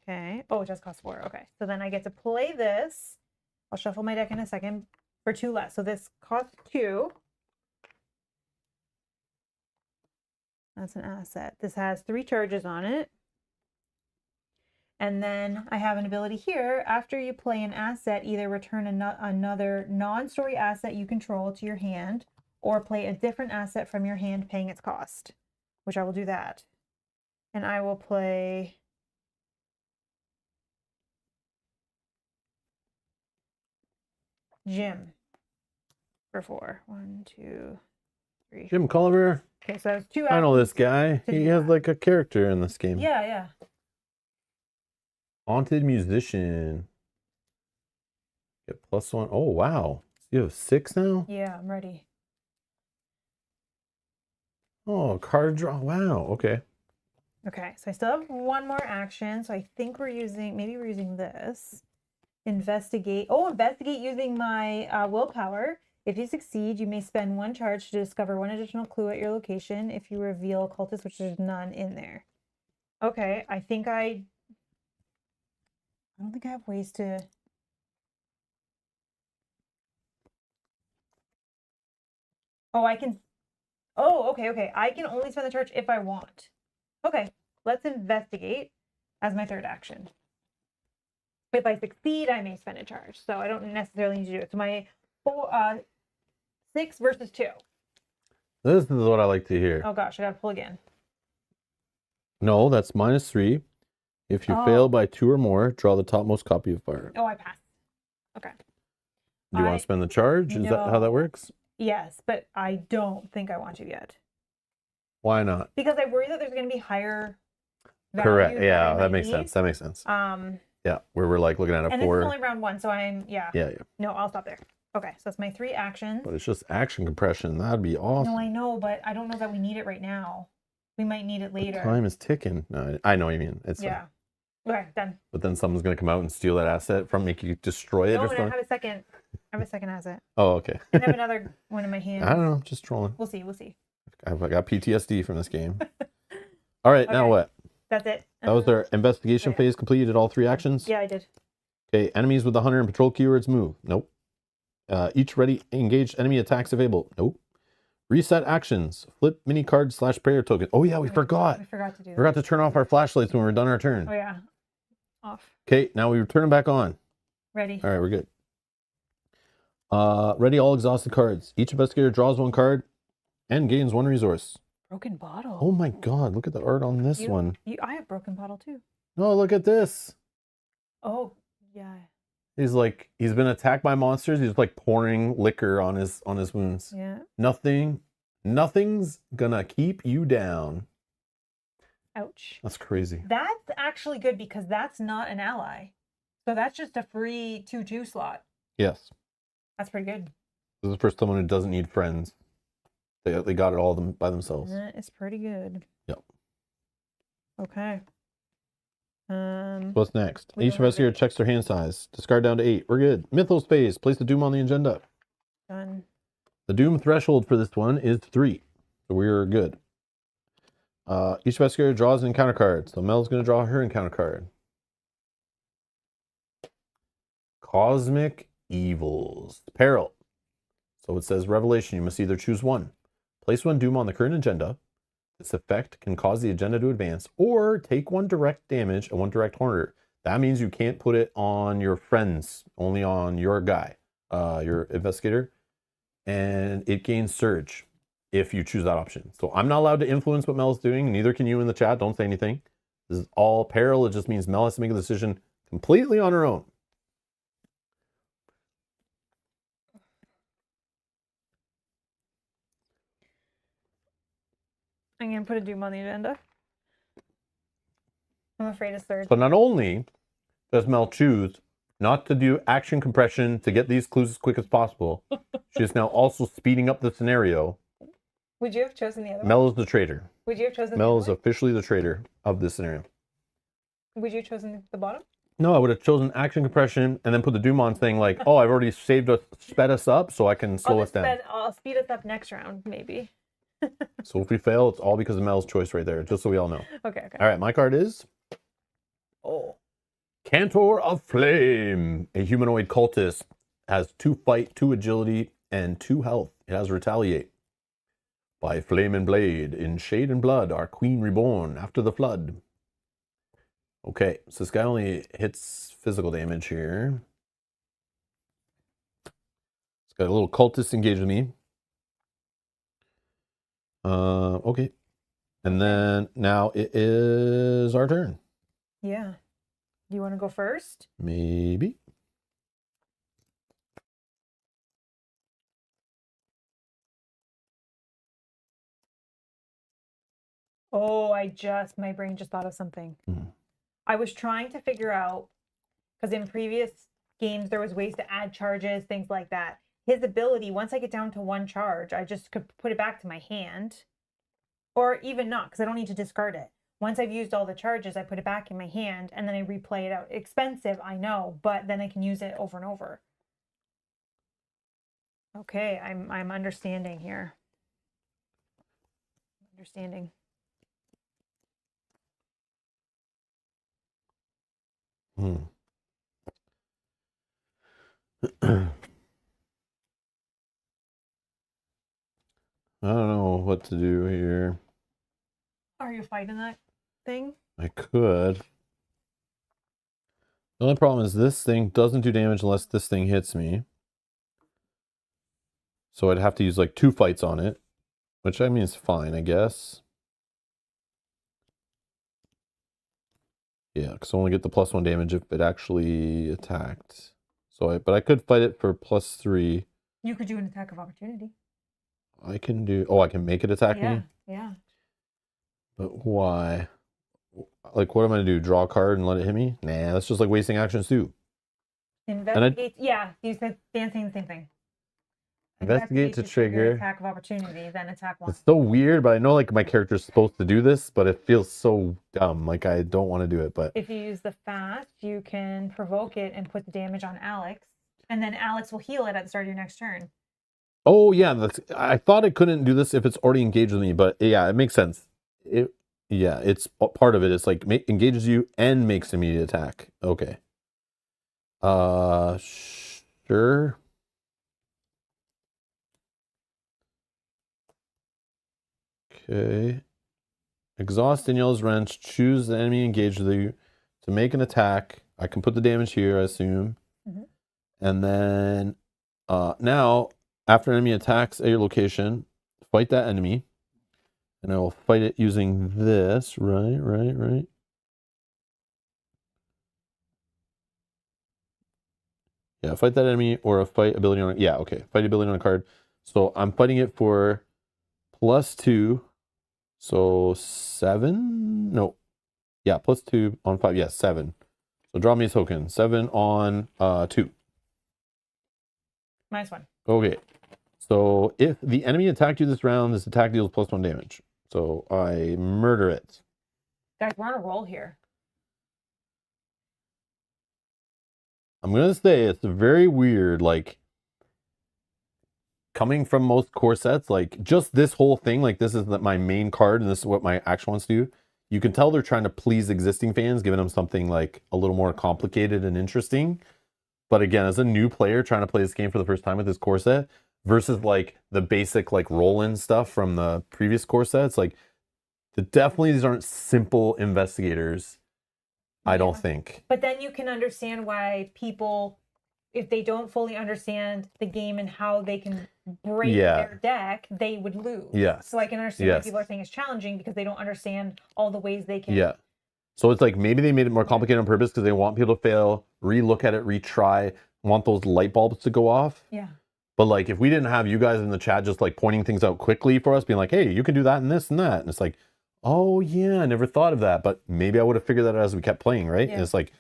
okay. Oh, it just costs 4. Okay, so then I get to play this. I'll shuffle my deck in a second for 2 less. So this costs 2. That's an asset. This has 3 charges on it. And then I have an ability here. After you play an asset, either return another non-story asset you control to your hand, or play a different asset from your hand paying its cost, which I will do that. And I will play Jim for 4. 1, 2, 3. Jim Culliver. Okay, so that's 2 actions. I know this guy. He has like a character in this game. Yeah, yeah. Haunted Musician. Get +1. Oh, wow. You have 6 now? Yeah, I'm ready. Oh, card draw. Wow. Okay. Okay, so I still have 1 more action. So I think maybe we're using this. Investigate. Oh, investigate using my willpower. If you succeed, you may spend 1 charge to discover 1 additional clue at your location. If you reveal cultist, which there's none in there. Okay, I think I I don't think I have ways to. Oh, I can. Oh, okay. I can only spend the charge if I want. Okay, let's investigate as my third action. If I succeed, I may spend a charge. So I don't necessarily need to do it. So my 6 versus 2. This is what I like to hear. Oh gosh, I gotta pull again. No, that's -3. If you fail by 2 or more, draw the topmost copy of fire. Oh, I passed. Okay. Do you want to spend the charge? Is that how that works? Yes, but I don't think I want to yet. Why not? Because I worry that there's going to be higher value. Correct. Yeah, that makes sense. That makes sense. Yeah, where we're like looking at a 4. And this is only round 1, so Yeah. No, I'll stop there. Okay, so that's my 3 actions. But it's just action compression. That'd be awesome. No, I know, but I don't know that we need it right now. We might need it later. Time is ticking. No, I know what you mean. It's yeah. Okay, done. But then someone's gonna come out and steal that asset from me. Can you destroy it or something? I have a second. I have a second asset. Oh, okay. I have another one in my hand. I don't know. Just trolling. We'll see. I got PTSD from this game. All right, now what? That's it. That was their investigation phase completed. All 3 actions. Yeah, I did. Okay, enemies with the hunter and patrol keywords move. Nope. Each ready engaged enemy attacks available. Nope. Reset actions. Flip mini card / prayer token. Oh yeah, we forgot. We forgot to do that. Forgot to turn off our flashlights when we were done our turn. Oh yeah. Off. Okay, now we turn them back on. Ready. All right, we're good. Ready all exhausted cards. Each investigator draws 1 card and gains 1 resource. Broken bottle. Oh my god, look at the art on this one. I have broken bottle too. No, look at this. Oh, yeah. He's been attacked by monsters. He's like pouring liquor on his wounds. Yeah. Nothing's gonna keep you down. Ouch. That's crazy. That's actually good because that's not an ally. So that's just a free 2/2 slot. Yes. That's pretty good. This is for someone who doesn't need friends. They got it all by themselves. That is pretty good. Yep. Okay. What's next? Each investigator checks their hand size. Discard down to 8. We're good. Mythos phase. Place the doom on the agenda. Done. The doom threshold for this one is 3. So we're good. Each investigator draws an encounter card. So Mel's going to draw her encounter card. Cosmic Evils. Peril. So it says Revelation. You must either choose one. Place 1 doom on the current agenda. This effect can cause the agenda to advance, or take 1 direct damage and 1 direct horror. That means you can't put it on your friends, only on your guy, your investigator. And it gains surge if you choose that option. So I'm not allowed to influence what Mel's doing. Neither can you in the chat. Don't say anything. This is all peril. It just means Mel has to make a decision completely on her own. I'm going to put a doom on the agenda. I'm afraid it's third. So not only does Mel choose not to do action compression to get these clues as quick as possible, she is now also speeding up the scenario. Would you have chosen the other one? Mel is the traitor. Would you have chosen Mel is officially the traitor of this scenario. Would you have chosen the bottom? No, I would have chosen action compression and then put the doom on saying like, oh, I've already sped us up so I can slow us down. I'll speed us up next round, maybe. So if we fail, it's all because of Mel's choice right there, just so we all know. Okay. All right, my card is Cantor of Flame. A humanoid cultist has 2 fight, 2 agility, and 2 health. It has retaliate. By flame and blade, in shade and blood, our queen reborn after the flood. Okay, so this guy only hits physical damage here. It's got a little cultist engaged with me. Okay. And then now it is our turn. Yeah. Do you want to go first? Maybe. Oh, my brain just thought of something. Mm-hmm. I was trying to figure out, because in previous games, there was ways to add charges, things like that. His ability, once I get down to 1 charge, I just could put it back to my hand. Or even not, because I don't need to discard it. Once I've used all the charges, I put it back in my hand, and then I replay it out. Expensive, I know, but then I can use it over and over. Okay, I'm understanding here. Understanding. I don't know what to do here. Are you fighting that thing? I could. The only problem is this thing doesn't do damage unless this thing hits me. So I'd have to use like 2 fights on it, which I mean is fine, I guess. Yeah, because I only get the +1 damage if it actually attacked. So but I could fight it for +3. You could do an attack of opportunity. I can do. Oh, I can make it attack me. Yeah. But why? Like, what am I gonna do? Draw a card and let it hit me? Nah, that's just like wasting actions too. Investigate. Yeah, you said dancing the same thing. Investigate to trigger attack of opportunity, then attack 1. It's so weird, but I know like my character's supposed to do this, but it feels so dumb. Like I don't want to do it. But if you use the fast, you can provoke it and put the damage on Alex, and then Alex will heal it at the start of your next turn. Oh yeah, I thought I couldn't do this if it's already engaged with me, but yeah, it makes sense. It's part of it. It's like engages you and makes immediate attack. Okay. Sure. Okay. Exhaust Danielle's wrench. Choose the enemy engaged with you to make an attack. I can put the damage here, I assume. Mm-hmm. And then now, after an enemy attacks a location, fight that enemy. And I will fight it using this. Right. Yeah, fight that enemy or a fight ability on. Yeah, okay. Fight ability on a card. So I'm fighting it for +2. So 7? No. Yeah, +2 on 5. Yeah, 7. So draw me a token. 7 on 2. -1. Okay. So if the enemy attacked you this round, this attack deals +1 damage. So I murder it. Guys, we're on a roll here. I'm going to say it's very weird, like, coming from most core sets, like, just this whole thing, like, this is my main card, and this is what my action wants to do. You can tell they're trying to please existing fans, giving them something, like, a little more complicated and interesting. But again, as a new player trying to play this game for the first time with this core set, versus, like, the basic, like, roll-in stuff from the previous core sets, like, definitely these aren't simple investigators. I don't think. But then you can understand why people, if they don't fully understand the game and how they can break their deck, they would lose. Yes. So I can understand why people are saying it's challenging because they don't understand all the ways they can. Yeah. So it's like maybe they made it more complicated on purpose because they want people to fail, re-look at it, retry, want those light bulbs to go off. Yeah. But like if we didn't have you guys in the chat just like pointing things out quickly for us, being like, hey, you can do that and this and that. And it's like, oh yeah, I never thought of that, but maybe I would have figured that out as we kept playing, right? Yeah. And it's like,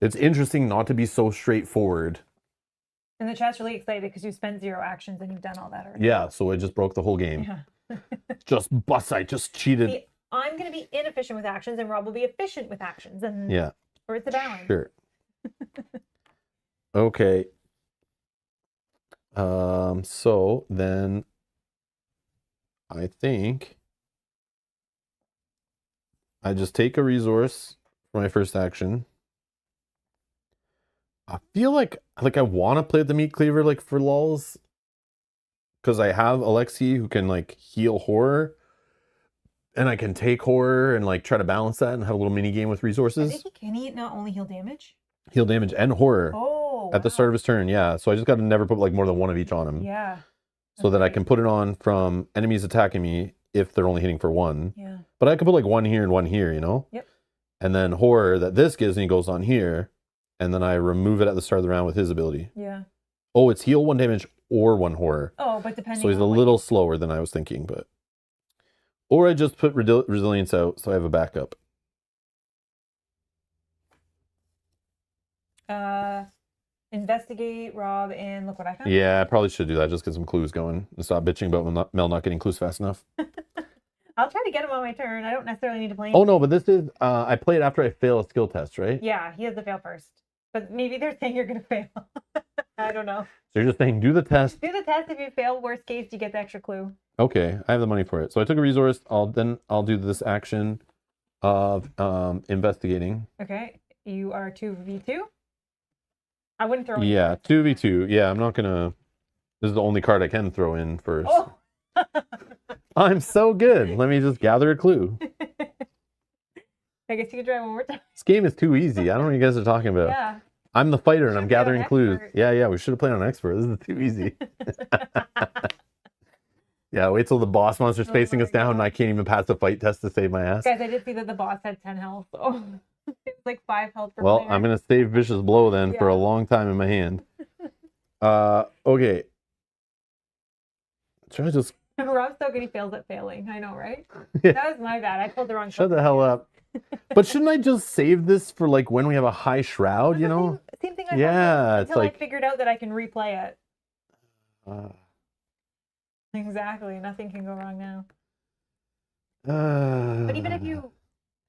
it's interesting not to be so straightforward. And the chat's really excited because you spent 0 actions and you've done all that already. Yeah, so it just broke the whole game. Yeah. I just cheated. See, I'm going to be inefficient with actions and Rob will be efficient with actions. And yeah. Or it's a balance. Sure. Okay. So then I think I just take a resource for my first action. I feel like I want to play the meat cleaver like for lulz, because I have Alexi who can like heal horror, and I can take horror and like try to balance that and have a little mini game with resources. I think can he not only heal damage? Heal damage and horror. Oh, at the start of his turn, yeah. So I just got to never put like more than one of each on him. Yeah. So that I can put it on from enemies attacking me if they're only hitting for 1. Yeah. But I could put like 1 here and 1 here, you know? Yep. And then horror that this gives me goes on here. And then I remove it at the start of the round with his ability. Yeah. Oh, it's heal 1 damage or 1 horror. Oh, but depending. So he's a little slower than I was thinking, but. Or I just put resilience out so I have a backup. Investigate, Rob, and look what I found. Yeah, I probably should do that. Just get some clues going and stop bitching about Mel not getting clues fast enough. I'll try to get him on my turn. I don't necessarily need to play him. Oh, no, but this is, I play it after I fail a skill test, right? Yeah, he has to fail first. But maybe they're saying you're going to fail. I don't know. So you're just saying, do the test. Do the test. If you fail, worst case, you get the extra clue. Okay, I have the money for it. So I took a resource. I'll do this action of investigating. Okay, you are 2v2. I wouldn't throw in. Yeah, 2v2. Yeah, I'm not gonna. This is the only card I can throw in first. Oh. I'm so good. Let me just gather a clue. I guess you could try one more time. This game is too easy. I don't know what you guys are talking about. Yeah. I'm the fighter and I'm gathering clues. Expert. Yeah, we should have played on expert. This is too easy. Yeah, wait till the boss monster's facing us down and I can't even pass the fight test to save my ass. Guys, I did see that the boss had 10 health, so it's like 5 health per Well, player. I'm gonna save Vicious Blow then for a long time in my hand. Okay. Try to just. Rob's so good he fails at failing. I know, right? Yeah. That was my bad. I pulled the wrong. Shut the hell up. But shouldn't I just save this for like when we have a high shroud, you know? Same thing I yeah, it's like I figured out that I can replay it. Exactly. Nothing can go wrong now. But even if you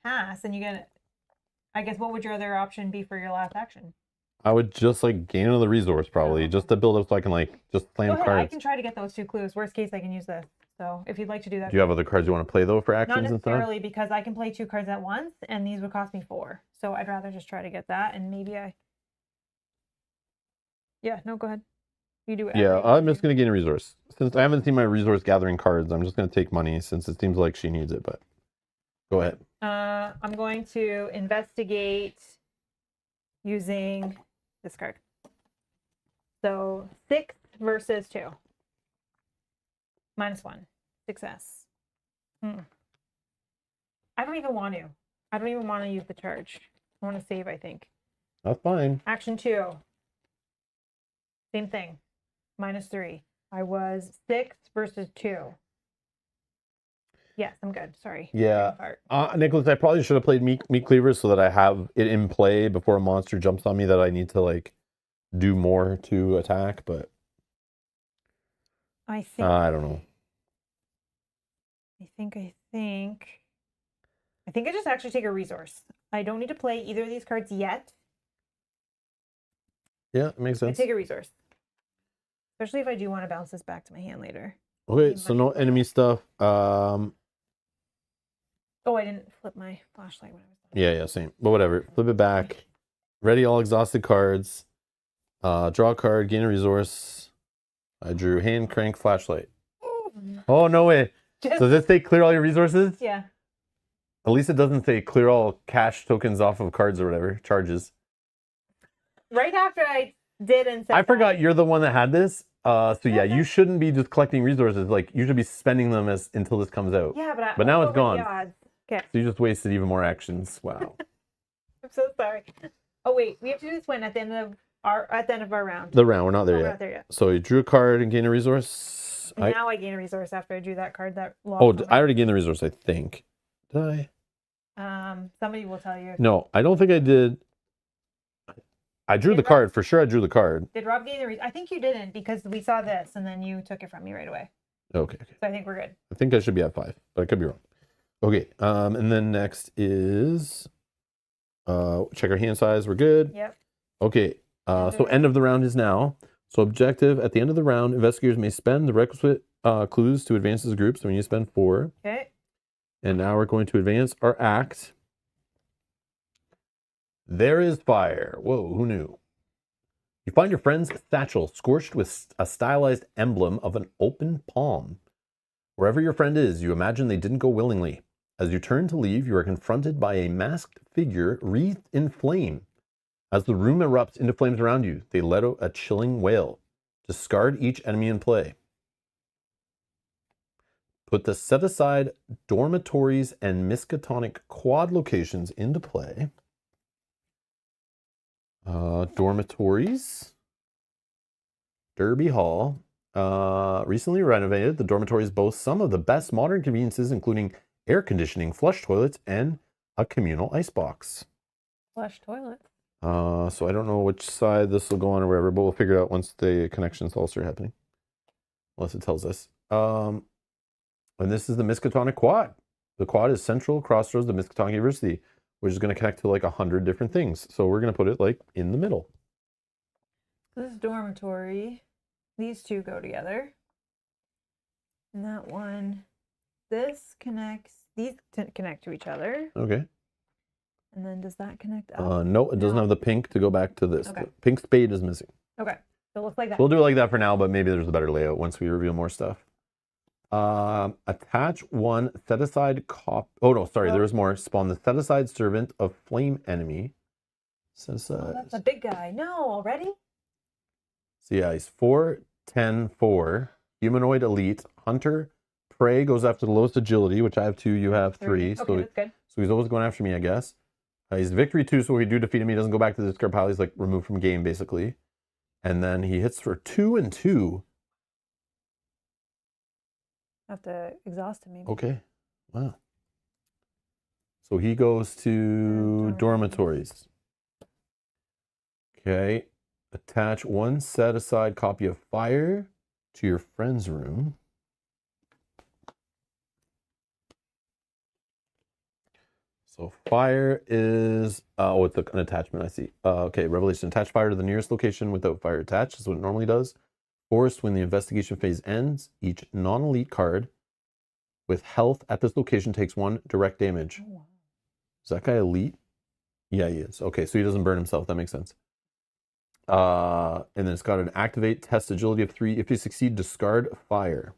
pass and you get, I guess, what would your other option be for your last action? I would just like gain another resource probably, just to build up so I can like just slam cards. I can try to get those 2 clues. Worst case, I can use this. So if you'd like to do that. Do you have other cards you want to play though for actions and stuff? Not necessarily, because I can play 2 cards at once and these would cost me 4. So I'd rather just try to get that and maybe I... Yeah, no, go ahead. You do it. Yeah, I'm just going to gain a resource. Since I haven't seen my resource gathering cards, I'm just going to take money since it seems like she needs it, but go ahead. I'm going to investigate using this card. So 6 versus 2. -1. Success. I don't even want to. I don't even want to use the charge. I want to save, I think. That's fine. Action 2. Same thing. -3. I was 6 versus 2. Yes, I'm good. Sorry. Yeah. Nicholas, I probably should have played Meat Cleaver so that I have it in play before a monster jumps on me that I need to like do more to attack, but I think I don't know. I think I just actually take a resource. I don't need to play either of these cards yet. Yeah, it makes sense. I take a resource. Especially if I do want to bounce this back to my hand later. Okay, so no enemy stuff. Oh, I didn't flip my flashlight when I was done. Yeah, same. But whatever. Flip it back. Ready all exhausted cards. Draw a card, gain a resource. I drew hand crank flashlight. Oh, no way. So does it say clear all your resources? Yeah. At least it doesn't say clear all cash tokens off of cards or whatever, charges. Right after I did and said I forgot you're the one that had this. So yeah, you shouldn't be just collecting resources. Like you should be spending them until this comes out. Yeah, but now it's gone. Okay. So you just wasted even more actions. Wow. I'm so sorry. Oh wait, we have to do this when at the end of our round. The round, we're not there, We're yet. not there yet. So you drew a card and gain a resource. Now I gain a resource after I drew that card that lost. Oh, I already gained the resource, I think. Did I? Somebody will tell you. No, I don't think I did. I drew the card. For sure I drew the card. Did Rob gain the resource? I think you didn't because we saw this and then you took it from me right away. Okay. So I think we're good. I think I should be at 5, but I could be wrong. Okay, and then next is check our hand size. We're good. Yep. Okay, so end of the round is now. So objective, at the end of the round, investigators may spend the requisite clues to advance as a group. So we need to spend 4. Okay. And now we're going to advance our act. There is fire. Whoa, who knew? You find your friend's satchel scorched with a stylized emblem of an open palm. Wherever your friend is, you imagine they didn't go willingly. As you turn to leave, you are confronted by a masked figure wreathed in flame. As the room erupts into flames around you, they let out a chilling wail. Discard each enemy in play. Put the set-aside dormitories and Miskatonic quad locations into play. Dormitories. Derby Hall. Recently renovated, the dormitories boast some of the best modern conveniences, including air conditioning, flush toilets, and a communal icebox. Flush toilets. So I don't know which side this will go on or wherever, but we'll figure it out once the connections all start happening. Unless it tells us. And this is the Miskatonic Quad. The quad is central crossroads of Miskatonic University, which is going to connect to like 100 different things. So we're going to put it like in the middle. This is dormitory. These two go together. And that one, this connects, these connect to each other. Okay. And then does that connect up? No, it doesn't have the pink to go back to this. Okay. The pink spade is missing. Okay. So it looks like that. We'll do it like that for now, but maybe there's a better layout once we reveal more stuff. Attach one set aside Oh no, sorry, there was more. Spawn the set aside servant of flame enemy. Set aside. Oh, that's a big guy. No, already? So yeah, he's 4, 10, 4. Humanoid elite. Hunter. Prey goes after the lowest agility, which I have 2, you have 3. Okay, that's good. So he's always going after me, I guess. He's victory 2, so when we do defeat him, he doesn't go back to the discard pile. He's like removed from game, basically. And then he hits for 2 and 2. Have to exhaust him, maybe. Okay. Wow. So he goes to dormitories. Okay. Attach one set aside copy of Fire to your friend's room. So Fire is, it's an attachment, I see. Okay, Revelation. Attach Fire to the nearest location without Fire attached. Is what it normally does. Forced when the investigation phase ends, each non-elite card with health at this location takes 1 direct damage. Oh, wow. Is that guy elite? Yeah, he is. Okay, so he doesn't burn himself. That makes sense. And then it's got an activate test agility of 3. If you succeed, discard Fire.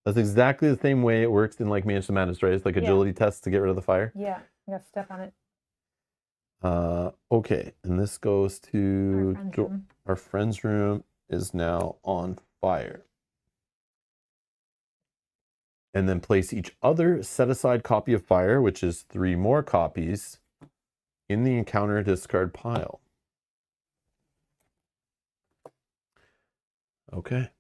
That's exactly the same way it works in like Mansion Madness, right? It's like agility tests to get rid of the fire. Yeah, you got to step on it. Okay, and this goes to our friend's room is now on fire. And then place each other set aside copy of Fire, which is 3 more copies, in the encounter discard pile. Okay.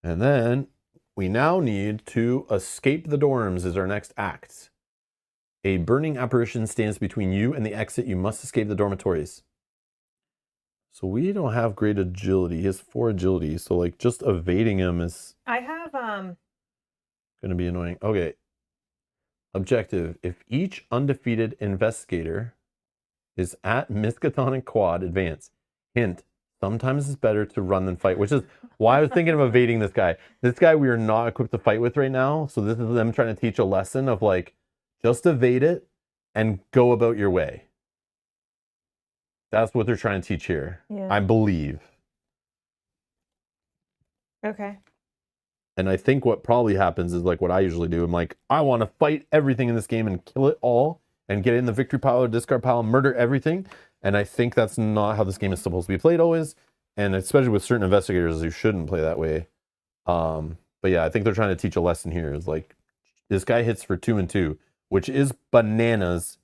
And then we now need to escape the dorms is our next act. A burning apparition stands between you and the exit. You must escape the dormitories. So we don't have great agility. He has 4 agility. So like just evading him is... I have... going to be annoying. Okay. Objective. If each undefeated investigator is at Miskatonic Quad, advance. Hint. Sometimes it's better to run than fight, which is why I was thinking of evading this guy. This guy we are not equipped to fight with right now. So this is them trying to teach a lesson of like, just evade it and go about your way. That's what they're trying to teach here. Yeah. I believe. Okay. And I think what probably happens is like what I usually do. I'm like, I want to fight everything in this game and kill it all and get in the victory pile or discard pile, murder everything. And I think that's not how this game is supposed to be played always. And especially with certain investigators, you shouldn't play that way. But yeah, I think they're trying to teach a lesson here. Is like, this guy hits for 2 and 2, which is bananas.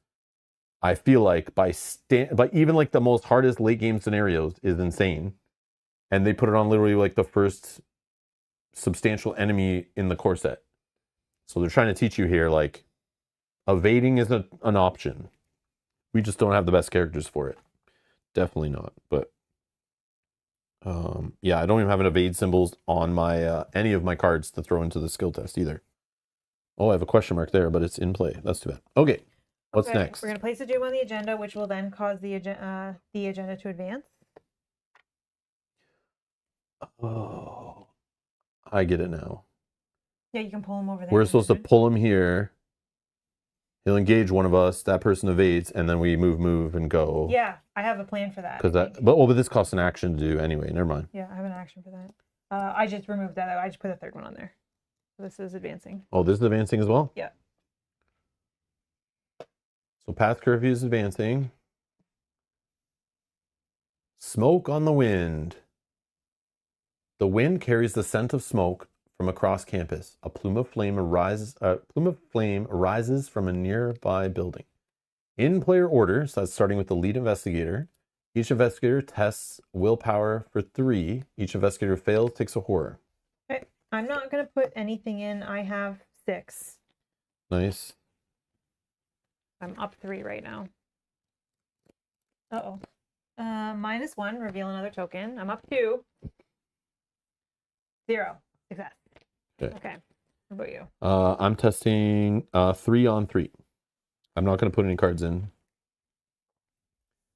I feel like by even like the most hardest late game scenarios is insane. And they put it on literally like the first substantial enemy in the core set. So they're trying to teach you here, like, evading is an option. We just don't have the best characters for it. Definitely not. But yeah, I don't even have an evade symbols on my any of my cards to throw into the skill test either. Oh, I have a question mark there, but it's in play. That's too bad. Okay, what's next? We're going to place a doom on the agenda, which will then cause the agenda to advance. Oh, I get it now. Yeah, you can pull him over there. We're supposed to pull him here. He'll engage one of us. That person evades, and then we move, and go. Yeah, I have a plan for that. But this costs an action to do anyway. Never mind. Yeah, I have an action for that. I just removed that. I just put a 3rd one on there. So this is advancing. Oh, this is advancing as well? Yeah. So path curfew is advancing. Smoke on the wind. The wind carries the scent of smoke from across campus. A plume of flame arises from a nearby building. In player order, so that's starting with the lead investigator. Each investigator tests willpower for 3. Each investigator who fails takes a horror. Okay. I'm not going to put anything in. I have 6. Nice. I'm up 3 right now. Uh-oh. -1, reveal another token. I'm up 2. 0. Success. Okay. What about you? I'm testing 3 on 3. I'm not going to put any cards in.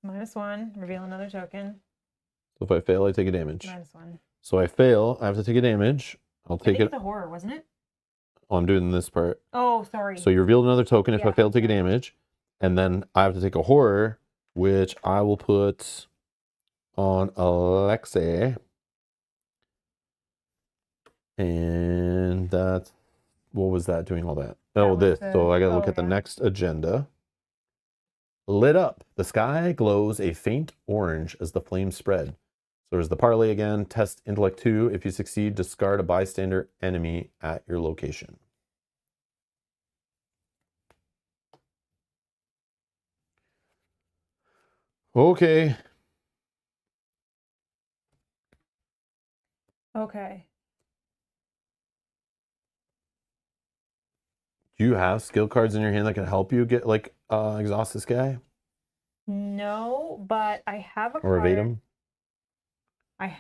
-1, reveal another token. So if I fail, I take a damage. -1. So I fail, I have to take a damage. I'll take it. It's a horror, wasn't it? Oh, I'm doing this part. Oh, sorry. So you revealed another token if I Yeah. fail to take a damage. And then I have to take a horror, which I will put on Alexei. And that's, what was that doing all that? Oh, this. So I got to look at the next agenda. Lit up. The sky glows a faint orange as the flames spread. So there's the parlay again. Test intellect 2. If you succeed, discard a bystander enemy at your location. Okay. Okay. Do you have skill cards in your hand that can help you get like exhaust this guy? No, but I have a Or card. evade him? I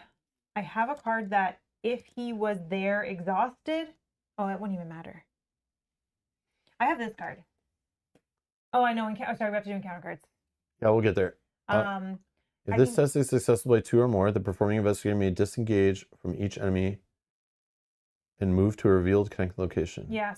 have a card that if he was there exhausted, oh, it wouldn't even matter. I have this card. Oh, I know. Sorry, we have to do encounter cards. Yeah, we'll get there. If this test is successful by 2 or more, the performing investigator may disengage from each enemy and move to a revealed connected location. Yeah,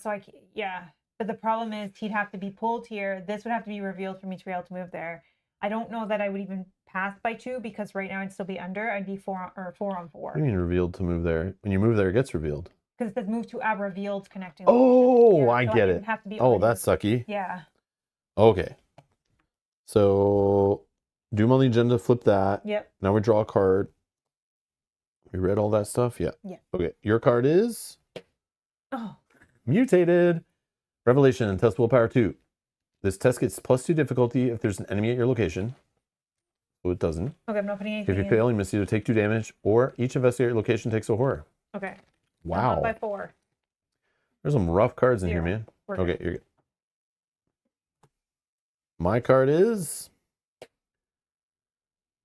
but the problem is he'd have to be pulled here. This would have to be revealed for me to be able to move there. I don't know that I would even pass by 2 because right now I'd still be under. I'd be 4 on 4. What do you mean revealed to move there? When you move there, it gets revealed. Because it says move to a revealed connecting location. Yeah, I get it. Have to be that's sucky. Yeah. Okay. So Doom on the agenda, flip that. Yep. Now we draw a card. We read all that stuff? Yeah. Yeah. Okay. Your card is Mutated. Revelation. Test willpower 2. This test gets +2 difficulty if there's an enemy at your location. So it doesn't. Okay, I'm not putting anything If you fail, you must either take 2 damage or each investigator at your location takes a horror. Okay. Wow. Not by 4. There's some rough cards in here, man. Okay, you're good. My card is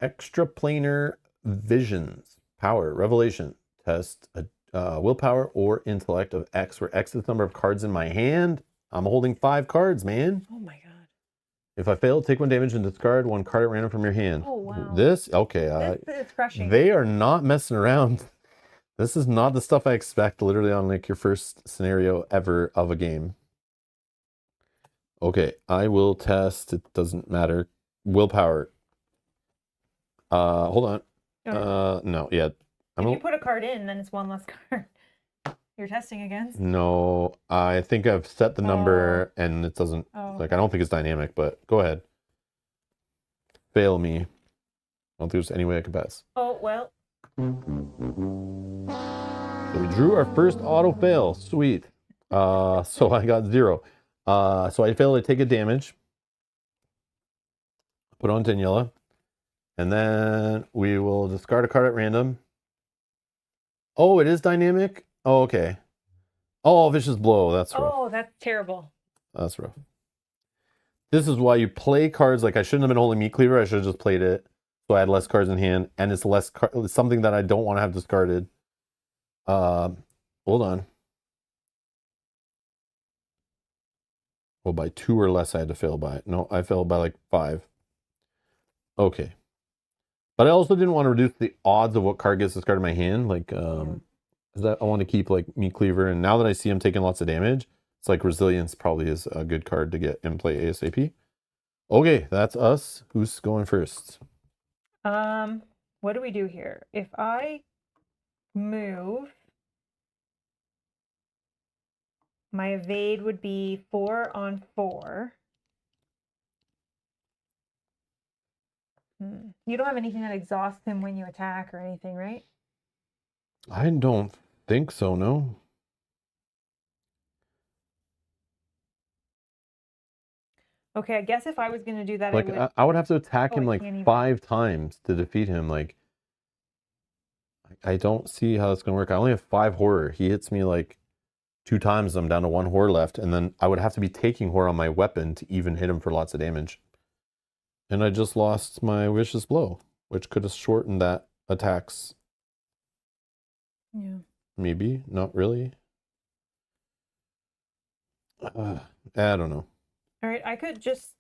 Extraplanar Visions. Power. Revelation. Test willpower or intellect of X, where X is the number of cards in my hand. I'm holding 5 cards, man. Oh my god. If I fail, take 1 damage and discard 1 card at random from your hand. Oh wow. This? Okay. This is crushing. They are not messing around. This is not the stuff I expect literally on like your first scenario ever of a game. Okay, I will test. It doesn't matter. Willpower. Hold on. No, yeah. If you put a card in, then it's 1 less card. You're testing against? No, I think I've set the number and it doesn't, like, I don't think it's dynamic, but go ahead. Fail me. I don't think there's any way I can pass. Oh, well. So we drew our first auto fail. Sweet. So I got 0. So I failed to take a damage. Put on Daniela. And then we will discard a card at random. Oh, it is dynamic? Oh, okay. Oh, vicious blow. That's rough. Oh, that's terrible. That's rough. This is why you play cards. Like, I shouldn't have been holding Meat Cleaver. I should have just played it. So I had less cards in hand. And it's it's something that I don't want to have discarded. Hold on. Well, by 2 or less I had to fail by. No, I failed by like 5. Okay. But I also didn't want to reduce the odds of what card gets discarded in my hand. Like, I want to keep like Meat Cleaver. And now that I see him taking lots of damage, it's like Resilience probably is a good card to get in play ASAP. Okay, that's us. Who's going first? What do we do here? If I move, my evade would be 4 on 4. You don't have anything that exhausts him when you attack or anything, right? I don't think so, no. Okay, I guess if I was going to do that, like I would have to attack him like 5 times to defeat him. Like, I don't see how that's going to work. I only have 5 horror. He hits me like 2 times. I'm down to 1 horror left. And then I would have to be taking horror on my weapon to even hit him for lots of damage. And I just lost my vicious blow, which could have shortened that attacks. Yeah. Maybe, not really. I don't know. All right, I could just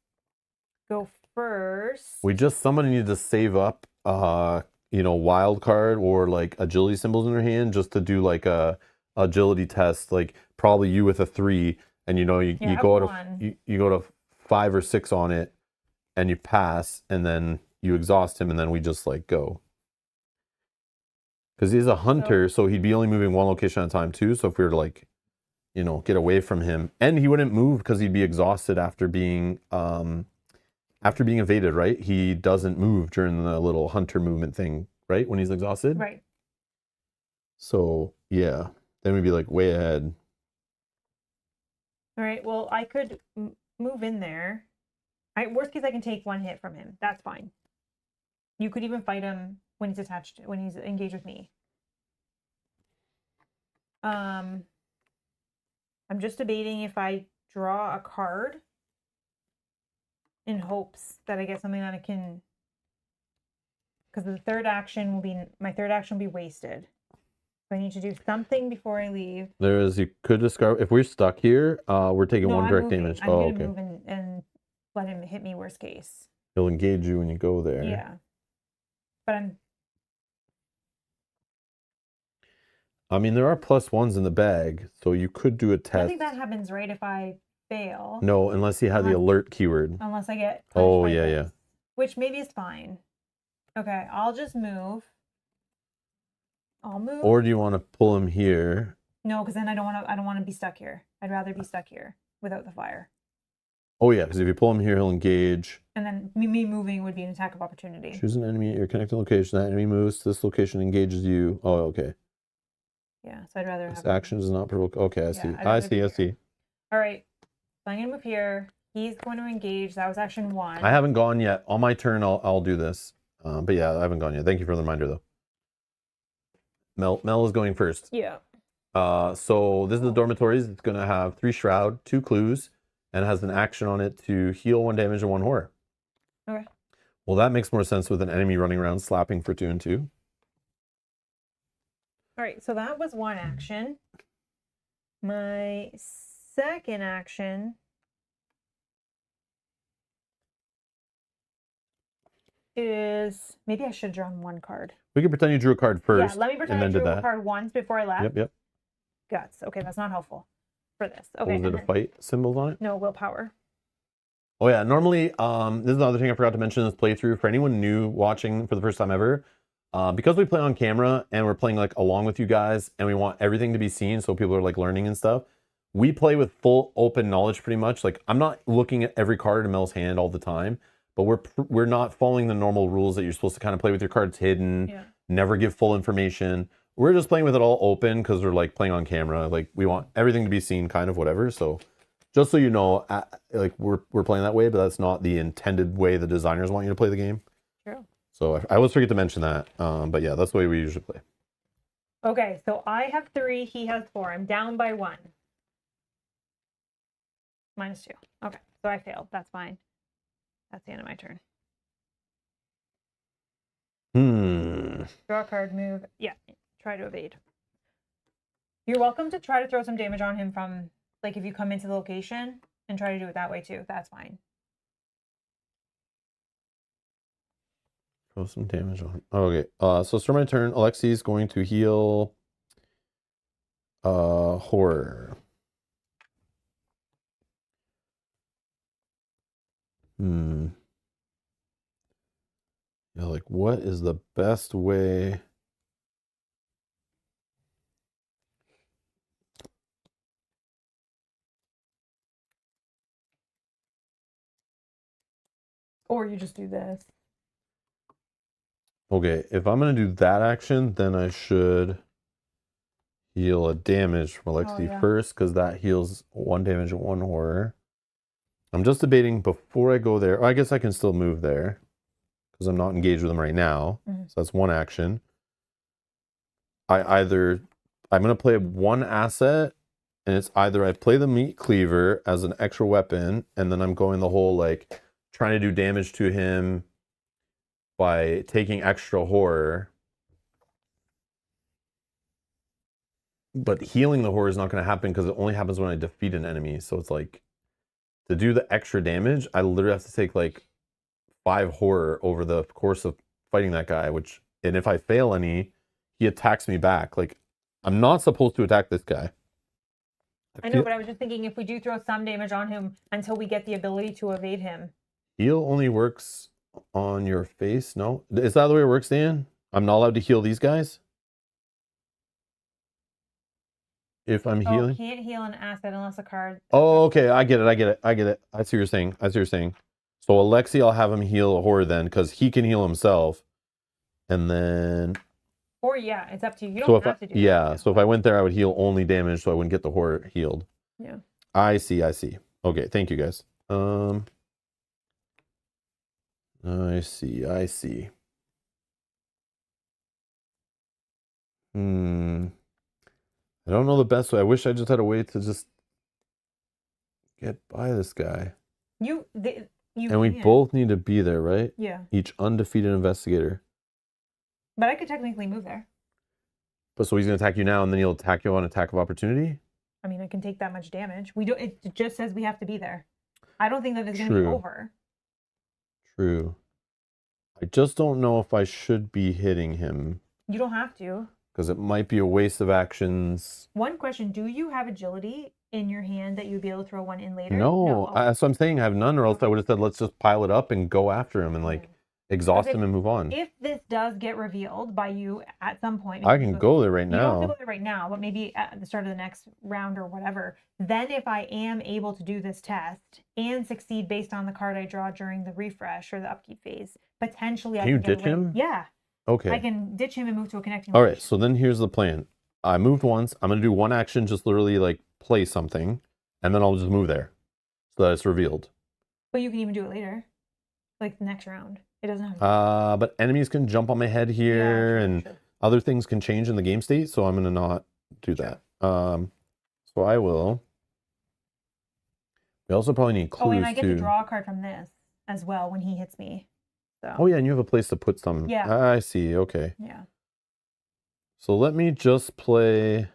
go first. Somebody needed to save up, wild card or like agility symbols in their hand just to do like a agility test. Like, probably you with a 3, and you go you go to 5 or 6 on it, and you pass, and then you exhaust him, and then we just like go. Because he's a hunter, so he'd be only moving one location at a time too. So if we were to like, get away from him, and he wouldn't move because he'd be exhausted after being evaded, right? He doesn't move during the little hunter movement thing, right? When he's exhausted. Right. So yeah, then we'd be like way ahead. All right. Well, I could move in there. Worst case, I can take 1 hit from him. That's fine. You could even fight him when he's engaged with me. I'm just debating if I draw a card in hopes that I get something that I can, because my third action will be wasted. So I need to do something before I leave. You could discard, if we're stuck here, we're taking 1 direct damage. I'm going to move and let him hit me worst case. He'll engage you when you go there. Yeah. But I mean, there are +1s in the bag, so you could do a test. I think that happens right if I fail. No, unless he had the alert keyword. Unless I get punished by this, which maybe is fine. Okay, I'll just move. I'll move. Or do you want to pull him here? No, because then I don't want to be stuck here. I'd rather be stuck here without the fire. Oh yeah, because if you pull him here, he'll engage. And then me moving would be an attack of opportunity. Choose an enemy at your connected location. That enemy moves to this location, engages you. Oh, okay. Yeah, so I'd rather this action does not provoke. Okay, I see. All right, so I'm gonna move here. He's going to engage. That was action 1. I haven't gone yet. On my turn, I'll do this. But yeah, I haven't gone yet. Thank you for the reminder, though. Mel is going first. Yeah. So this is the dormitories. It's gonna have 3 shroud, 2 clues, and it has an action on it to heal 1 damage and 1 horror. Okay. Well, that makes more sense with an enemy running around slapping for 2 and 2. All right, so that was 1 action. My second action is, maybe I should have drawn 1 card. We can pretend you drew a card first. Yeah, let me pretend I drew a card once before I left. Yep. Guts. Okay, that's not helpful for this. Okay. Was it a fight symbol on it? No, willpower. Oh yeah, normally, this is another thing I forgot to mention in this playthrough. For anyone new watching for the first time ever, because we play on camera and we're playing like along with you guys and we want everything to be seen so people are like learning and stuff, we play with full open knowledge pretty much. Like I'm not looking at every card in Mel's hand all the time, but we're not following the normal rules that you're supposed to kind of play with your cards hidden, never give full information. We're just playing with it all open because we're like playing on camera. Like we want everything to be seen, kind of whatever. So just so you know, like we're playing that way, but that's not the intended way the designers want you to play the game. True. So I always forget to mention that. But yeah, that's the way we usually play. Okay, so I have 3, he has 4. I'm down by 1. -2. Okay, so I failed. That's fine. That's the end of my turn. Draw a card, move. Yeah, try to evade. You're welcome to try to throw some damage on him from, like, if you come into the location and try to do it that way too. That's fine. Throw some damage on him. Okay, so start my turn. Alexi's going to heal horror. Yeah, like what is the best way? Or you just do this. Okay, if I'm going to do that action, then I should heal a damage from Alexi first, because that heals 1 damage and 1 horror. I'm just debating before I go there. I guess I can still move there because I'm not engaged with them right now. So that's 1 action. I'm going to play 1 asset, and it's either I play the meat cleaver as an extra weapon, and then I'm going the whole like trying to do damage to him by taking extra horror. But healing the horror is not going to happen because it only happens when I defeat an enemy. So it's like, to do the extra damage, I literally have to take like 5 horror over the course of fighting that guy, and if I fail any, he attacks me back. Like, I'm not supposed to attack this guy. I know, but I was just thinking if we do throw some damage on him until we get the ability to evade him. Heal only works on your face. No, is that the way it works, Dan? I'm not allowed to heal these guys if I'm healing. Can't heal an asset unless a card. Oh, okay. I get it. I see what you're saying. So Alexi, I'll have him heal a horde then, because he can heal himself, and then. Or yeah, it's up to you. You don't have to do. Yeah. So if I went there, I would heal only damage, so I wouldn't get the horde healed. Yeah. I see. Okay. Thank you, guys. I see. I don't know the best way. I wish I just had a way to just get by this guy. And we both need to be there, right? Yeah. Each undefeated investigator. But I could technically move there. But so he's going to attack you now, and then he'll attack you on attack of opportunity? I mean, I can take that much damage. It just says we have to be there. I don't think that it's going to be over. True. I just don't know if I should be hitting him. You don't have to. Because it might be a waste of actions. One question, do you have agility in your hand that you'd be able to throw one in later? No. That's what I'm saying. I have none, or else I would have said, let's just pile it up and go after him and exhaust him and move on. If this does get revealed by you at some point. I can go there right now. You don't have to go there right now, but maybe at the start of the next round or whatever. Then if I am able to do this test and succeed based on the card I draw during the refresh or the upkeep phase, potentially I can ditch him? Yeah. Okay. I can ditch him and move to a connecting All right, so then here's the plan. I moved once. I'm going to do one action, just literally play something, and then I'll just move there so that it's revealed. But you can even do it later, like the next round. It doesn't have to. But enemies can jump on my head here, and other things can change in the game state, so I'm going to not do that. So I will. We also probably need clues, and I get to draw a card from this as well when he hits me. So. Oh, yeah, and you have a place to put some. Yeah. I see, okay. Yeah. So let me just play...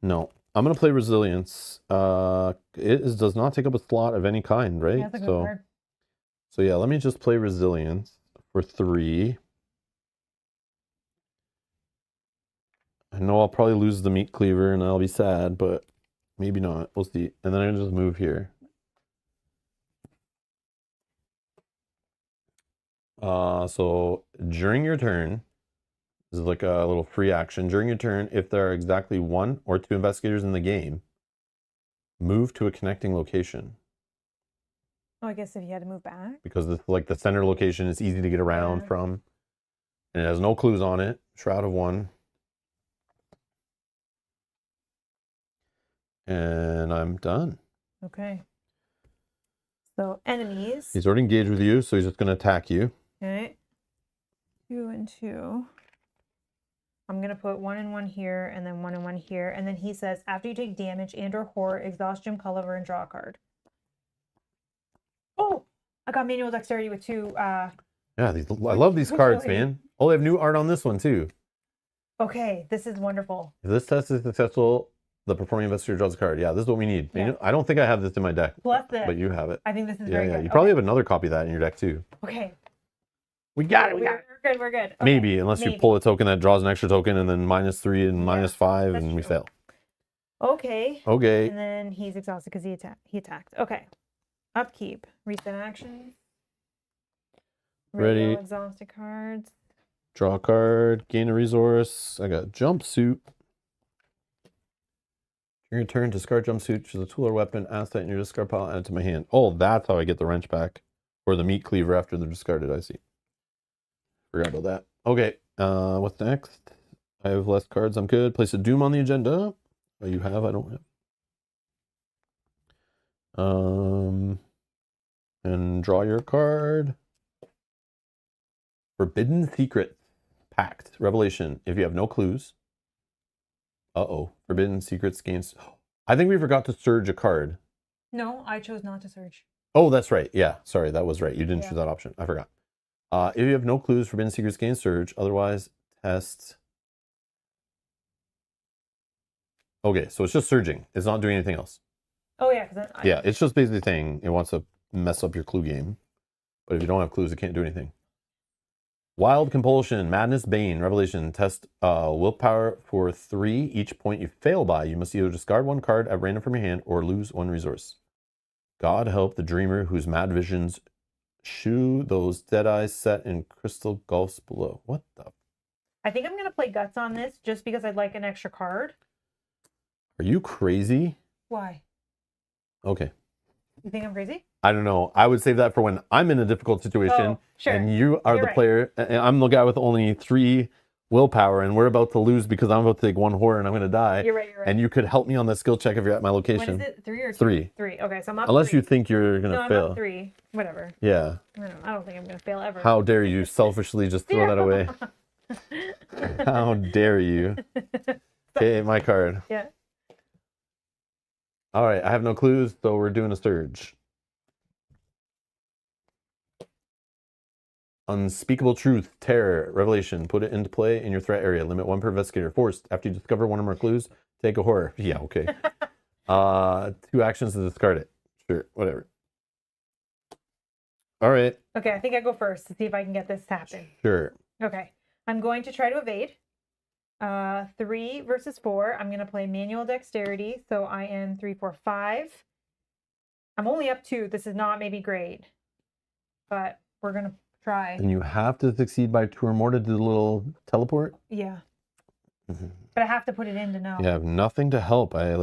No, I'm going to play Resilience. Does not take up a slot of any kind, right? Yeah, that's a good card. So yeah, let me just play Resilience for 3. I know I'll probably lose the Meat Cleaver and I'll be sad, but maybe not. We'll see. And then I just move here. So during your turn, this is like a little free action. During your turn, if there are exactly 1 or 2 investigators in the game, move to a connecting location. Oh, I guess if you had to move back? Because the center location is easy to get around from. And it has no clues on it. Shroud of 1. And I'm done. Okay. So enemies. He's already engaged with you, so he's just going to attack you. Okay. 2 and 2. I'm going to put 1 and 1 here, and then 1 and 1 here. And then he says, after you take damage and or horror, exhaust Jim Culliver and draw a card. Oh! I got manual dexterity with 2. Yeah, I love these cards, man. Oh, they have new art on this one, too. Okay, this is wonderful. If this test is successful, the performing investigator draws a card. Yeah, this is what we need. Yeah. I don't think I have this in my deck. Plus this. But you have it. I think this is very good. You probably have another copy of that in your deck, too. Okay. We got it. We're good. Okay. Maybe, unless you pull a token that draws an extra token and then -3 and -5 and we fail. Okay. Okay. And then he's exhausted because he attacked. Okay. Upkeep. Reset actions. Ready. Exhausted cards. Draw a card. Gain a resource. I got jumpsuit. During your turn, discard jumpsuit. Choose a tool or weapon, asset in your discard pile, add it to my hand. Oh, that's how I get the wrench back. Or the meat cleaver after they're discarded, I see. Forgot about that. Okay, what's next? I have less cards, I'm good. Place a doom on the agenda. Oh, you have, I don't have. And draw your card. Forbidden Secret. Pact. Revelation. If you have no clues. Uh-oh. Forbidden Secrets gains... I think we forgot to surge a card. No, I chose not to surge. Oh, that's right. Yeah, sorry, that was right. You didn't choose that option. I forgot. If you have no clues, Forbidden Secrets gain surge. Otherwise, test... Okay, so it's just surging. It's not doing anything else. Oh, yeah. Yeah, it's just basically saying it wants to mess up your clue game. But if you don't have clues, it can't do anything. Wild Compulsion, Madness, Bane, Revelation. Test willpower for 3. Each point you fail by, you must either discard 1 card at random from your hand or lose 1 resource. God help the dreamer whose mad visions shew those dead eyes set in crystal gulfs below. What the? I think I'm going to play Guts on this just because I'd like an extra card. Are you crazy? Why? Okay. You think I'm crazy? I don't know. I would save that for when I'm in a difficult situation sure. and you are You're the player. And I'm the guy with only 3 willpower and we're about to lose because I'm about to take 1 horror and I'm going to die. You're right. And you could help me on the skill check if you're at my location. What is it? 3 or 2? 3. 3. Okay, so I'm up Unless 3. you think you're going to fail. I'm up 3. Whatever. Yeah. I don't think I'm going to fail ever. How dare you selfishly just throw that away? How dare you? Okay, my card. Yeah. All right, I have no clues, so we're doing a surge. Unspeakable truth, terror, revelation. Put it into play in your threat area. Limit 1 per investigator. Forced. After you discover 1 or more clues, take a horror. Yeah, okay. 2 actions to discard it. Sure, whatever. All right. Okay, I think I go first to see if I can get this to happen. Sure. Okay, I'm going to try to evade. 3 versus 4. I'm going to play manual dexterity, so I am 3, 4, 5. I'm only up 2. This is not maybe great, but we're going to try. And you have to succeed by 2 or more to do the little teleport? Yeah. But I have to put it in to know. You have nothing to help. I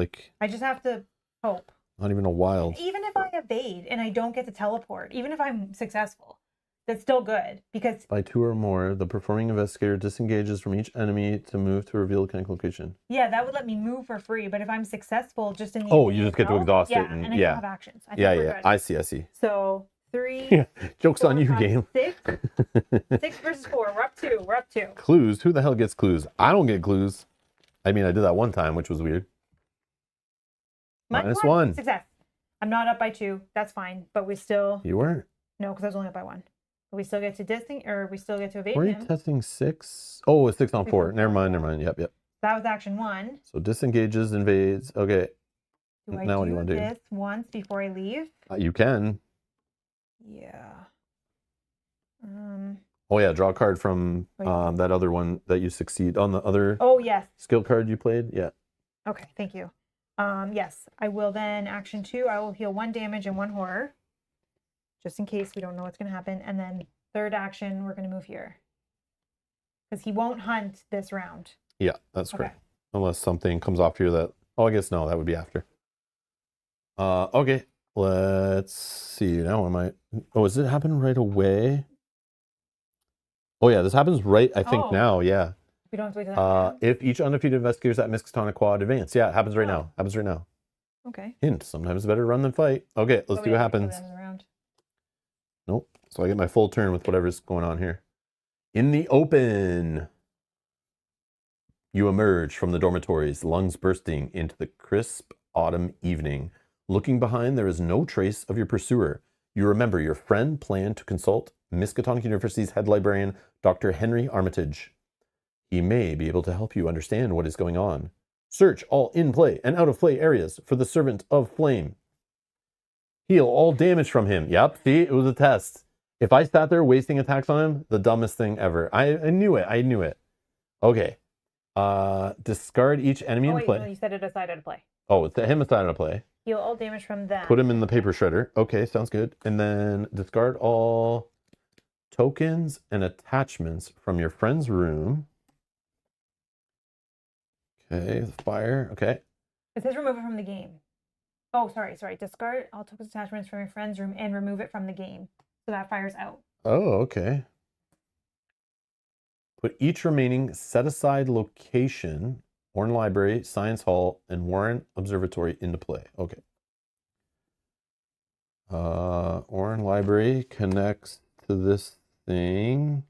just have to hope. Not even a wild. Even if I evade and I don't get to teleport, even if I'm successful, that's still good because by 2 or more, the performing investigator disengages from each enemy to move to reveal a connect location. Yeah, that would let me move for free. But if I'm successful, just in the you just get to exhaust it, and I don't have actions. I think we're good. I see. So 3. Joke's 4, on you, 5, game. 6. 6 versus 4. We're up 2. We're up 2. Clues? Who the hell gets clues? I don't get clues. I mean, I did that one time, which was weird. -1. Success. I'm not up by 2. That's fine. But we still. You weren't? No, because I was only up by 1. But we still get to we still get to evade Were you him. testing 6? Oh, it's 6 on 4. Never mind. Yep. That was action 1. So disengages, invades. Okay. Now what do you want to do? This once before I leave? You can. Yeah. Oh yeah, draw a card from that other one that you succeed on the other. Oh yes. Skill card you played. Yeah. Okay, thank you. Yes, I will then action 2. I will heal 1 damage and 1 horror, just in case we don't know what's going to happen. And then 3rd action, we're going to move here because he won't hunt this round. Yeah, that's correct. Unless something comes off here that. Oh, I guess no, that would be after. Okay. Let's see. Now am I? Oh, does it happen right away? Oh yeah, this happens right. I think now. Yeah. We don't have to wait till that. If each undefeated investigators at Miskatonic Quad advance, yeah, it happens right now. Happens right now. Okay. Hint: sometimes better run than fight. Okay, let's see what happens. Nope. So I get my full turn with whatever's going on here. In the open, you emerge from the dormitories, lungs bursting into the crisp autumn evening. Looking behind, there is no trace of your pursuer. You remember your friend planned to consult Miskatonic University's head librarian, Dr. Henry Armitage. He may be able to help you understand what is going on. Search all in-play and out-of-play areas for the Servant of Flame. Heal all damage from him. Yep, see, it was a test. If I sat there wasting attacks on him, the dumbest thing ever. I knew it. Okay. Discard each enemy in play. No, you said it aside out of play. Oh, it's him aside out of play. Heal all damage from them. Put him in the paper shredder. Okay, sounds good. And then discard all tokens and attachments from your friend's room. Okay, fire. Okay. It says remove it from the game. Oh, sorry. Discard all tokens attachments from your friend's room and remove it from the game. So that fires out. Oh, okay. Put each remaining set-aside location, Warren Library, Science Hall, and Warren Observatory into play. Okay. Warren Library connects to this thing.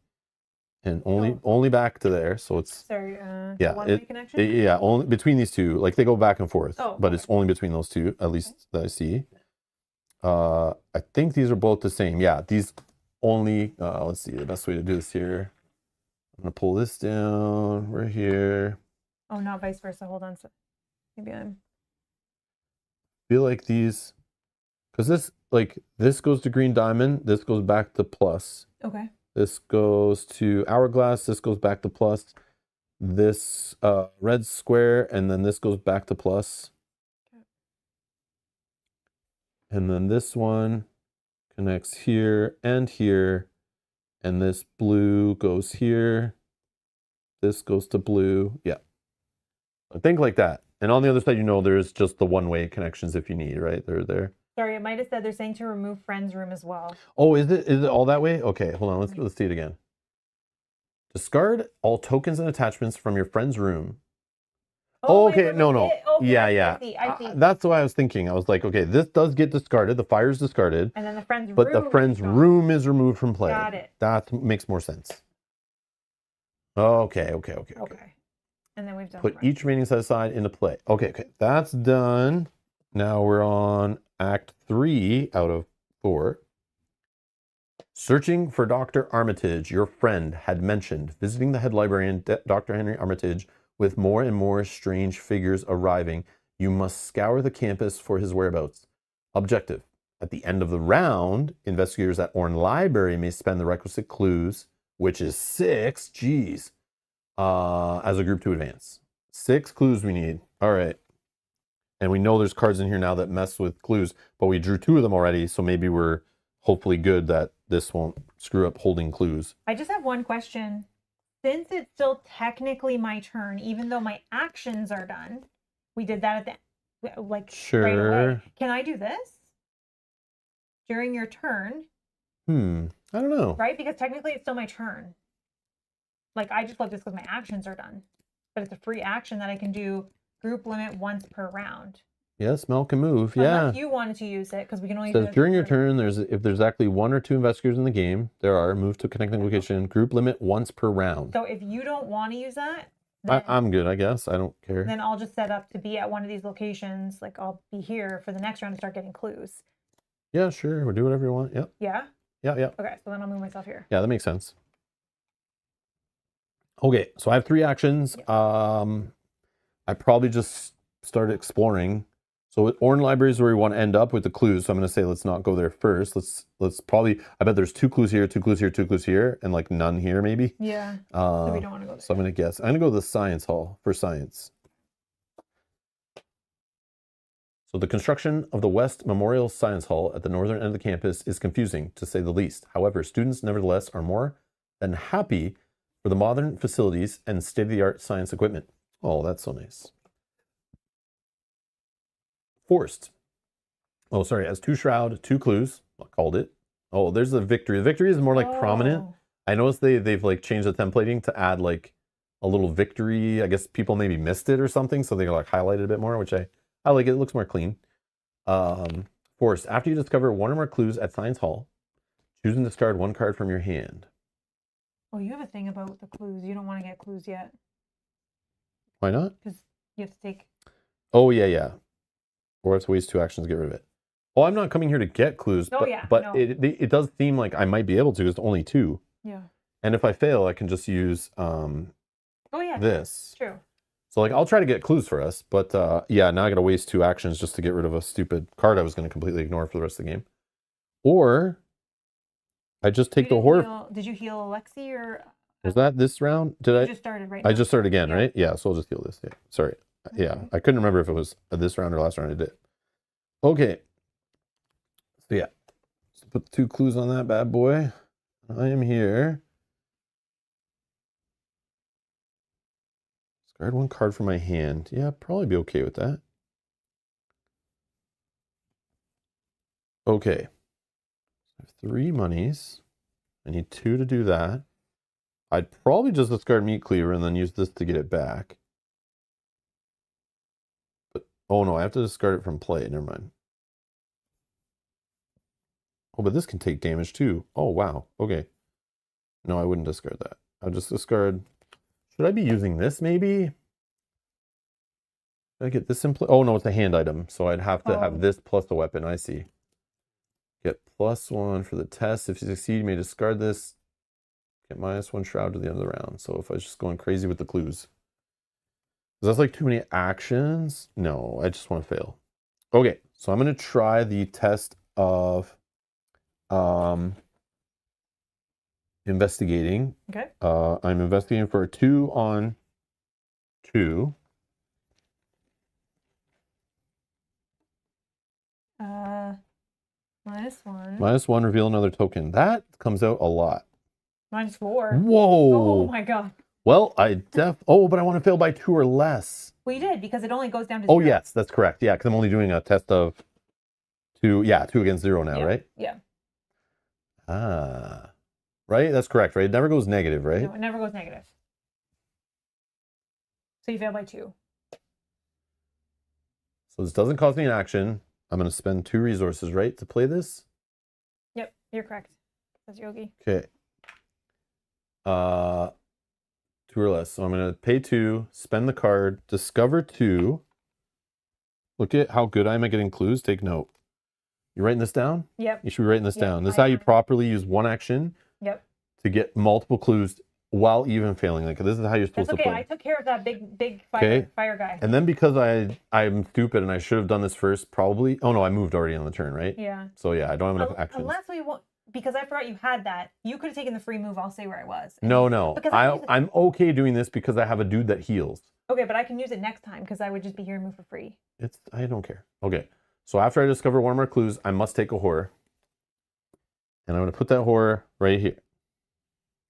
And only back to there, so it's one-way connection. Only between these two, like they go back and forth, but it's only between those two, at least that I see. I think these are both the same. Yeah, these only. Let's see the best way to do this here. I'm gonna pull this down. We're here. Oh, not vice versa. Hold on, so maybe I'm. Feel like because this goes to green diamond. This goes back to plus. Okay. This goes to hourglass. This goes back to plus. This red square, and then this goes back to plus. And then this one connects here and here. And this blue goes here. This goes to blue. Yeah. I think like that. And on the other side, there's just the one-way connections if you need, right? They're there. Sorry, it might have said they're saying to remove friend's room as well. Oh, is it all that way? Okay, hold on. Let's see it again. Discard all tokens and attachments from your friend's room. Oh, okay. No. Okay, Yeah. I see. That's what I was thinking. I was like, okay, this does get discarded. The fire's discarded. And then the friend's room. But the friend's room is removed from play. Got it. That makes more sense. Okay. And then we've done Put each remaining set aside into play. Okay. That's done. Now we're on Act 3 out of 4. Searching for Dr. Armitage, your friend had mentioned visiting the head librarian, Dr. Henry Armitage, with more and more strange figures arriving. You must scour the campus for his whereabouts. Objective. At the end of the round, investigators at Orne Library may spend the requisite clues, which is 6, as a group to advance. 6 clues we need. All right. And we know there's cards in here now that mess with clues, but we drew 2 of them already, so maybe we're hopefully good that this won't screw up holding clues. I just have one question. Since it's still technically my turn, even though my actions are done, we did that at the sure. Right away. Can I do this during your turn? I don't know. Right? Because technically it's still my turn. Like I just love this because my actions are done. But it's a free action that I can do group limit once per round. Yes, smell can move. Unless you wanted to use it, because we can only do it during your turn, if there's exactly 1 or 2 investigators in the game, move to connecting location, group limit once per round. So if you don't want to use that, I'm good, I guess. I don't care. Then I'll just set up to be at one of these locations. Like I'll be here for the next round and start getting clues. Yeah, sure. We'll do whatever you want. Yep. Yeah? Yeah. Okay, so then I'll move myself here. Yeah, that makes sense. Okay, so I have 3 actions. Yep. I probably just started exploring. So Orne Library is where we want to end up with the clues. So I'm going to say let's not go there first. Let's probably, I bet there's 2 clues here, 2 clues here, 2 clues here, and like none here maybe. Yeah, so we don't want to go there. So I'm going to guess. I'm going to go to the science hall for science. So the construction of the West Memorial Science Hall at the northern end of the campus is confusing, to say the least. However, students nevertheless are more than happy for the modern facilities and state-of-the-art science equipment. Oh, that's so nice. Forced. Oh, sorry, as 2 shroud, 2 clues. I called it. Oh, there's the victory. The victory is more like prominent. I noticed they've like changed the templating to add like a little victory. I guess people maybe missed it or something, so they like highlighted a bit more, which I like it. It looks more clean. Forced. After you discover 1 or more clues at Science Hall, choose and discard 1 card from your hand. Oh, you have a thing about the clues. You don't want to get clues yet. Why not? Because you have to take... Oh, yeah. Or it's waste 2 actions to get rid of it. Oh, I'm not coming here to get clues, but it does seem like I might be able to. It's only 2. Yeah. And if I fail, I can just use this. True. So like I'll try to get clues for us, but yeah, now I got to waste 2 actions just to get rid of a stupid card I was going to completely ignore for the rest of the game. Or I just take the horror. Did you heal Alexi or? Was that this round? Did I? Just started right. I just started again, right? Yeah. So I'll just heal this. Yeah. Sorry. Okay. Yeah, I couldn't remember if it was this round or last round I did. Okay. So yeah, so put 2 clues on that bad boy. I am here. Discard 1 card from my hand. Yeah, probably be okay with that. Okay. I have 3 monies. I need 2 to do that. I'd probably just discard Meat Cleaver and then use this to get it back. But, oh no, I have to discard it from play. Never mind. Oh, but this can take damage too. Oh, wow. Okay. No, I wouldn't discard that. I'll just discard... Should I be using this maybe? Did I get this in play? Oh no, it's a hand item. So I'd have to have this plus a weapon. I see. Get +1 for the test. If you succeed, you may discard this. Get -1 shroud to the end of the round. So if I was just going crazy with the clues. That's like too many actions. No, I just want to fail. Okay, so I'm going to try the test of investigating. Okay. I'm investigating for a 2 on 2. -1. -1, reveal another token. That comes out a lot. -4. Whoa. Oh my god. Well, but I want to fail by 2 or less. Well, you did, because it only goes down to 0. Oh, yes, that's correct. Yeah, because I'm only doing a test of 2. Yeah, 2 against 0 now, Yeah. right? Yeah. Ah. Right? That's correct, right? It never goes negative, right? No, it never goes negative. So you fail by 2. So this doesn't cost me an action. I'm going to spend 2 resources, right, to play this? Yep, you're correct. That's Yogi. Okay. 2 or less. So I'm going to pay 2, spend the card, discover 2. Look at how good I am at getting clues. Take note. You writing this down? Yep. You should be writing this Yep, down. This is I how you am. properly use one action Yep. to get multiple clues while even failing. Like, this is how you're supposed That's to okay. play. I took care of that big Okay. fire guy. And then because I'm stupid and I should have done this first, probably. Oh no, I moved already on the turn, right? Yeah. So yeah, I don't have enough actions. Unless we want, because I forgot you had that. You could have taken the free move. I'll say where I was. No. Because I'm okay doing this because I have a dude that heals. Okay, but I can use it next time because I would just be here and move for free. I don't care. Okay. So after I discover one more clues, I must take a horror. And I'm going to put that horror right here.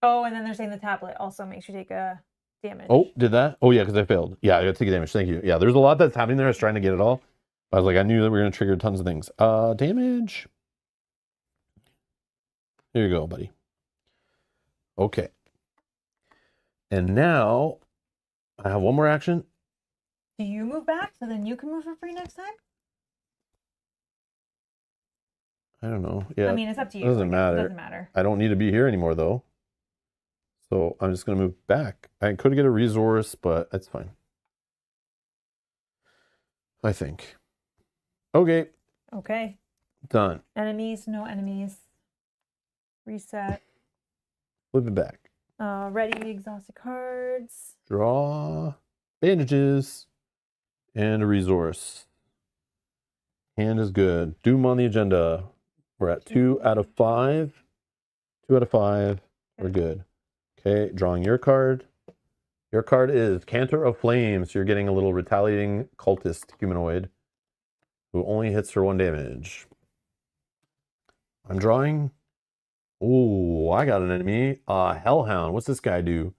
Oh, and then they're saying the tablet also makes you take a damage. Oh, did that? Oh, yeah, because I failed. Yeah, I got to take a damage. Thank you. Yeah, there's a lot that's happening there. I was trying to get it all. But I was like, I knew that we were going to trigger tons of things. Damage. Here you go, buddy. Okay. And now I have one more action. Do you move back so then you can move for free next time? I don't know. Yeah. I mean, it's up to you. It doesn't matter. It doesn't matter. I don't need to be here anymore, though. So I'm just going to move back. I could get a resource, but that's fine. I think. Okay. Okay. Done. Enemies, no enemies. Reset. Flip it back. Ready, exhausted cards. Draw. Bandages. And a resource. Hand is good. Doom on the agenda. We're at 2 out of 5. 2 out of 5. We're good. Okay, drawing your card. Your card is Cantor of Flames. You're getting a little retaliating cultist humanoid who only hits for 1 damage. I'm drawing. Oh, I got an enemy. Hellhound. What's this guy do?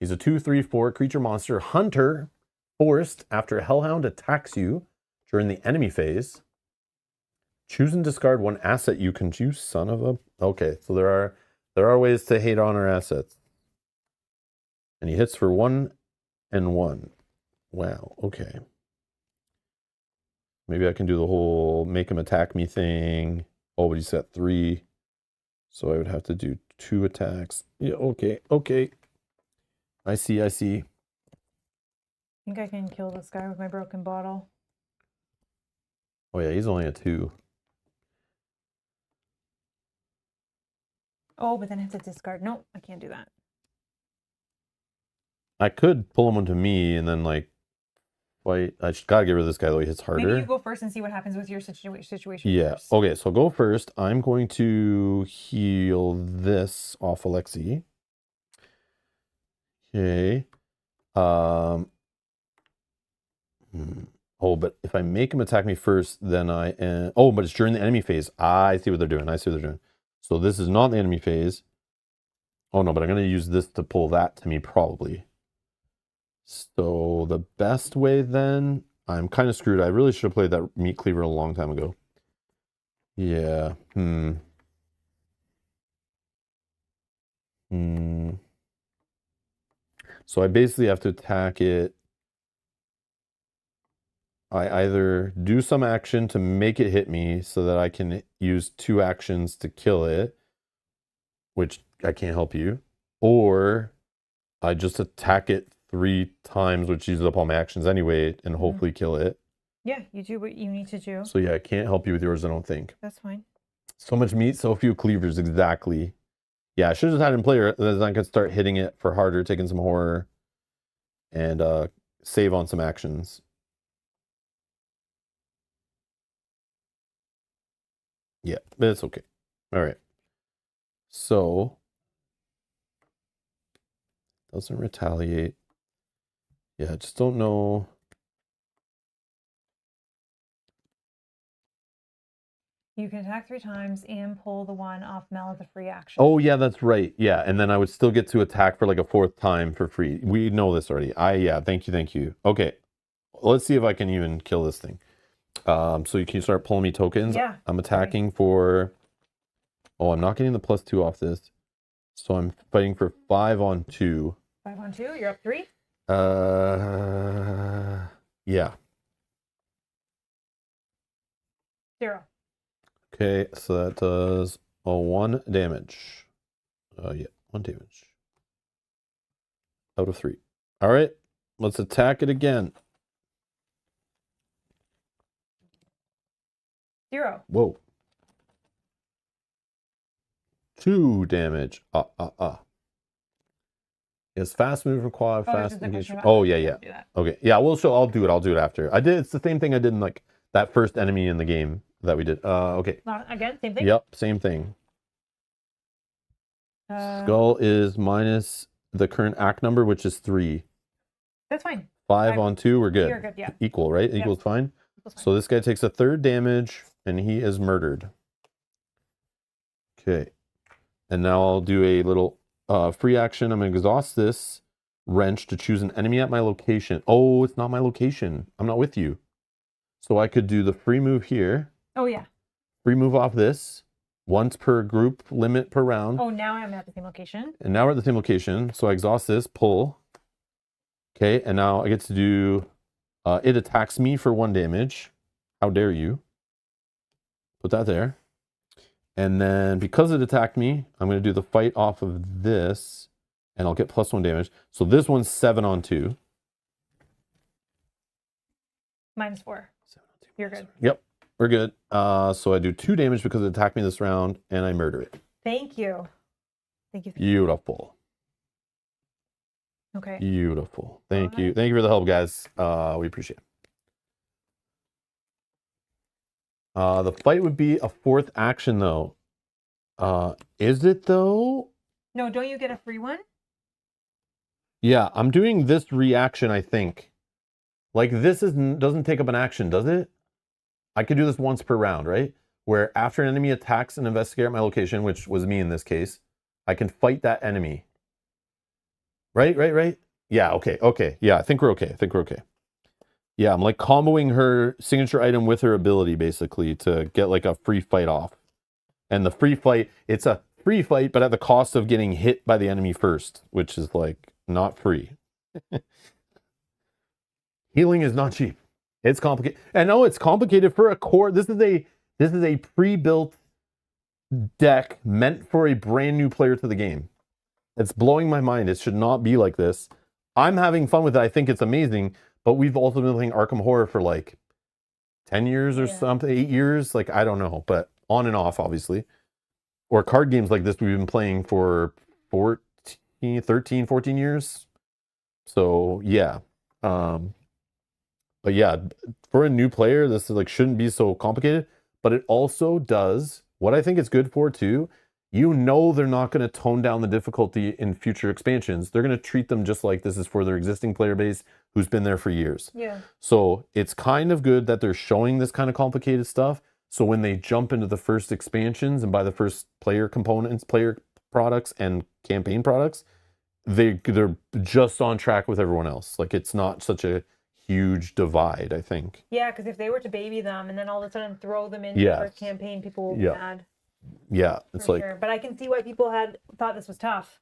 He's a 2/3/4 creature monster hunter. Forced after a Hellhound attacks you during the enemy phase. Choose and discard 1 asset you can choose, son of a... Okay, so there are ways to hate on our assets. And he hits for 1 and 1. Wow, okay. Maybe I can do the whole make him attack me thing. Oh, but he's at 3. So I would have to do 2 attacks. Yeah, okay. I see. I think I can kill this guy with my broken bottle. Oh yeah, he's only a 2. Oh, but then I have to discard. Nope, I can't do that. I could pull him onto me and then like fight. I just gotta get rid of this guy though. He hits harder. Maybe you go first and see what happens with your situation. Yeah. First. Okay, so go first. I'm going to heal this off Alexi. Okay. Oh, but if I make him attack me first, then oh, but it's during the enemy phase. I see what they're doing. So this is not the enemy phase. Oh no, but I'm going to use this to pull that to me probably. So the best way then, I'm kind of screwed. I really should have played that meat cleaver a long time ago. Yeah. So I basically have to attack it. I either do some action to make it hit me so that I can use 2 actions to kill it, which I can't help you, or I just attack it 3 times, which uses up all my actions anyway, and hopefully kill it. Yeah, you do what you need to do. So yeah, I can't help you with yours, I don't think. That's fine. So much meat, so few cleavers, exactly. Yeah, I should have just had him play her, then I could start hitting it for harder, taking some horror, and save on some actions. Yeah, but it's okay. All right. So Doesn't retaliate. Yeah, I just don't know. You can attack 3 times and pull the one off Mel as a free action. Oh, yeah, that's right. Yeah, and then I would still get to attack for like a 4th time for free. We know this already. Yeah, thank you. Okay, let's see if I can even kill this thing. So you can start pulling me tokens. Yeah. I'm attacking for... Oh, I'm not getting the +2 off this. So I'm fighting for 5 on 2. 5 on 2, you're up 3? Yeah. 0. Okay, so that does 1 damage. Yeah, 1 damage. Out of 3. All right, let's attack it again. 0. Whoa. 2 damage. It's fast move required, fast engagement. Oh, yeah. Okay, yeah, I'll do it after. It's the same thing I did in like that first enemy in the game that we did. Okay. Again, same thing? Yep, same thing. Skull is minus the current act number, which is 3. That's fine. 5 on 2, we're good. You're good, yeah. Equal, right? Equals fine. So this guy takes a 3rd damage, and he is murdered. Okay. And now I'll do a little free action. I'm going to exhaust this wrench to choose an enemy at my location. Oh, it's not my location. I'm not with you. So I could do the free move here. Oh, yeah. Free move off this. Once per group, limit per round. Oh, now I'm at the same location. And now we're at the same location. So I exhaust this, pull. Okay, and now I get to do... it attacks me for 1 damage. How dare you. Put that there. And then because it attacked me, I'm going to do the fight off of this, and I'll get +1 damage. So this one's 7 on 2. -4. 7 on 2. You're good. Yep, we're good. So I do 2 damage because it attacked me this round, and I murder it. Thank you. Thank you. Beautiful. Okay. Beautiful. Thank you. Thank you for the help, guys. We appreciate it. The fight would be a 4th action, though. Is it, though? No, don't you get a free one? Yeah, I'm doing this reaction, I think. Like, this doesn't take up an action, does it? I could do this once per round, right? Where after an enemy attacks an investigator at my location, which was me in this case, I can fight that enemy. Right? Yeah, okay. Yeah, I think we're okay. Yeah, I'm like comboing her signature item with her ability, basically, to get like a free fight off. And the free fight, it's a free fight, but at the cost of getting hit by the enemy first, which is like not free. Healing is not cheap. It's complicated. And no, it's complicated for a core. This is a pre-built deck meant for a brand new player to the game. It's blowing my mind. It should not be like this. I'm having fun with it. I think it's amazing. But we've also been playing Arkham Horror for like 10 years or something, 8 years. Like, I don't know, but on and off, obviously. Or card games like this we've been playing for 13, 14 years. So, yeah. But yeah, for a new player, this is like shouldn't be so complicated. But it also does, what I think it's good for too, you know they're not going to tone down the difficulty in future expansions. They're going to treat them just like this is for their existing player base who's been there for years. Yeah. So it's kind of good that they're showing this kind of complicated stuff. So when they jump into the first expansions and buy the first player components, player products and campaign products, they're just on track with everyone else. Like it's not such a huge divide, I think. Yeah, because if they were to baby them and then all of a sudden throw them into the first campaign, people will be mad. Yeah, it's like, sure. But I can see why people thought this was tough.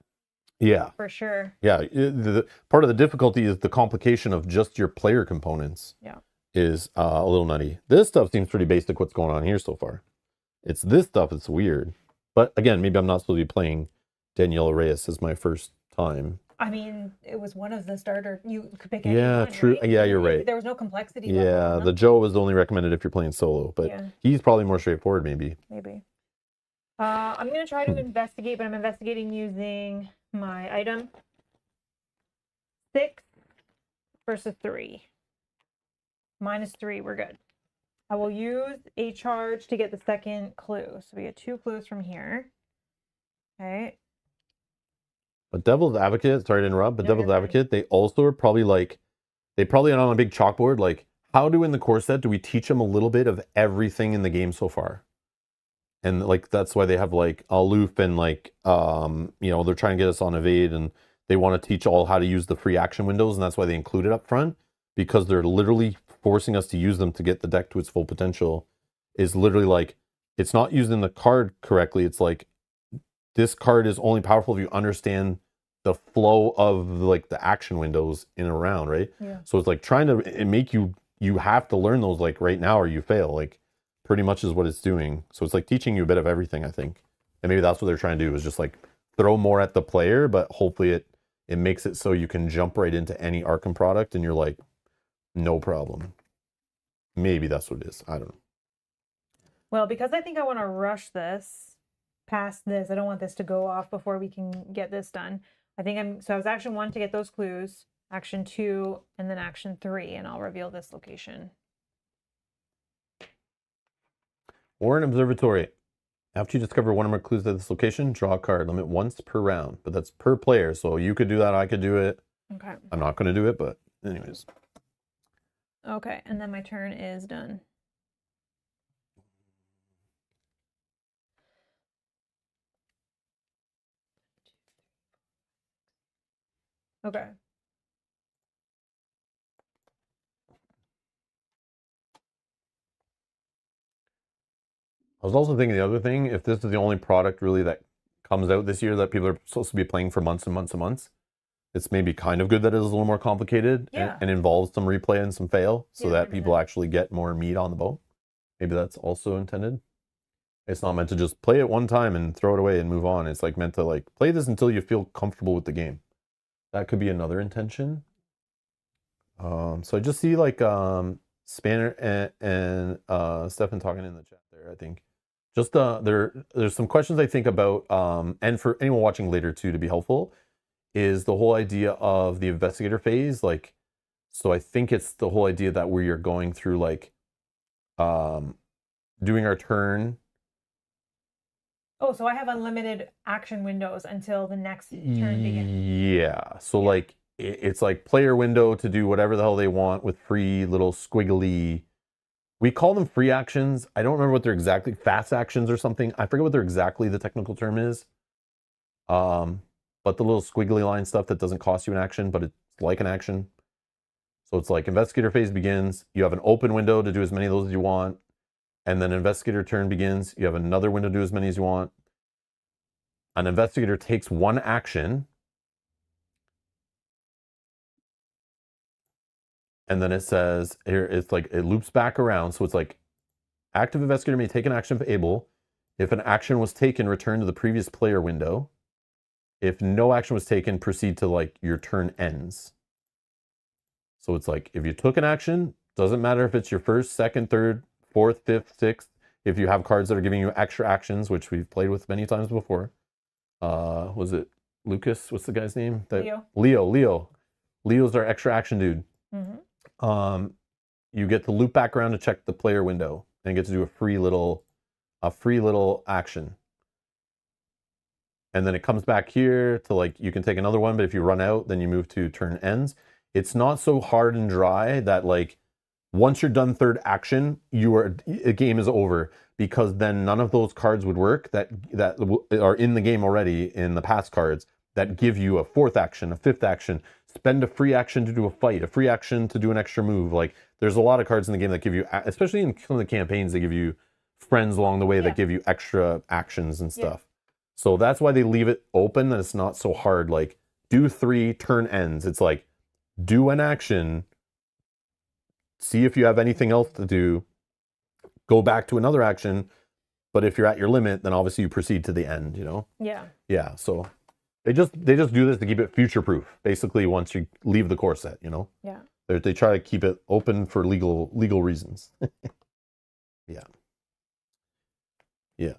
Yeah, for sure. Yeah, the part of the difficulty is the complication of just your player components. Yeah, is a little nutty. This stuff seems pretty basic. What's going on here so far? It's this stuff that's weird. But again, maybe I'm not supposed to be playing Daniela Reyes as my first time. I mean, it was one of the starter. You could pick any one, true. Right? Yeah, you're right. There was no complexity. Yeah, the Joe was only recommended if you're playing solo, but he's probably more straightforward, maybe. Maybe. I'm going to try to investigate, but I'm investigating using my item. 6 versus 3. -3, we're good. I will use a charge to get the second clue. So we get 2 clues from here. Okay. But Devil's Advocate, sorry to interrupt, but No, Devil's you're fine. Advocate, they also are probably like, they probably are on a big chalkboard, like, how do in the core set do we teach them a little bit of everything in the game so far? And like that's why they have like aloof and like you know, they're trying to get us on evade, and they want to teach all how to use the free action windows, and that's why they include it up front, because they're literally forcing us to use them to get the deck to its full potential. Is literally like, it's not using the card correctly. It's like, this card is only powerful if you understand the flow of like the action windows in a round, right? Yeah. So it's like trying to make you have to learn those like right now or you fail. Like pretty much is what it's doing. So it's like teaching you a bit of everything, I think. And maybe that's what they're trying to do, is just like throw more at the player, but hopefully it makes it so you can jump right into any Arkham product and you're like, no problem. Maybe that's what it is. I don't know. Well, because I think I want to rush this past this, I don't want this to go off before we can get this done. I was action 1 to get those clues, action 2, and then action 3, and I'll reveal this location. Or an observatory. After you discover one or more clues at this location, draw a card. Limit once per round, but that's per player. So you could do that, I could do it. Okay. I'm not going to do it, but anyways. Okay, and then my turn is done. Okay. I was also thinking the other thing, if this is the only product really that comes out this year that people are supposed to be playing for months and months and months, it's maybe kind of good that it is a little more complicated and involves some replay and some fail, so that people actually get more meat on the bone. Maybe that's also intended. It's not meant to just play it one time and throw it away and move on. It's like meant to like play this until you feel comfortable with the game. That could be another intention. So I just see like Spanner and Stefan talking in the chat there, I think. Just there's some questions I think about, and for anyone watching later too, to be helpful, is the whole idea of the investigator phase. Like, so I think it's the whole idea that we are going through like doing our turn. Oh, so I have unlimited action windows until the next turn begins. Yeah. So like it's like player window to do whatever the hell they want with free little squiggly. We call them free actions. I don't remember what they're exactly, fast actions or something. I forget what they're exactly the technical term is. But the little squiggly line stuff that doesn't cost you an action, but it's like an action. So it's like investigator phase begins. You have an open window to do as many of those as you want. And then investigator turn begins. You have another window to do as many as you want. An investigator takes one action. And then it says here, it's like it loops back around. So it's like active investigator may take an action if able. If an action was taken, return to the previous player window. If no action was taken, proceed to like your turn ends. So it's like if you took an action, doesn't matter if it's your first, second, third, fourth, fifth, sixth. If you have cards that are giving you extra actions, which we've played with many times before. Was it Lucas? What's the guy's name? Leo. Leo's our extra action dude. Mm-hmm. You get to loop back around to check the player window and get to do a free little action. And then it comes back here to like, you can take another one, but if you run out, then you move to turn ends. It's not so hard and dry that like, once you're done third action, a game is over, because then none of those cards would work that are in the game already in the past cards that give you a fourth action, a fifth action, spend a free action to do a fight, a free action to do an extra move. Like there's a lot of cards in the game that give you, especially in some of the campaigns, they give you friends along the way that give you extra actions and stuff. So that's why they leave it open, that it's not so hard. Like do 3, turn ends. It's like do an action, see if you have anything else to do, go back to another action. But if you're at your limit, then obviously you proceed to the end, you know? Yeah. Yeah. So they just do this to keep it future proof. Basically, once you leave the core set, you know? Yeah. They try to keep it open for legal reasons. Yeah. Yeah.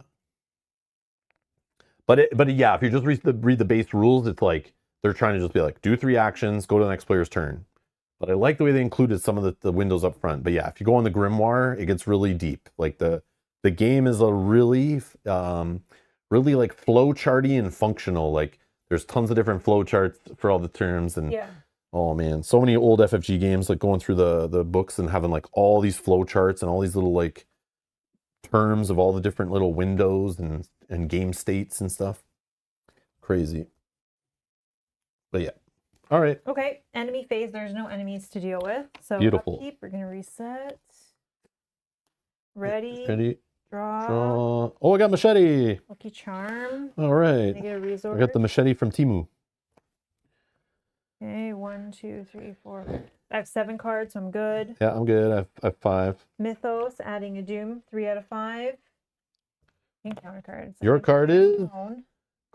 But yeah, if you just read the base rules, it's like they're trying to just be like, do 3 actions, go to the next player's turn. But I like the way they included some of the windows up front. But yeah, if you go on the Grimoire, it gets really deep. Like the game is a really like flow charty and functional. Like There's tons of different flow charts for all the terms, and Yeah. oh man, so many old FFG games, like going through the books and having like all these flow charts and all these little like terms of all the different little windows and game states and stuff. Crazy. But yeah. All right. Okay, enemy phase. There's no enemies to deal with. So Beautiful. upkeep, we're gonna reset. Ready. Ready. Draw. Draw. Oh, I got machete. Lucky charm. All right. I get a resource. I got the machete from Timu. Okay, 1, 2, 3, 4. I have 7 cards, so I'm good. Yeah, I'm good. I have 5. Mythos, adding a doom, 3 out of 5. Encounter cards. Your card is Down.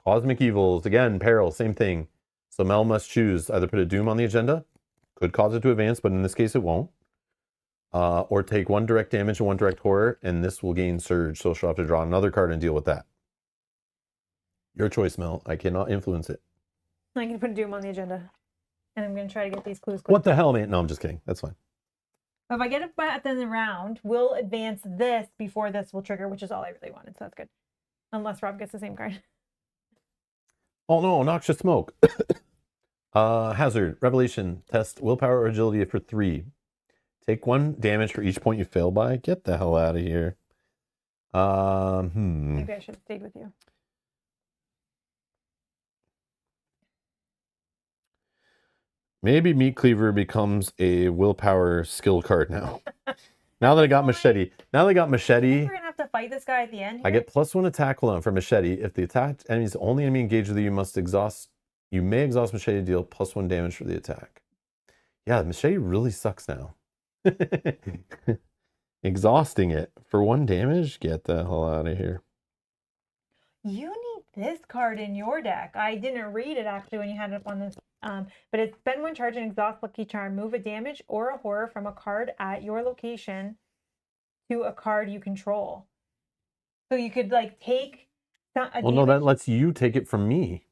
Cosmic Evils. Again, peril, same thing. So Mel must choose either put a doom on the agenda, could cause it to advance, but in this case it won't. Or take 1 direct damage and 1 direct horror, and this will gain surge. So she'll have to draw another card and deal with that. Your choice, Mel. I cannot influence it. I'm gonna put a doom on the agenda. And I'm going to try to get these clues. What the hell, man? No, I'm just kidding. That's fine. If I get it at the end of the round, we'll advance this before this will trigger, which is all I really wanted. So that's good. Unless Rob gets the same card. Oh no, noxious smoke. Hazard, revelation, test willpower or agility for 3. Take 1 damage for each point you fail by. Get the hell out of here. Maybe I should have stayed with you. Maybe Meat Cleaver becomes a willpower skill card now. Now that I got machete. Now that I got machete. We're going to have to fight this guy at the end here? I get +1 attack cooldown for machete. If the attacked enemy is the only enemy engaged with you, you may exhaust machete to deal +1 damage for the attack. Yeah, machete really sucks now. Exhausting it for 1 damage? Get the hell out of here. You need this card in your deck. I didn't read it actually when you had it up on this. But it's spend 1 charge and exhaust lucky charm. Move a damage or a horror from a card at your location to a card you control. So you could like take. Well, no, that lets you take it from me.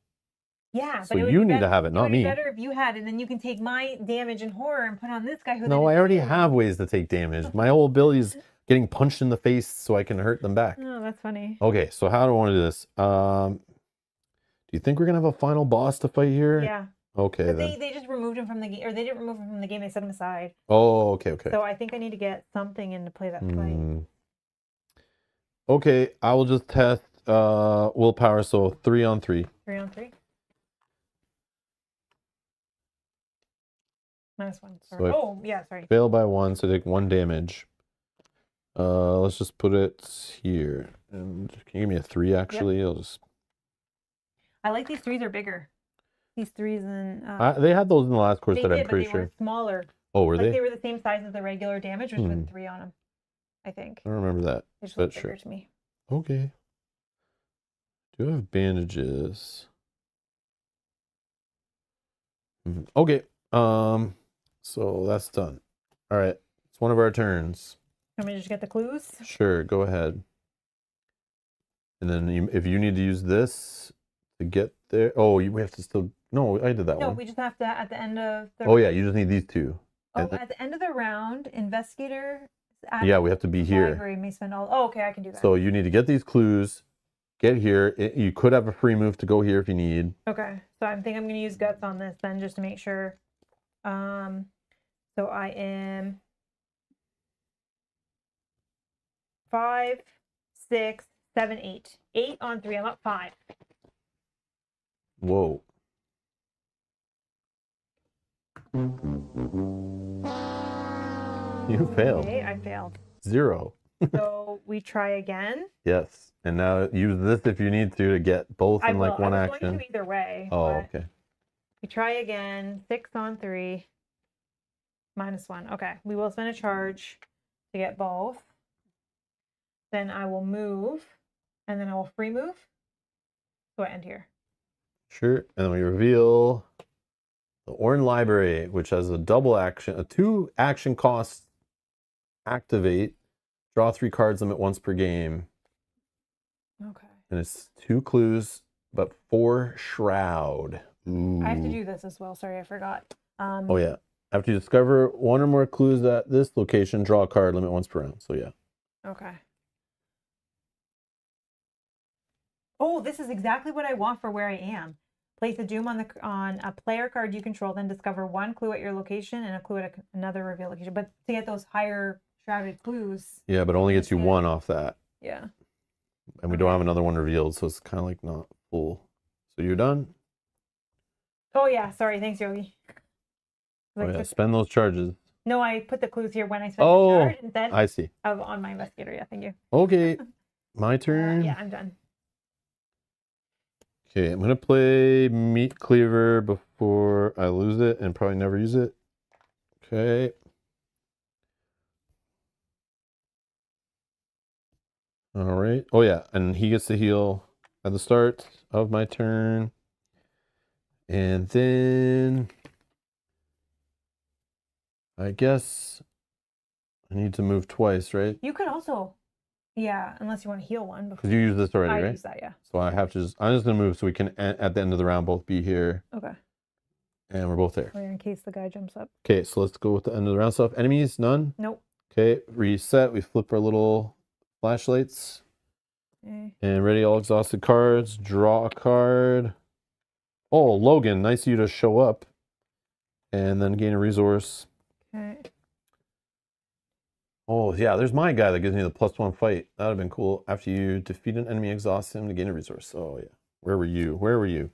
Yeah, so you need to have it, not me. It would be better if you had it, and then you can take my damage and horror and put on this guy. No, I already have ways to take damage. My whole ability is getting punched in the face so I can hurt them back. Oh, that's funny. Okay, so how do I want to do this? Do you think we're gonna have a final boss to fight here? Yeah. Okay, but then. They just removed him from the game, or they didn't remove him from the game. They set him aside. Oh, okay. So I think I need to get something in to play that fight. Okay, I will just test willpower. So 3 on 3. 3 on 3. -1. Sorry. So yeah, sorry. Fail by 1, so take 1 damage. Let's just put it here. And can you give me a 3 actually? Yep. I'll just. I like these 3s are bigger. These 3s and they had those in the last course that I'm pretty they sure. were smaller. Oh, were they? They were the same size as the regular damage, which was 3 on them. I think. I don't remember that. They just look bigger to me. Okay. Do I have bandages? Okay. So that's done. All right. It's one of our turns. Want me to just get the clues? Sure, go ahead. And then if you need to use this to get there. Oh, we have to still. No, I did that one. No, we just have to at the end of the. Oh yeah, you just need these 2. Oh, at the end of the round, investigator. Yeah, we have to be here. Library may spend all. Oh, okay, I can do that. So you need to get these clues. Get here. You could have a free move to go here if you need. Okay, so I think I'm going to use guts on this then, just to make sure. So I am 5, 6, 7, 8. 8 on 3. I'm up 5. Whoa. You failed. Okay, I failed. 0. So we try again. Yes, and now use this if you need to get both in like one I action. going to either way. Oh, okay. We try again. 6 on 3. -1. Okay, we will spend a charge to get both. Then I will move, and then I will free move. So I end here. Sure, and then we reveal the Orin Library, which has a double action, a 2 action cost. Activate, draw 3 cards, limit once per game. Okay. And it's 2 clues, but 4 shroud. Ooh. I have to do this as well. Sorry, I forgot. Oh yeah. After you discover 1 or more clues at this location, draw a card, limit once per round. So yeah. Okay. Oh, this is exactly what I want for where I am. Place a doom on a player card you control, then discover one clue at your location and a clue at another reveal location. But to get those higher shrouded clues. Yeah, but only gets you one off that. Yeah. And we don't have another one revealed, so it's kind of like not full. So you're done? Oh, yeah. Sorry. Thanks, Yogi. Oh, yeah. Spend those charges. No, I put the clues here when I spent the charge instead. I see. On my investigator. Yeah, thank you. Okay. My turn. Yeah, I'm done. Okay, I'm going to play Meat Cleaver before I lose it and probably never use it. Okay. All right. Oh, yeah. And he gets to heal at the start of my turn. And then I guess I need to move twice, right? You could also, yeah, unless you want to heal one. Because you used this already, right? I used that, yeah. So I have to I'm just going to move so we can, at the end of the round, both be here. Okay. And we're both there. In case the guy jumps up. Okay, so let's go with the end of the round stuff. Enemies, none? Nope. Okay, reset. We flip our little flashlights. Okay. And ready, all exhausted cards. Draw a card. Oh, Logan, nice of you to show up. And then gain a resource. Okay. Oh, yeah, there's my guy that gives me the +1 fight. That would have been cool. After you defeat an enemy, exhaust him to gain a resource. Oh, yeah. Where were you? Where were you?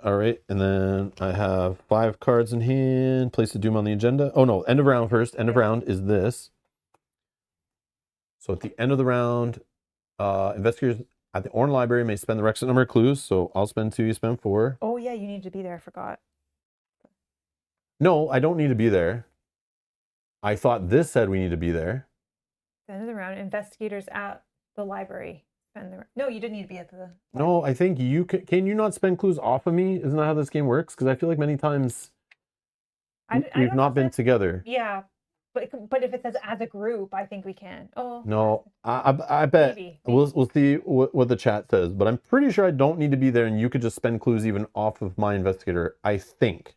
All right, and then I have 5 cards in hand. Place a doom on the agenda. Oh, no, end of round first. End of round is this. So at the end of the round, investigators at the Orn Library may spend the requisite number of clues. So I'll spend 2, you spend 4. Oh, yeah, you need to be there. I forgot. No, I don't need to be there. I thought this said we need to be there. End of the round, investigators at the library. No, you didn't need to be at the... No, I think you can you not spend clues off of me? Isn't that how this game works? Because I feel like many times we've not been together. Yeah, but if it says as a group, I think we can. Oh. No, I bet. Maybe. We'll see what the chat says, but I'm pretty sure I don't need to be there, and you could just spend clues even off of my investigator. I think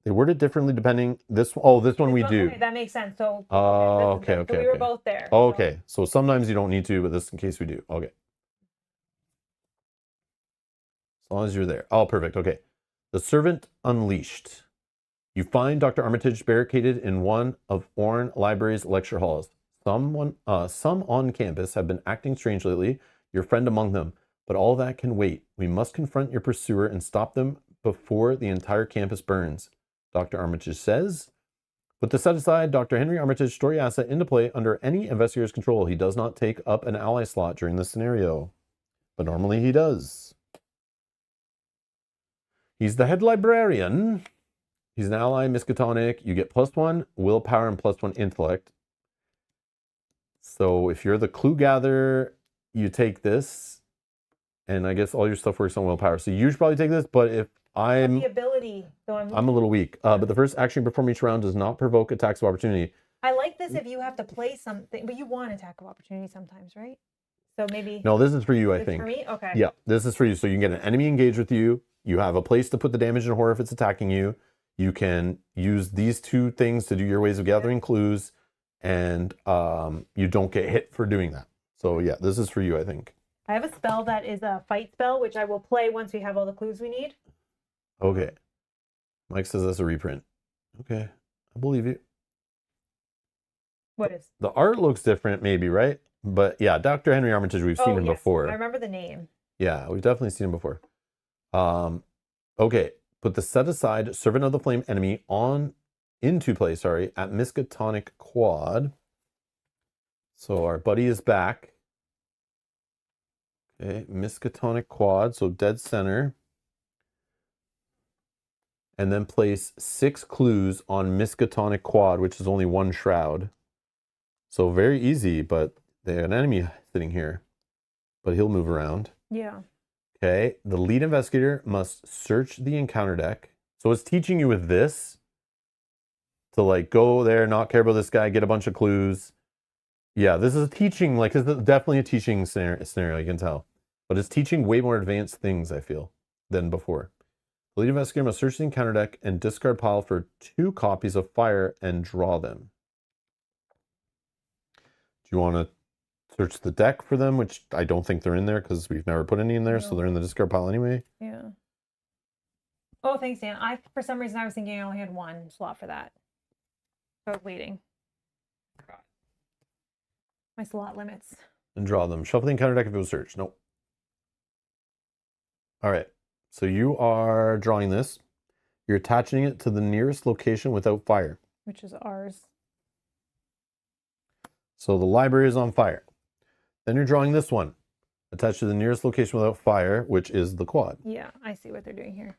they word it differently depending. This one we do. Okay, that makes sense. So. Okay. So we were both there. Okay, so sometimes you don't need to, but this in case we do. Okay. As long as you're there. Oh, perfect. Okay. The Servant Unleashed. You find Dr. Armitage barricaded in one of Orn Library's lecture halls. Some on campus have been acting strange lately, your friend among them, but all that can wait. We must confront your pursuer and stop them before the entire campus burns. Dr. Armitage says, but to set aside Dr. Henry Armitage's story asset into play under any investigator's control, he does not take up an ally slot during this scenario, but normally he does. He's the head librarian. He's an ally, Miskatonic. You get +1 willpower and +1 intellect. So if you're the clue gatherer, you take this, and I guess all your stuff works on willpower. So you should probably take this, but if I'm the ability, so I'm a little weak. But the first action performed each round does not provoke attacks of opportunity. I like this if you have to play something, but you want attack of opportunity sometimes, right? So maybe. No, this is for you, I think. For me? Okay. Yeah, this is for you. So you can get an enemy engaged with you. You have a place to put the damage and horror if it's attacking you. You can use these 2 things to do your ways of gathering clues, and you don't get hit for doing that. So yeah, this is for you, I think. I have a spell that is a fight spell, which I will play once we have all the clues we need. Okay. Mike says that's a reprint. Okay, I believe you. What is? The art looks different, maybe, right? But yeah, Dr. Henry Armitage, we've seen him before. I remember the name. Yeah, we've definitely seen him before. Okay. Put the set aside Servant of the Flame enemy into play, at Miskatonic Quad. So our buddy is back. Okay, Miskatonic Quad, so dead center. And then place 6 clues on Miskatonic Quad, which is only 1 shroud. So very easy, but they have an enemy sitting here. But he'll move around. Yeah. Okay, the lead investigator must search the encounter deck. So it's teaching you with this to like go there, not care about this guy, get a bunch of clues. Yeah, this is teaching, like this is definitely a teaching scenario, you can tell. But it's teaching way more advanced things, I feel, than before. The lead investigator must search the encounter deck and discard pile for 2 copies of fire and draw them. Do you want to search the deck for them, which I don't think they're in there because we've never put any in there, so No. they're in the discard pile anyway. Yeah. Oh, thanks, Dan. For some reason, I was thinking I only had one slot for that. So I was waiting. My slot limits. And draw them. Shuffle the encounter deck if it was searched. Nope. All right. So you are drawing this. You're attaching it to the nearest location without fire. Which is ours. So the library is on fire. Then you're drawing this one. Attached to the nearest location without fire, which is the quad. Yeah, I see what they're doing here.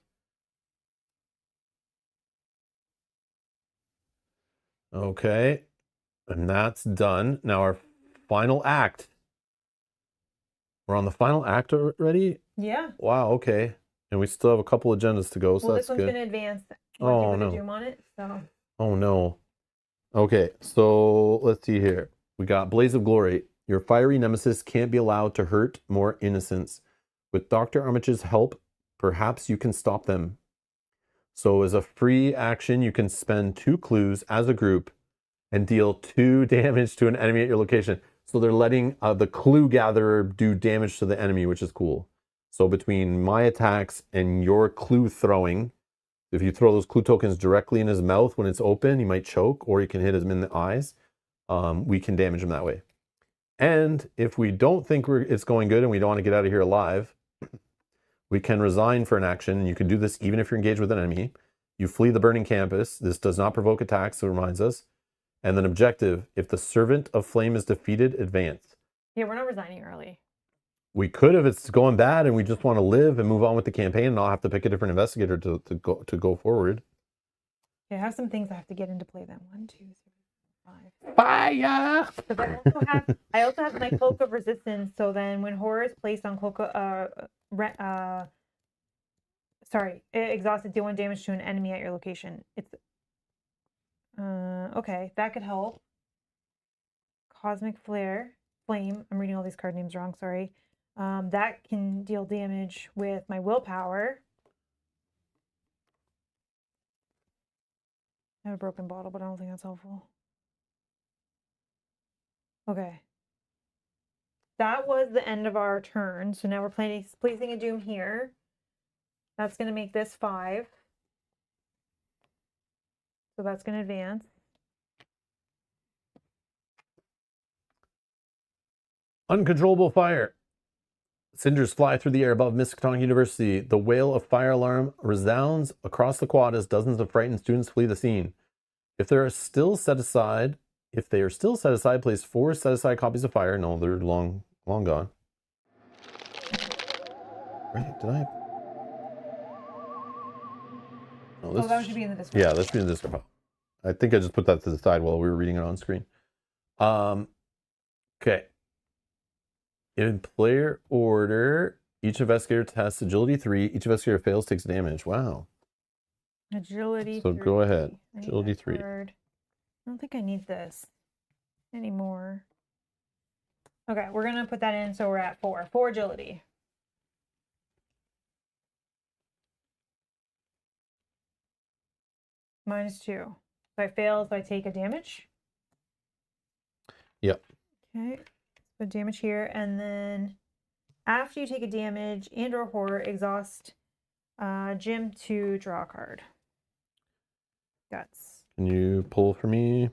Okay. And that's done. Now our final act. We're on the final act already? Yeah. Wow, okay. And we still have a couple agendas to go, so Well, that's this one's good. been advanced. Oh, no. Doom on it, so. Oh, no. Okay, so let's see here. We got Blaze of Glory. Your fiery nemesis can't be allowed to hurt more innocents. With Dr. Armitage's help, perhaps you can stop them. So as a free action, you can spend 2 clues as a group and deal 2 damage to an enemy at your location. So they're letting the clue gatherer do damage to the enemy, which is cool. So between my attacks and your clue throwing, if you throw those clue tokens directly in his mouth when it's open, he might choke, or you can hit him in the eyes. We can damage him that way. And if we don't think it's going good and we don't want to get out of here alive, we can resign for an action. And you can do this even if you're engaged with an enemy. You flee the burning campus. This does not provoke attacks, so it reminds us. And then objective, if the Servant of Flame is defeated, advance. Yeah, we're not resigning early. We could if it's going bad and we just want to live and move on with the campaign and not have to pick a different investigator to go forward. Yeah, I have some things I have to get into play then. 1, 2, 3, 5. Fire! Because I also have my Cloak of Resistance, so then when horror is placed on exhausted, deal 1 damage to an enemy at your location. It's okay, that could help. Cosmic Flame. I'm reading all these card names wrong, sorry. That can deal damage with my willpower. I have a broken bottle, but I don't think that's helpful. Okay. That was the end of our turn. So now we're placing a doom here. That's going to make this 5. So that's going to advance. Uncontrollable fire. Cinders fly through the air above Miskatonic University. The wail of fire alarm resounds across the quad as dozens of frightened students flee the scene. If they are still set aside, place 4 set aside copies of fire. No, they're long gone. Right? Did I? No, that should be in the discard. Yeah, that should be in the discard pile. I think I just put that to the side while we were reading it on screen. Okay. In player order, each investigator tests agility 3. Each investigator fails, takes damage. Wow. Agility 3. So go ahead. Agility 3. I don't think I need this anymore. Okay, we're going to put that in so we're at 4. 4 agility. -2. So I fail, so I take a damage. Yep. Okay. So damage here, and then after you take a damage and or horror, exhaust Jim to draw a card. Guts. Can you pull for me?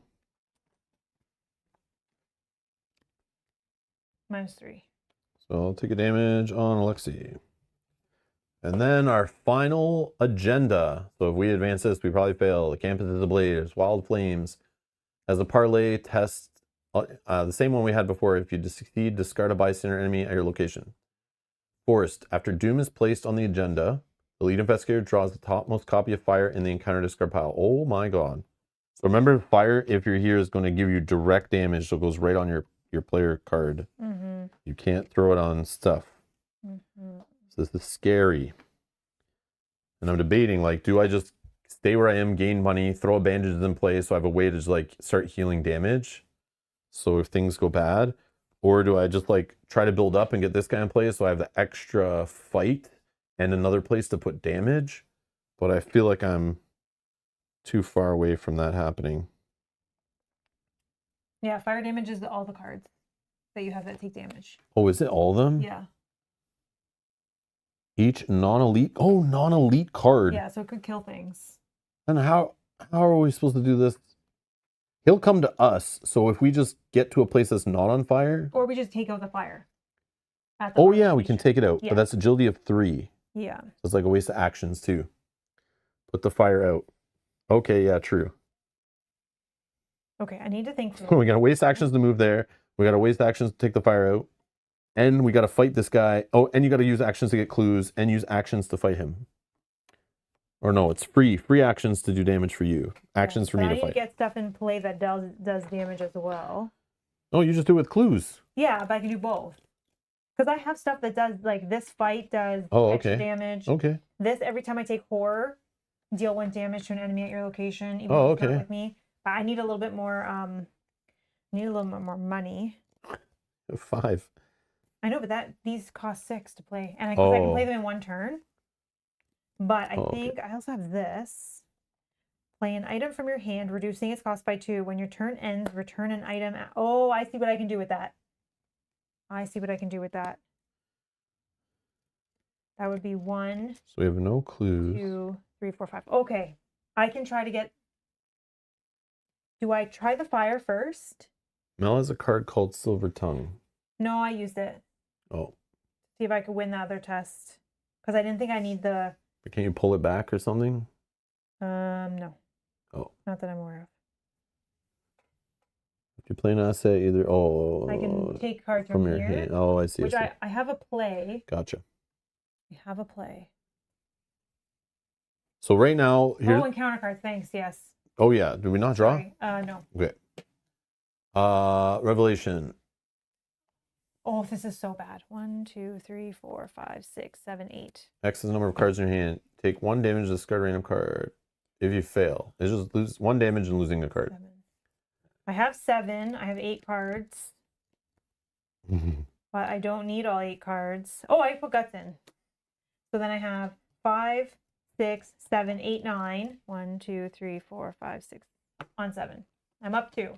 -3. So I'll take a damage on Alexi. And then our final agenda. So if we advance this, we probably fail. The campus is ablaze. Wild flames. As a parlay test, the same one we had before. If you succeed, discard a bystander enemy at your location. Forced. After doom is placed on the agenda, the lead investigator draws the topmost copy of fire in the encounter discard pile. Oh my god. So remember, fire, if you're here, is going to give you direct damage. So it goes right on your player card. Mm-hmm. You can't throw it on stuff. Mm-hmm. So this is scary. And I'm debating, like, do I just stay where I am, gain money, throw bandages in place so I have a way to just, like, start healing damage? So if things go bad, or do I just like try to build up and get this guy in place so I have the extra fight and another place to put damage? But I feel like I'm too far away from that happening. Yeah, fire damage is all the cards. that you have that take damage. Oh, is it all of them? Yeah. Each non-elite. Oh, non-elite card. Yeah, so it could kill things. And how are we supposed to do this? He'll come to us. So if we just get to a place that's not on fire. Or we just take out the fire. Oh yeah, we can take it out. Yeah. But that's agility of 3. Yeah. So it's like a waste of actions too. Put the fire out. Okay, yeah, true. Okay, I need to think through. We gotta waste actions to move there. We gotta waste actions to take the fire out. And we gotta fight this guy. Oh, and you gotta use actions to get clues and use actions to fight him. Or no, it's free. Free actions to do damage for you. Actions for me to I need fight. to get stuff in play that does damage as well. Oh, you just do it with clues. Yeah, but I can do both. Because I have stuff that does, like, this fight does extra damage. Okay. This, every time I take horror, deal 1 damage to an enemy at your location, even Oh, though it's okay. not with me. But I need a little bit more, more money. 5. I know, but these cost 6 to play. And I can play them in 1 turn. But I think I also have this. Play an item from your hand, reducing its cost by 2. When your turn ends, return an item. Oh, I see what I can do with that. That would be 1. So we have no clues. 2, 3, 4, 5. Okay. I can try to get... Do I try the fire first? Mel has a card called Silver Tongue. No, I used it. Oh. See if I could win the other test. Because I didn't think I need the... But can you pull it back or something? No. Oh. Not that I'm aware of. If you play an asset, either... Oh. I can take cards from your here. hand. Oh, I see. Which I have a play. Gotcha. I have a play. So right now... Oh, and counter cards. Thanks, yes. Oh, yeah. Did we not draw? Sorry. No. Okay. Revelation. Oh, this is so bad. 1, 2, 3, 4, 5, 6, 7, 8. X is the number of cards in your hand. Take 1 damage to discard a random card. If you fail, it's just lose 1 damage and losing a card. 7. I have 7. I have 8 cards. But I don't need all 8 cards. Oh, I put guts in. So then I have 5, 6, 7, 8, 9. 1, 2, 3, 4, 5, 6. On 7. I'm up 2.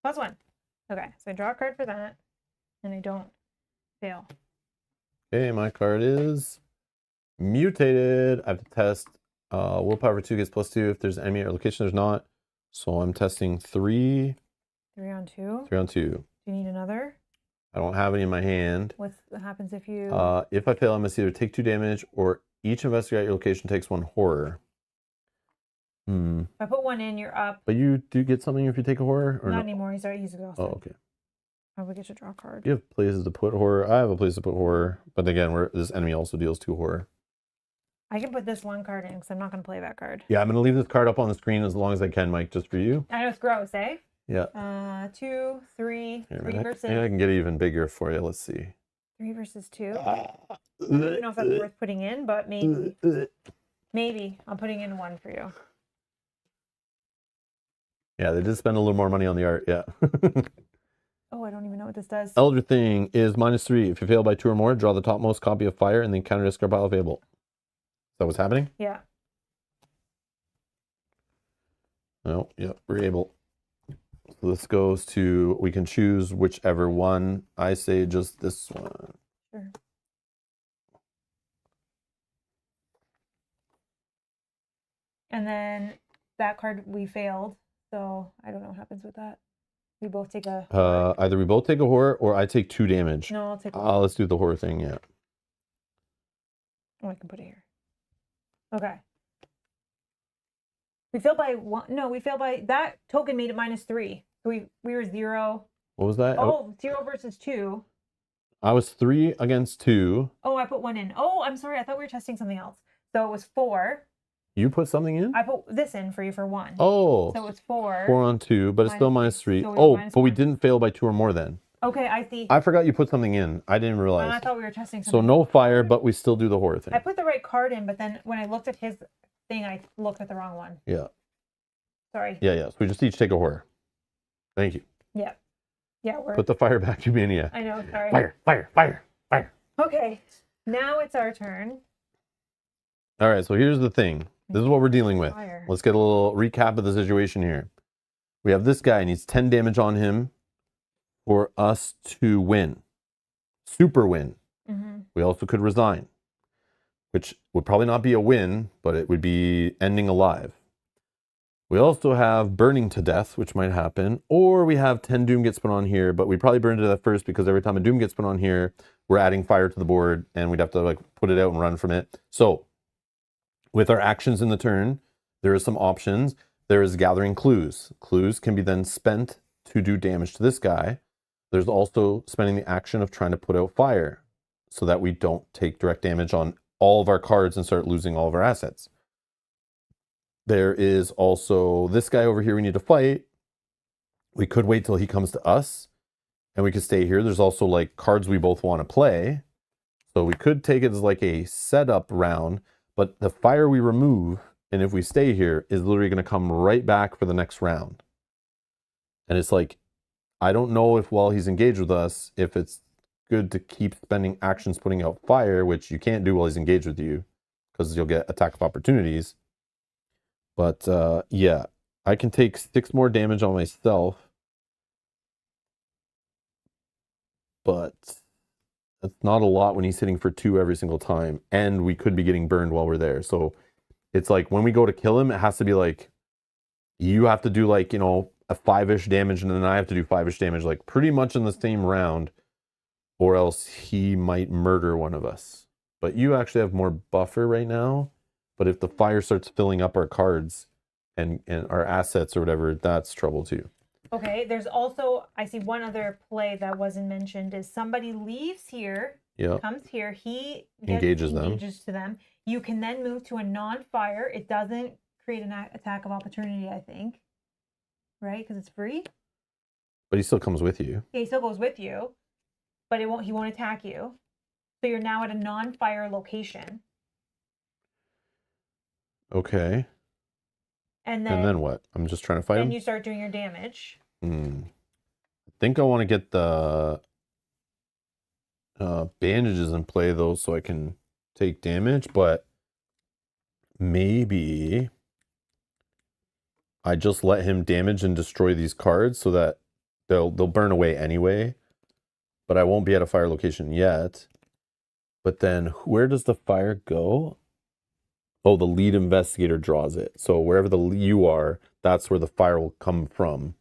+1. Okay, so I draw a card for that. And I don't fail. Okay, my card is mutated. I have to test willpower 2 gets +2 if there's enemy or location there's not. So I'm testing 3. 3 on 2. 3 on 2. Do you need another? I don't have any in my hand. What happens if you... If I fail, I must either take 2 damage or each investigator at your location takes 1 horror. If I put 1 in, you're up. But you do get something if you take a horror? Or Not no? anymore. He's exhausted. Oh, okay. I would get to draw a card. You have places to put horror. I have a place to put horror. But again, this enemy also deals 2 horror. I can put this 1 card in because I'm not going to play that card. Yeah, I'm going to leave this card up on the screen as long as I can, Mike, just for you. I know it's gross, eh? Yeah. 2, 3, Here, 3 versus... Maybe I can get it even bigger for you. Let's see. 3 versus 2. I don't even know if that's worth putting in, but maybe. Maybe. I'm putting in 1 for you. Yeah, they did spend a little more money on the art, yeah. Oh, I don't even know what this does. Elder Thing is -3. If you fail by 2 or more, draw the topmost copy of Fire and then counter discard pile available. Is that what's happening? Yeah. No, yep, we're able. So this goes to, we can choose whichever one. I say just this one. Sure. And then that card we failed, so I don't know what happens with that. We both take a horror. Either we both take a horror or I take 2 damage. No, I'll take a Let's do the horror thing, yeah. Oh, I can put it here. Okay. We failed by 1. No, we failed by... That token made it -3. So we were 0. What was that? Oh, 0 versus 2. I was 3 against 2. Oh, I put 1 in. Oh, I'm sorry. I thought we were testing something else. So it was 4. You put something in? I put this in for you for 1. Oh. So it was 4. 4 on 2, but it's still -3. So Oh, minus but we 1. didn't fail by 2 or more then. Okay, I see. I forgot you put something in. I didn't realize. And I thought we were testing So something. no fire, but we still do the horror thing. I put the right card in, but then when I looked at his thing, I looked at the wrong one. Yeah. Sorry. Yeah. So we just each take a horror. Thank you. Yeah. Yeah, we're... Put the fire back, you mania. I know, sorry. Fire. Okay, now it's our turn. All right, so here's the thing. This is what we're dealing with. Fire. Let's get a little recap of the situation here. We have this guy, needs 10 damage on him for us to win. Super win. We also could resign, which would probably not be a win, but it would be ending alive. We also have burning to death, which might happen, or we have 10 doom gets put on here, but we'd probably burn to death first because every time a doom gets put on here, we're adding fire to the board and we'd have to like put it out and run from it. So with our actions in the turn, there are some options. There is gathering clues. Clues can be then spent to do damage to this guy. There's also spending the action of trying to put out fire so that we don't take direct damage on all of our cards and start losing all of our assets. There is also this guy over here we need to fight. We could wait till he comes to us and we could stay here. There's also like cards we both want to play. So we could take it as like a setup round, but the fire we remove, and if we stay here, is literally going to come right back for the next round. And it's like, I don't know if while he's engaged with us, if it's good to keep spending actions putting out fire, which you can't do while he's engaged with you because you'll get attack of opportunities. But yeah, I can take 6 more damage on myself, but that's not a lot when he's hitting for 2 every single time, and we could be getting burned while we're there. So it's like when we go to kill him, it has to be like you have to do like, you know, a 5-ish damage, and then I have to do 5-ish damage, like pretty much in the same round, or else he might murder one of us. But you actually have more buffer right now. But if the fire starts filling up our cards and our assets or whatever, that's trouble too. Okay, there's also, I see one other play that wasn't mentioned, is somebody leaves here, comes here, he engages to them. You can then move to a non-fire. It doesn't create an attack of opportunity, I think. Right? Because it's free. But he still comes with you. Yeah, he still goes with you. But he won't attack you. So you're now at a non-fire location. Okay. And then what? I'm just trying to fight him? Then you start doing your damage. I think I want to get the bandages in play, though, so I can take damage. But maybe I just let him damage and destroy these cards so that they'll burn away anyway. But I won't be at a fire location yet. But then where does the fire go? Oh, the lead investigator draws it. So wherever you are, that's where the fire will come from.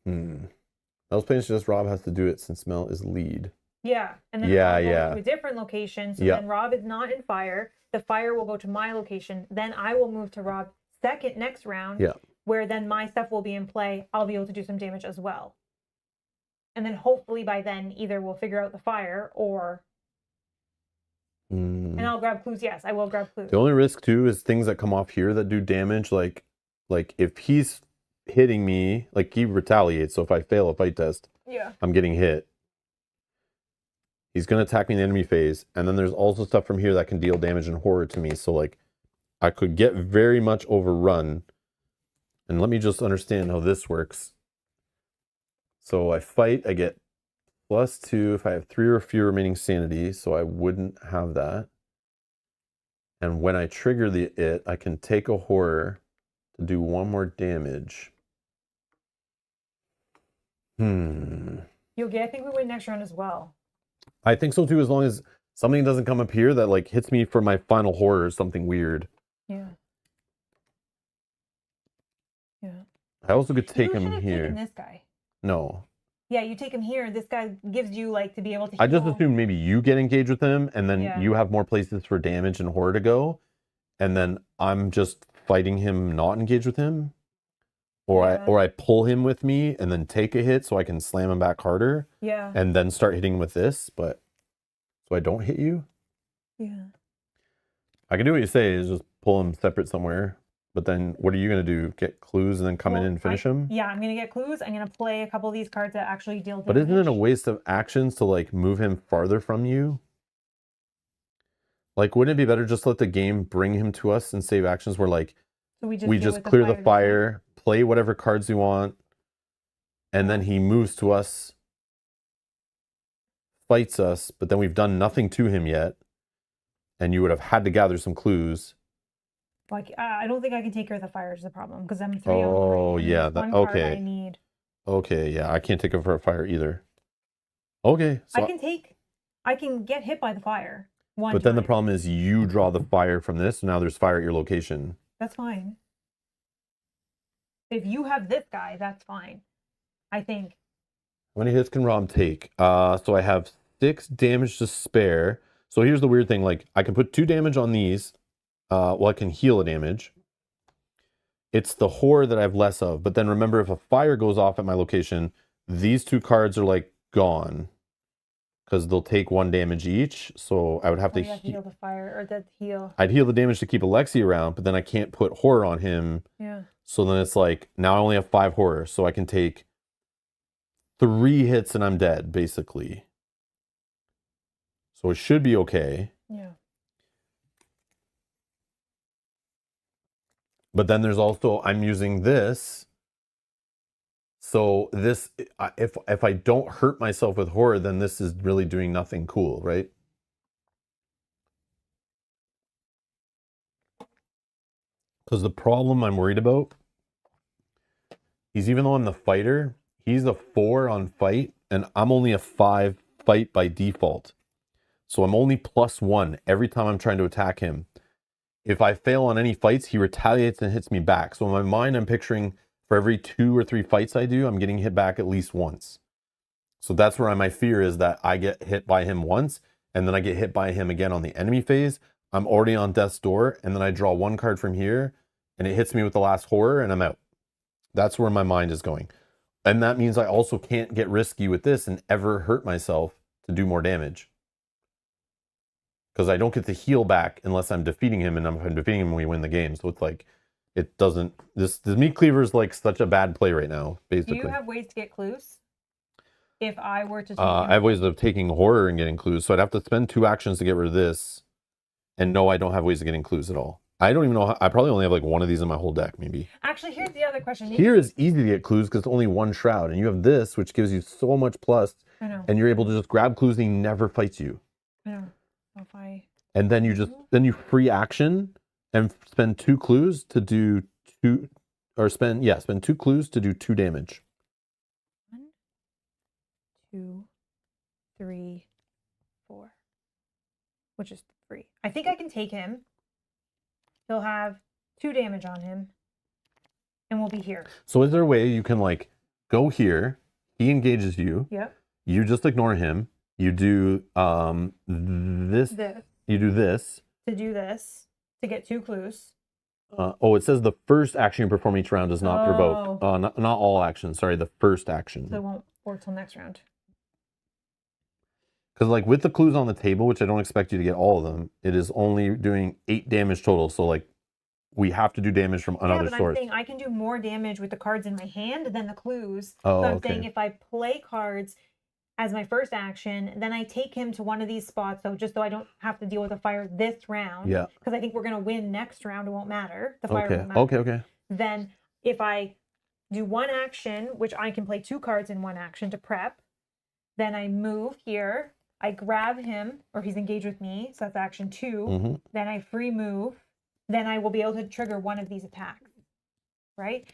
I was planning to suggest Rob has to do it since Mel is lead. Yeah. And then Rob goes to a different location. So then Rob is not in fire. The fire will go to my location. Then I will move to Rob's next round. Yeah. Where then my stuff will be in play. I'll be able to do some damage as well. And then hopefully by then either we'll figure out the fire or... And I'll grab clues. Yes, I will grab clues. The only risk too is things that come off here that do damage. Like if he's hitting me, like he retaliates. So if I fail a fight test, I'm getting hit. He's going to attack me in the enemy phase. And then there's also stuff from here that can deal damage and horror to me. So like I could get very much overrun. And let me just understand how this works. So I fight, I get +2 if I have 3 or fewer remaining sanity, so I wouldn't have that. And when I trigger it, I can take a horror to do 1 more damage. You'll get, I think we win next round as well. I think so too, as long as something doesn't come up here that like hits me for my final horror or something weird. Yeah. I also could take him here. Taken this guy. No. Yeah, you take him here. This guy gives you like to be able to heal. I just assumed maybe you get engaged with him and then you have more places for damage and horror to go. And then I'm just fighting him not engaged with him. Or I pull him with me and then take a hit so I can slam him back harder. Yeah. And then start hitting him with this, but so I don't hit you. Yeah. I can do what you say, is just pull him separate somewhere. But then what are you going to do? Get clues and then come in and finish him? Yeah, I'm going to get clues. I'm going to play a couple of these cards that actually deal damage. But isn't it a waste of actions to like move him farther from you? Like, wouldn't it be better just let the game bring him to us and save actions where like so we just clear the fire, play whatever cards we want, and then he moves to us, fights us, but then we've done nothing to him yet, and you would have had to gather some clues. Like, I don't think I can take her with a fire is the problem because I'm 3 on 3. Oh, and yeah. there's That, one card I okay. need. Okay, yeah. I can't take her for a fire either. Okay. So, I can get hit by the fire one but then the time. problem is you draw the fire from this. Now there's fire at your location. That's fine. If you have this guy, that's fine. I think. How many hits can Rom take? So I have 6 damage to spare. So here's the weird thing. Like, I can put 2 damage on these. Well, I can heal a damage. It's the horror that I have less of. But then remember, if a fire goes off at my location, these 2 cards are like gone. Because they'll take 1 damage each. So I would have to heal the fire or the heal. I'd heal the damage to keep Alexi around, but then I can't put horror on him. Yeah. So then it's like, now I only have 5 horror. So I can take 3 hits and I'm dead, basically. So it should be okay. Yeah. But then there's also, I'm using this. So this, if I don't hurt myself with horror, then this is really doing nothing cool, right? Because the problem I'm worried about is even though I'm the fighter, he's a 4 on fight, and I'm only a 5 fight by default. So I'm only +1 every time I'm trying to attack him. If I fail on any fights, he retaliates and hits me back. So in my mind, I'm picturing for every 2 or 3 fights I do, I'm getting hit back at least once. So that's where my fear is that I get hit by him once, and then I get hit by him again on the enemy phase. I'm already on death's door, and then I draw 1 card from here, and it hits me with the last horror, and I'm out. That's where my mind is going. And that means I also can't get risky with this and ever hurt myself to do more damage. Because I don't get to heal back unless I'm defeating him, and if I'm defeating him, we win the game. So it's like, it doesn't, this meat cleaver is like such a bad play right now, basically. Do you have ways to get clues? If I were to take I have ways of taking horror and getting clues. So I'd have to spend 2 actions to get rid of this. And no, I don't have ways of getting clues at all. I don't even know. I probably only have like 1 of these in my whole deck, maybe. Actually, here's the other question. Here is easy to get clues because it's only 1 shroud. And you have this, which gives you so much plus. I know. And you're able to just grab clues and he never fights you. I know. So if I... And then you free action and spend 2 clues to do 2, or spend 2 clues to do 2 damage. 1, 2, 3, 4, which is 3. I think I can take him. He'll have 2 damage on him, and we'll be here. So is there a way you can like go here? He engages you. Yep. You just ignore him. You do this. You do this. To do this, to get 2 clues. It says the first action you perform each round does not provoke. Not all actions. Sorry, the first action. So it won't work till next round. Because like with the clues on the table, which I don't expect you to get all of them, it is only doing 8 damage total. So like we have to do damage from another source. I'm saying I can do more damage with the cards in my hand than the clues. Oh, so I'm saying if I play cards as my first action, then I take him to one of these spots, so just so I don't have to deal with a fire this round. Yeah. Because I think we're going to win next round. It won't matter. The fire won't matter. Okay. Then if I do 1 action, which I can play 2 cards in 1 action to prep, then I move here. I grab him, or he's engaged with me, so that's action 2. Mm-hmm. Then I free move. Then I will be able to trigger one of these attacks, right?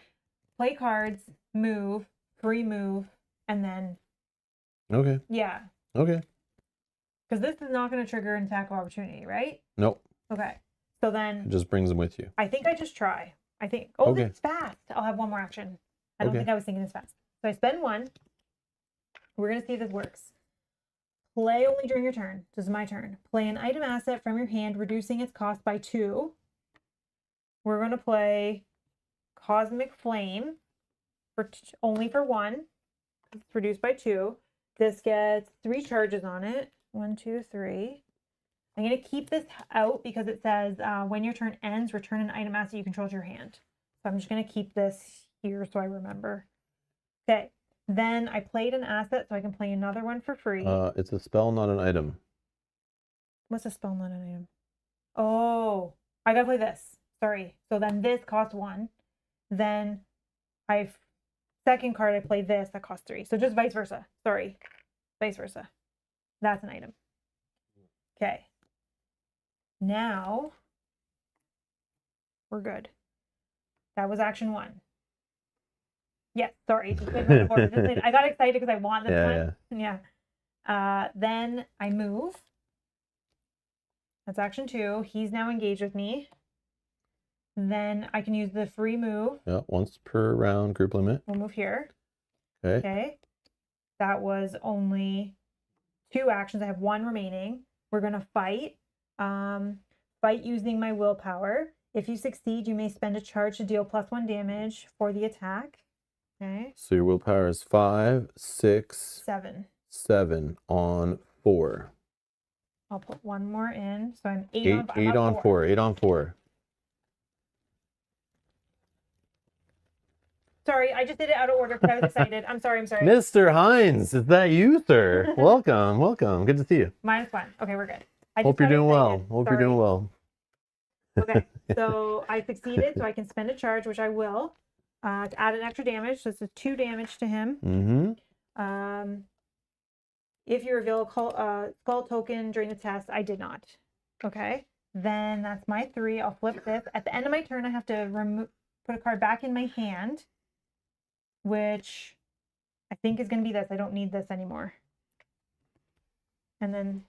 Play cards, move, free move, and then... Okay. Yeah. Okay. Because this is not going to trigger an attack of opportunity, right? Nope. Okay. So then... It just brings them with you. I think I just try. I think... Oh, okay. It's fast. I'll have 1 more action. I don't think I was thinking this fast. So I spend 1. We're going to see if this works. Play only during your turn. This is my turn. Play an item asset from your hand, reducing its cost by 2. We're going to play Cosmic Flame for only for 1. It's reduced by 2. This gets 3 charges on it. 1, 2, 3. I'm going to keep this out because it says when your turn ends, return an item asset you control to your hand. So I'm just going to keep this here so I remember. Okay. Then I played an asset, so I can play another one for free. It's a spell, not an item. What's a spell, not an item? Oh, I gotta play this. Sorry. So then this costs 1. Then second card, I play this, that costs 3. So just vice versa. Sorry. Vice versa. That's an item. Okay. Now, We're good. That was action 1. Yes, sorry. Just went out of order. I got excited because I want this one. Yeah. Then I move. That's action 2. He's now engaged with me. Then I can use the free move. Yeah, once per round, group limit. We'll move here. Okay. Okay. That was only 2 actions. I have 1 remaining. We're going to fight. Fight using my willpower. If you succeed, you may spend a charge to deal +1 damage for the attack. Okay. So your willpower is 5, 6, 7 on 4. I'll put 1 more in. So I'm 8 on 4. 8 on 4. 8 on 4. Sorry, I just did it out of order because I was excited. I'm sorry. Mr. Hines, is that you, sir? Welcome, welcome. Good to see you. -1. Okay, we're good. Hope you're doing well. Hope you're doing well. Okay, so I succeeded, so I can spend a charge, which I will, to add an extra damage. So this is 2 damage to him. Mm-hmm. If you reveal a skull token during the test, I did not. Okay, then that's my 3. I'll flip this. At the end of my turn, I have to put a card back in my hand, which I think is going to be this. I don't need this anymore. And then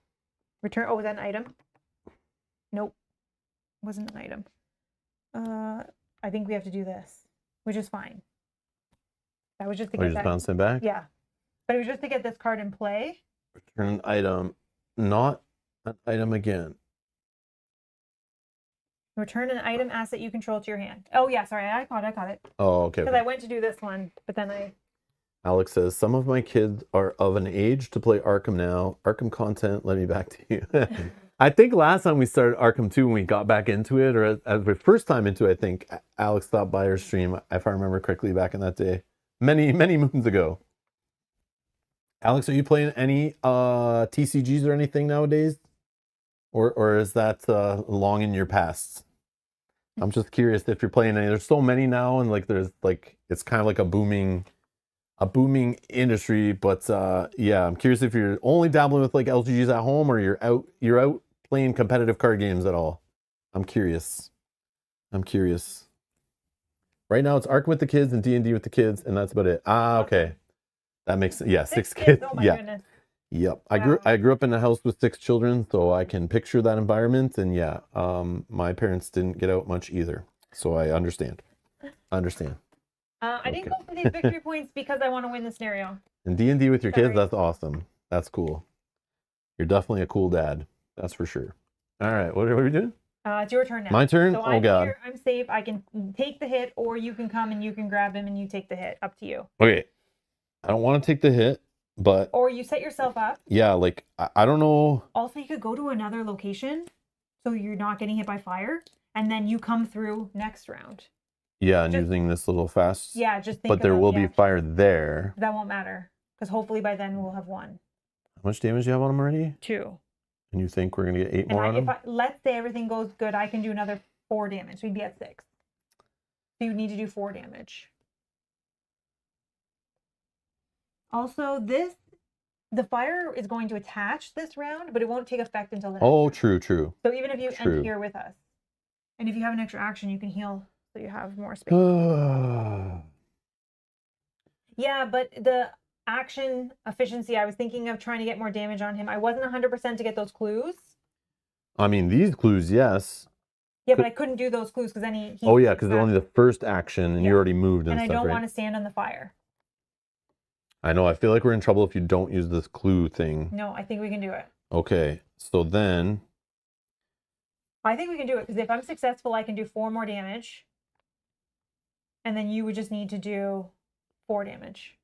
return. Oh, was that an item? Nope. Wasn't an item. I think we have to do this, which is fine. That was just to get just bouncing back? Yeah. But it was just to get this card in play. Return an item, not an item again. Return an item asset you control to your hand. Oh, yeah, sorry, I caught it. Oh, okay. Because I went to do this one, but then Alex says, some of my kids are of an age to play Arkham now. Arkham content, let me back to you. I think last time we started Arkham 2 when we got back into it, or as the first time into it, I think Alex stopped by our stream, if I remember correctly, back in that day. Many, many moons ago. Alex, are you playing any TCGs or anything nowadays? Or is that long in your past? I'm just curious if you're playing any. There's so many now, and it's kind of like a booming industry. But yeah, I'm curious if you're only dabbling with like LGGs at home, or you're out playing competitive card games at all. I'm curious. Right now it's Arkham with the kids and D&D with the kids, and that's about it. Okay. That makes sense. Yeah, 6 kids. Oh my goodness. Yep. Wow. I grew up in a house with 6 children, so I can picture that environment. And yeah, my parents didn't get out much either, so I understand. I didn't go for these victory points because I want to win the scenario. And D&D with your kids, that's awesome. That's cool. You're definitely a cool dad. That's for sure. All right, what are we doing? It's your turn now. My turn? So oh, God. Here, I'm safe. I can take the hit, or you can come and you can grab him and you take the hit. Up to you. Okay. I don't want to take the hit, but... Or you set yourself up. Yeah, like, I don't know. Also, you could go to another location so you're not getting hit by fire, and then you come through next round. Yeah, and using this little fast... Yeah, just think But there will be fire there. That won't matter, because hopefully by then we'll have 1. How much damage do you have on him already? 2. And you think we're going to get 8 more on him? Let's say everything goes good, I can do another 4 damage. We'd be at 6. So you need to do 4 damage. Also, the fire is going to attach this round, but it won't take effect until the next round. True. So even if you end here with us, and if you have an extra action, you can heal so you have more space. Yeah, but the action efficiency, I was thinking of trying to get more damage on him. I wasn't 100% to get those clues. I mean, these clues, yes. Yeah, but I couldn't do those clues because then he oh, yeah, because they're only the first action, and you already moved and stuff, I don't right? want to stand on the fire. I know. I feel like we're in trouble if you don't use this clue thing. No, I think we can do it. Okay, so then... I think we can do it, because if I'm successful, I can do 4 more damage. And then you would just need to do 4 damage.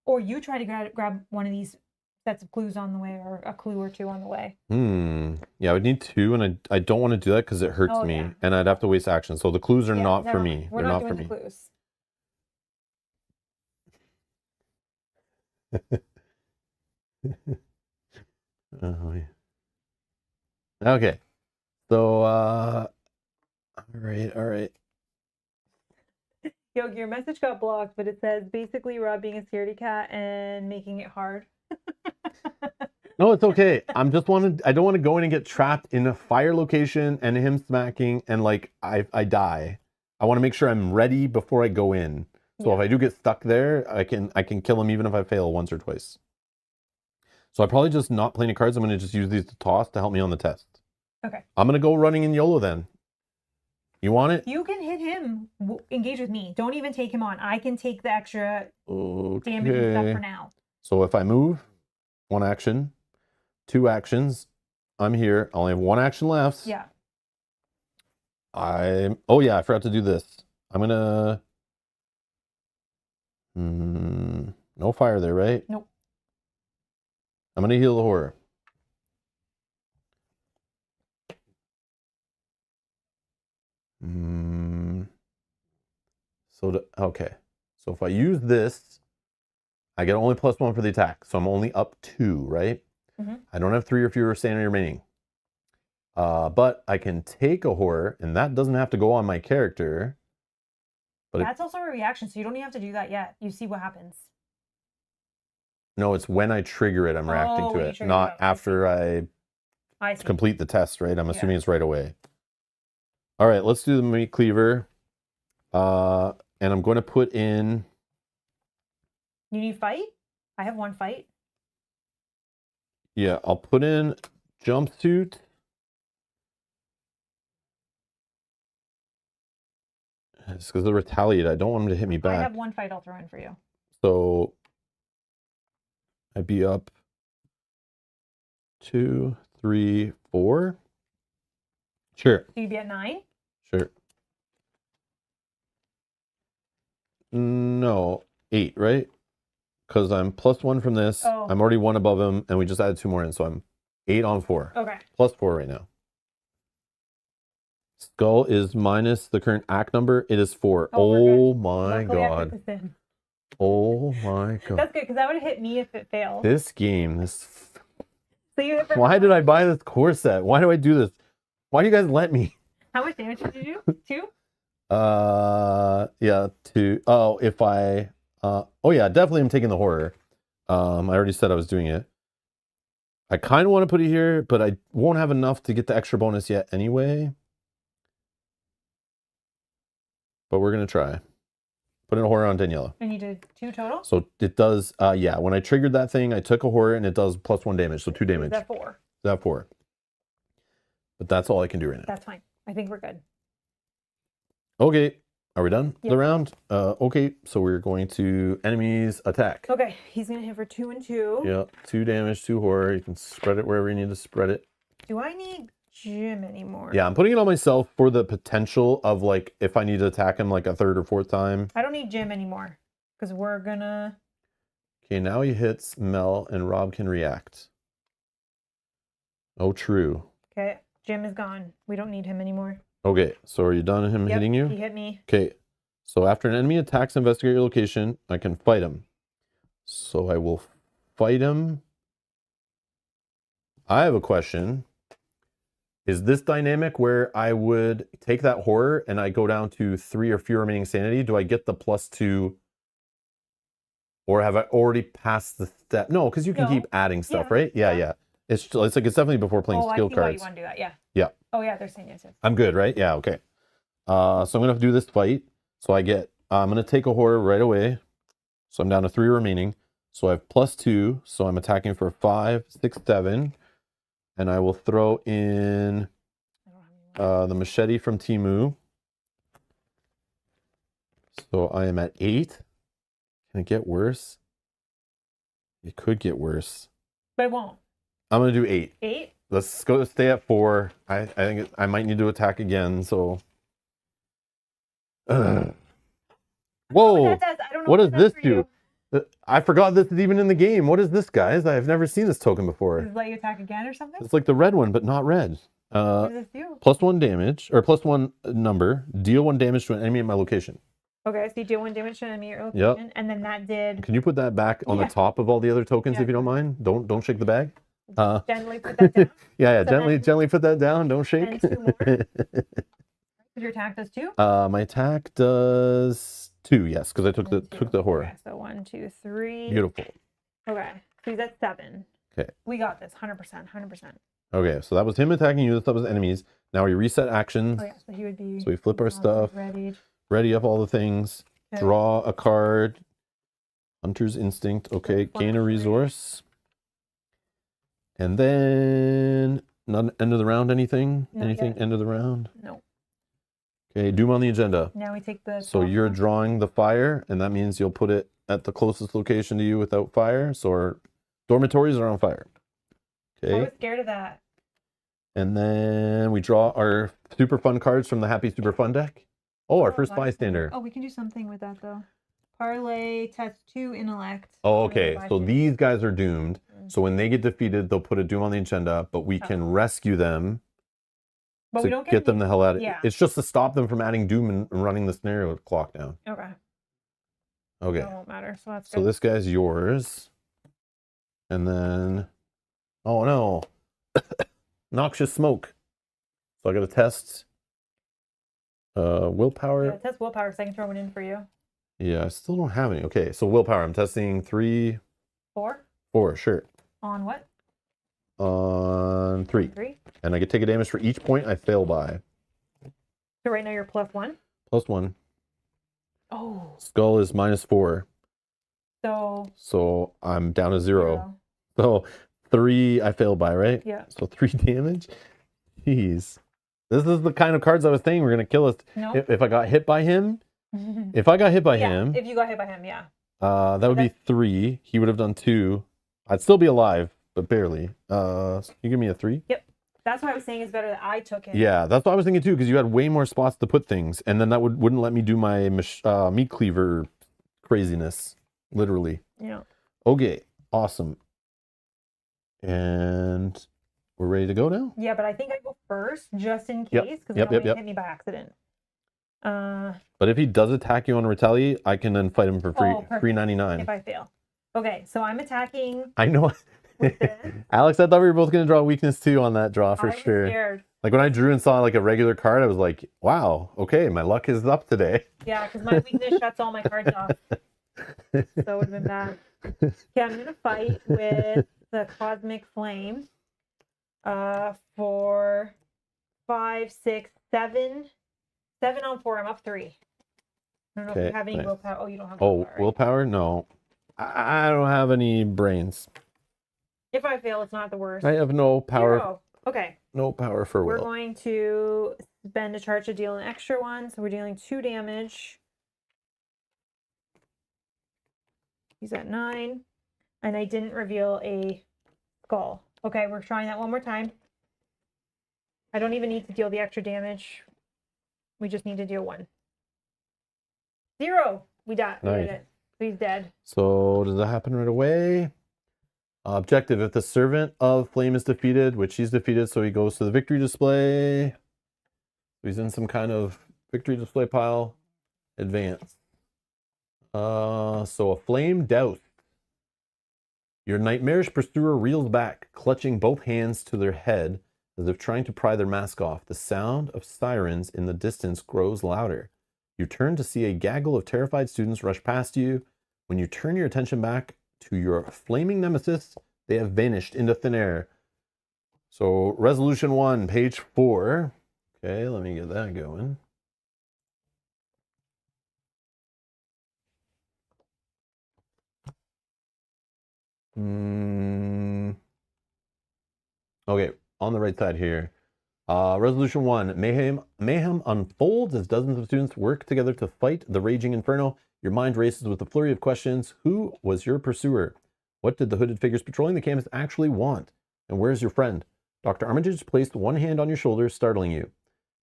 Or you try to grab one of these sets of clues on the way, or a clue or 2 on the way. Yeah, I would need 2, and I don't want to do that because it hurts me, yeah. and I'd have to waste action. So the clues are not for me. We're not doing the clues. Oh, yeah. Okay, so all right. Yo, your message got blocked, but it says basically Rob being a scaredy cat and making it hard. No, it's okay. I don't want to go in and get trapped in a fire location and him smacking and like I die. I want to make sure I'm ready before I go in. So if I do get stuck there, I can kill him even if I fail once or twice. So I probably just not playing the cards. I'm going to just use these to toss to help me on the test. Okay. I'm going to go running in YOLO then. You want it? You can hit him. Engage with me. Don't even take him on. I can take the extra damage and stuff for now. So if I move, 1 action, 2 actions, I'm here. I only have 1 action left. Yeah. Oh yeah, I forgot to do this. I'm gonna. No fire there, right? Nope. I'm gonna heal the horror. Okay. So if I use this, I get only +1 for the attack. So I'm only up 2, right? I don't have 3 or fewer sanity remaining. But I can take a horror, and that doesn't have to go on my character. But that's also a reaction, so you don't even have to do that yet. You see what happens. No, it's when I trigger it, I'm reacting to it, not after I complete the test, right? I'm assuming it's right away. All right, let's do the meat cleaver. And I'm going to put in... You need fight? I have 1 fight. Yeah, I'll put in jumpsuit. It's because of the retaliate. I don't want him to hit me back. I have 1 fight I'll throw in for you. So I'd be up 2, 3, 4. Sure. So you'd be at 9? Sure. No, 8, right? Because I'm +1 from this. Oh. I'm already 1 above him, and we just added 2 more in, so I'm 8 on 4. Okay. +4 right now. Skull is minus the current act number. It is 4. Oh my god. Oh my god. That's good, because that would have hit me if it failed. This game, So you why did I buy this core set? Why do I do this? Why do you guys let me? How much damage did you do? 2? Yeah, 2. Oh, if I... oh yeah, definitely I'm taking the horror. I already said I was doing it. I kind of want to put it here, but I won't have enough to get the extra bonus yet anyway. But we're going to try. Put in a horror on Daniela. And you did 2 total? So it does, yeah, when I triggered that thing, I took a horror and it does +1 damage, so 2 damage. Is that 4? Is that 4? But that's all I can do right now. That's fine. I think we're good. Okay, are we done the round? Okay, so we're going to enemies attack. Okay, he's going to hit for 2 and 2. Yeah, 2 damage, 2 horror. You can spread it wherever you need to spread it. Do I need Jim anymore? Yeah, I'm putting it on myself for the potential of like if I need to attack him like a 3rd or 4th time. I don't need Jim anymore because we're gonna... Okay, now he hits Mel and Rob can react. Oh, true. Okay, Jim is gone. We don't need him anymore. Okay, so are you done him hitting you? He hit me. Okay, so after an enemy attacks, investigate your location, I can fight him. So I will fight him. I have a question. Is this dynamic where I would take that horror and I go down to 3 or fewer remaining sanity? Do I get the +2? Or have I already passed the step? No, because you can keep adding stuff, right? Yeah. It's like it's definitely before playing skill cards. Why you want to do that, yeah. Oh yeah, they're saying yes. I'm good, right? Yeah, okay. So I'm gonna do this fight. So I'm gonna take a horror right away. So I'm down to 3 remaining. So I have +2. So I'm attacking for 5, 6, 7. And I will throw in the machete from Temu. So I am at 8. Can it get worse? It could get worse. But it won't. I'm going to do 8. 8? Let's go stay at 4. I think I might need to attack again, so... Whoa! What does this do? I forgot this is even in the game. What is this, guys? I've never seen this token before. Does it let you attack again or something? It's like the red one, but not red. What does this do? +1 damage, or +1 number. Deal 1 damage to an enemy at my location. Okay, so you deal 1 damage to an enemy at your location, and then that did... Can you put that back on the top of all the other tokens if you don't mind? Don't shake the bag. Gently put that down. Yeah, so gently put that down. Don't shake. And 2 more. Your attack does 2? My attack does 2, yes, because I took the horror. Okay, so 1, 2, 3. Beautiful. Okay, so he's at 7. Okay. We got this. 100%. 100%. Okay, so that was him attacking you. That was enemies. Now we reset actions. Oh, yeah. So he would be. So we flip our stuff. Readied. Ready up all the things. Okay. Draw a card. Hunter's Instinct. Okay, gain a resource. And then, not end of the round, anything? Not anything yet. End of the round? No. Okay, Doom on the agenda. Now we take the. So you're drawing the fire, and that means you'll put it at the closest location to you without fire. So our dormitories are on fire. Okay. I was scared of that. And then we draw our super fun cards from the Happy Super Fun deck. Oh, our first bystander. Oh, we can do something with that though. Parlay, test 2 intellect. Oh, okay. So these guys are doomed. So when they get defeated, they'll put a doom on the agenda, but we can rescue them but we don't get them the hell out of it. Yeah. It's just to stop them from adding doom and running the scenario clock down. Okay. Okay. That won't matter. So that's So good. this guy's yours. And then, oh no, noxious smoke. So I got to test willpower. Yeah, test willpower so I can throw one in for you. Yeah, I still don't have any. Okay, so willpower. I'm testing 3. 4? 4, sure. On what? On 3. 3? And I get take a damage for each point I fail by. So right now you're +1? +1. Oh. Skull is -4. So I'm down to 0. So 3 I failed by, right? Yeah. So 3 damage. Jeez. This is the kind of cards I was saying were going to kill us. No. If I got hit by him. If I got hit by yeah, him. if you got hit by him, yeah. That would be 3. He would have done 2. I'd still be alive, but barely. You give me a 3? Yep. That's why I was saying it's better that I took it. Yeah, that's what I was thinking too, because you had way more spots to put things, and then that wouldn't let me do my meat cleaver craziness, literally. Yeah. Okay, awesome. And we're ready to go now? Yeah, but I think I go first, just in case, because Yep, hit me by accident. But if he does attack you on retaliate, I can then fight him for free, $3.99. If I fail. Okay, so I'm attacking. I know. With this. Alex, I thought we were both going to draw weakness too on that draw for sure. Scared. Like when I drew and saw like a regular card, I was like, wow, okay, my luck is up today. Yeah, because my weakness shuts all my cards off. So it would have been bad. Okay, I'm going to fight with the Cosmic Flame for 5, 6, 7. 7 on 4. I'm up 3. I don't know if you have any willpower. Oh, you don't have willpower. Oh, willpower? No. I don't have any brains. If I fail, it's not the worst. I have no power. 0. Okay. No power for will. We're going to spend a charge to deal an extra one. So we're dealing 2 damage. He's at 9. And I didn't reveal a skull. Okay, we're trying that one more time. I don't even need to deal the extra damage. We just need to deal 1. 0. We died. Nice. We did it. So he's dead. So does that happen right away? Objective, if the servant of flame is defeated, which he's defeated, so he goes to the victory display. He's in some kind of victory display pile. Advance. So a flame douse. Your nightmarish pursuer reels back, clutching both hands to their head as if trying to pry their mask off. The sound of sirens in the distance grows louder. You turn to see a gaggle of terrified students rush past you. When you turn your attention back to your flaming nemesis, they have vanished into thin air. So resolution 1, page 4. Okay, let me get that going. Okay, on the right side here. Resolution 1, mayhem unfolds as dozens of students work together to fight the raging inferno. Your mind races with a flurry of questions. Who was your pursuer? What did the hooded figures patrolling the campus actually want? And where's your friend? Dr. Armitage placed one hand on your shoulder, startling you.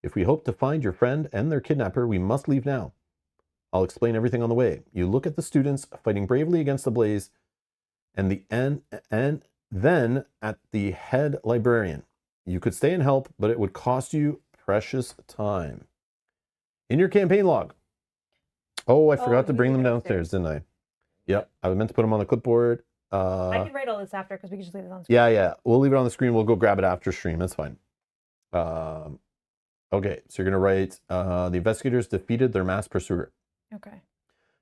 If we hope to find your friend and their kidnapper, we must leave now. I'll explain everything on the way. You look at the students fighting bravely against the blaze, and then at the head librarian. You could stay and help, but it would cost you precious time. In your campaign log. Oh, I forgot to bring them downstairs, didn't I? Yep, I was meant to put them on the clipboard. I can write all this after because we can just leave it on the screen. Yeah. We'll leave it on the screen. We'll go grab it after stream. That's fine. Okay, so you're going to write, the investigators defeated their mass pursuer. Okay.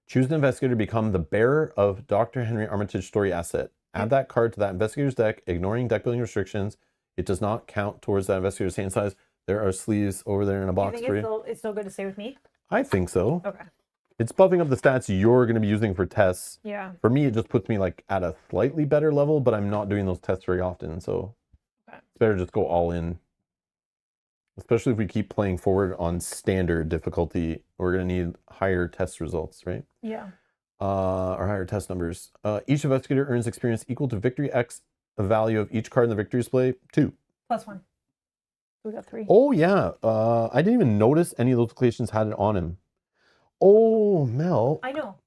Choose an investigator to become the bearer of Dr. Henry Armitage's story asset. Add that card to that investigator's deck, ignoring deck building restrictions. It does not count towards that investigator's hand size. There are sleeves over there in a box for you. It's still good to stay with me? I think so. Okay. It's buffing up the stats you're going to be using for tests. Yeah. For me, it just puts me like at a slightly better level, but I'm not doing those tests very often, so it's better just go all in. Especially if we keep playing forward on standard difficulty, we're going to need higher test results, right? Yeah. Or higher test numbers. Each investigator earns experience equal to victory X, the value of each card in the victory display, 2. +1. We got 3. Oh, yeah. I didn't even notice any of those locations had it on him. Oh, Mel. I know.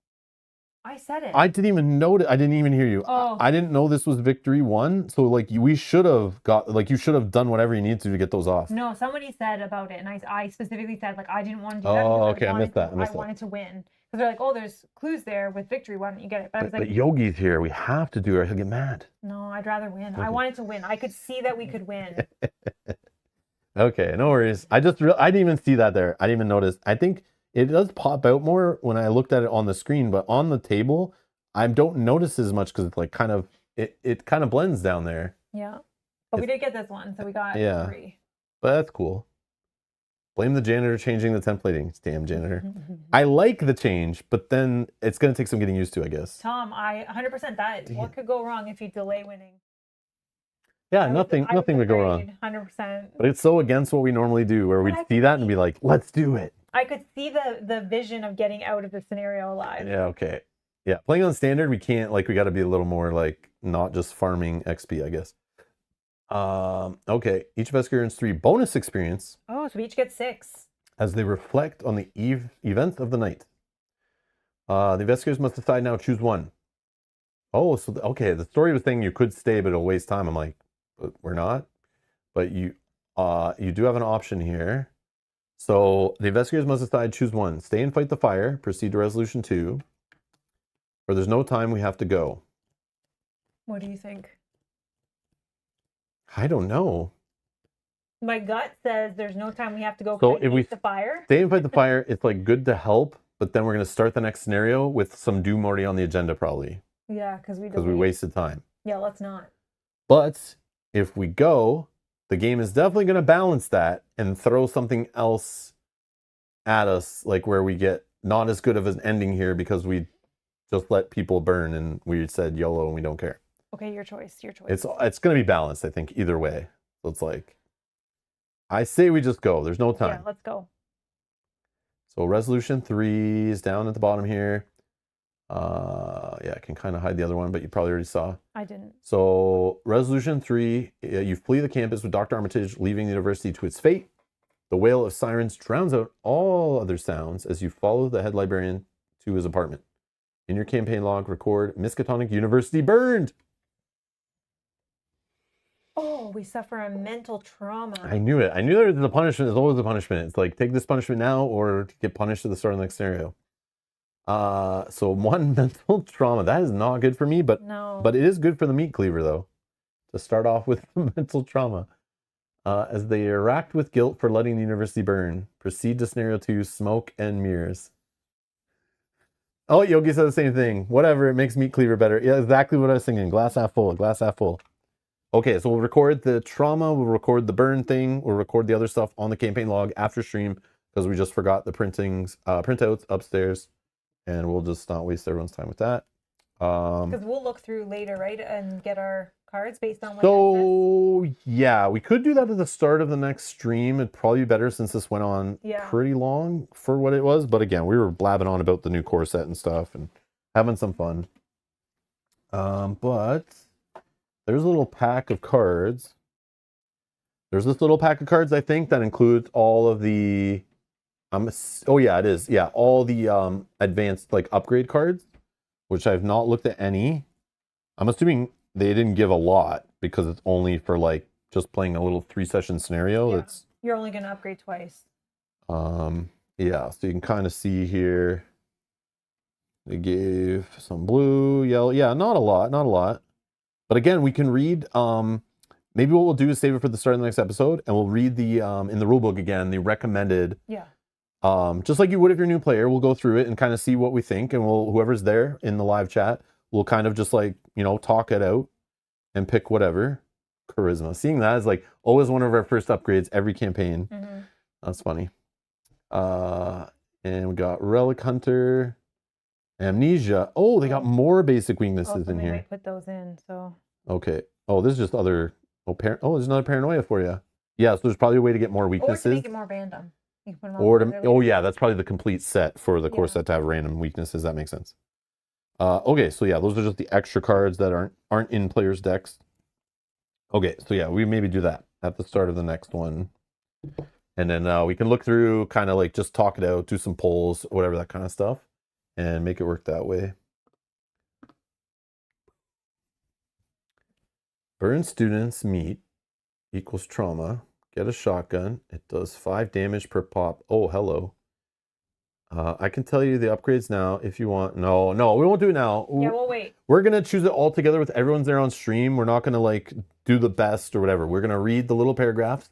I said it. I didn't even notice. I didn't even hear you. Oh. I didn't know this was victory 1. So, like, we should have got, like, you should have done whatever you need to get those off. No, somebody said about it, and I specifically said, like, I didn't want to do that. Oh, okay. I missed that. I wanted to win. Because they're like, oh, there's clues there with victory. Why don't you get it? But I was like, but Yogi's here. We have to do it. He'll get mad. No, I'd rather win. Okay. I wanted to win. I could see that we could win. Okay, no worries. I didn't even see that there. I didn't even notice. I think it does pop out more when I looked at it on the screen, but on the table, I don't notice as much because it's like kind of it kind of blends down there. Yeah, but we did get this one, so we got 3. But that's cool. Blame the janitor changing the templating. Damn janitor. I like the change, but then it's gonna take some getting used to, I guess. Tom, I 100% that. What could go wrong if you delay winning? Yeah, nothing would go wrong. 100%. But it's so against what we normally do, where we'd see that and be like, let's do it. I could see the vision of getting out of the scenario alive. Yeah, okay. Yeah, playing on standard, we can't, like, we got to be a little more, like, not just farming XP, I guess. Okay, each of us earns 3 bonus experience. Oh, so we each get 6. As they reflect on the events of the night. The investigators must decide now, choose one. Oh, so, okay, the story was saying you could stay, but it'll waste time. I'm like, but we're not. But you do have an option here. So the investigators must decide, choose one. Stay and fight the fire, proceed to resolution 2. Or there's no time, we have to go. What do you think? I don't know. My gut says there's no time, we have to go. So if we the fire. Stay and fight the fire, it's like good to help, but then we're going to start the next scenario with some doom already on the agenda probably. Yeah, because we wasted time. Yeah, let's not. But if we go, the game is definitely going to balance that and throw something else at us, like where we get not as good of an ending here because we just let people burn and we said YOLO and we don't care. Okay, your choice. It's going to be balanced, I think, either way. So it's like, I say we just go. There's no time. Yeah, let's go. So resolution 3 is down at the bottom here. Yeah, I can kind of hide the other one, but you probably already saw. I didn't. So resolution 3, you flee the campus with Dr. Armitage, leaving the university to its fate. The wail of sirens drowns out all other sounds as you follow the head librarian to his apartment. In your campaign log, record Miskatonic University burned. Oh, we suffer a mental trauma. I knew it. I knew there was a punishment. There's always a punishment. It's like, take this punishment now or get punished at the start of the next scenario. So 1 mental trauma. That is not good for me, but it is good for the meat cleaver, though. To start off with mental trauma. As they are racked with guilt for letting the university burn, proceed to scenario 2, smoke and mirrors. Oh, Yogi said the same thing. Whatever, it makes meat cleaver better. Yeah, exactly what I was thinking. Glass half full, glass half full. Okay, so we'll record the trauma, we'll record the burn thing, we'll record the other stuff on the campaign log after stream because we just forgot the printouts upstairs, and we'll just not waste everyone's time with that. Because we'll look through later, right, and get our cards based on what. So yeah, we could do that at the start of the next stream. It'd probably be better since this went on pretty long for what it was. But again, we were blabbing on about the new core set and stuff and having some fun. But there's a little pack of cards. There's this little pack of cards, I think, that includes all of the oh yeah, it is. Yeah, all the advanced like upgrade cards, which I've not looked at any. I'm assuming they didn't give a lot because it's only for like just playing a little 3-session scenario. Yeah. It's you're only gonna upgrade twice. Yeah, so you can kind of see here. They gave some blue, yellow. Yeah, not a lot. But again, we can read. Maybe what we'll do is save it for the start of the next episode, and we'll read the in the rulebook again, the recommended. Yeah. Just like you would if you're a new player, we'll go through it and kind of see what we think, and we'll whoever's there in the live chat will kind of just like talk it out and pick whatever. Charisma. Seeing that is like always one of our first upgrades every campaign. That's funny. And we got Relic Hunter, Amnesia. Oh, they got more basic weaknesses in here. Might put those in. So okay. Oh, this is just other. There's another Paranoia for you. Yeah, so there's probably a way to get more weaknesses. Or to make it more random. You can put them or to, yeah, that's probably the complete set for the core set to have random weaknesses. That makes sense. Okay, so yeah, those are just the extra cards that aren't in players' decks. Okay, so yeah, we maybe do that at the start of the next one. And then we can look through, kind of like just talk it out, do some polls, whatever, that kind of stuff, and make it work that way. Burn students meet equals trauma. Get a shotgun. It does 5 damage per pop. Oh, hello. I can tell you the upgrades now if you want. No, we won't do it now. Yeah, we'll wait. We're going to choose it all together with everyone's there on stream. We're not going to like do the best or whatever. We're going to read the little paragraphs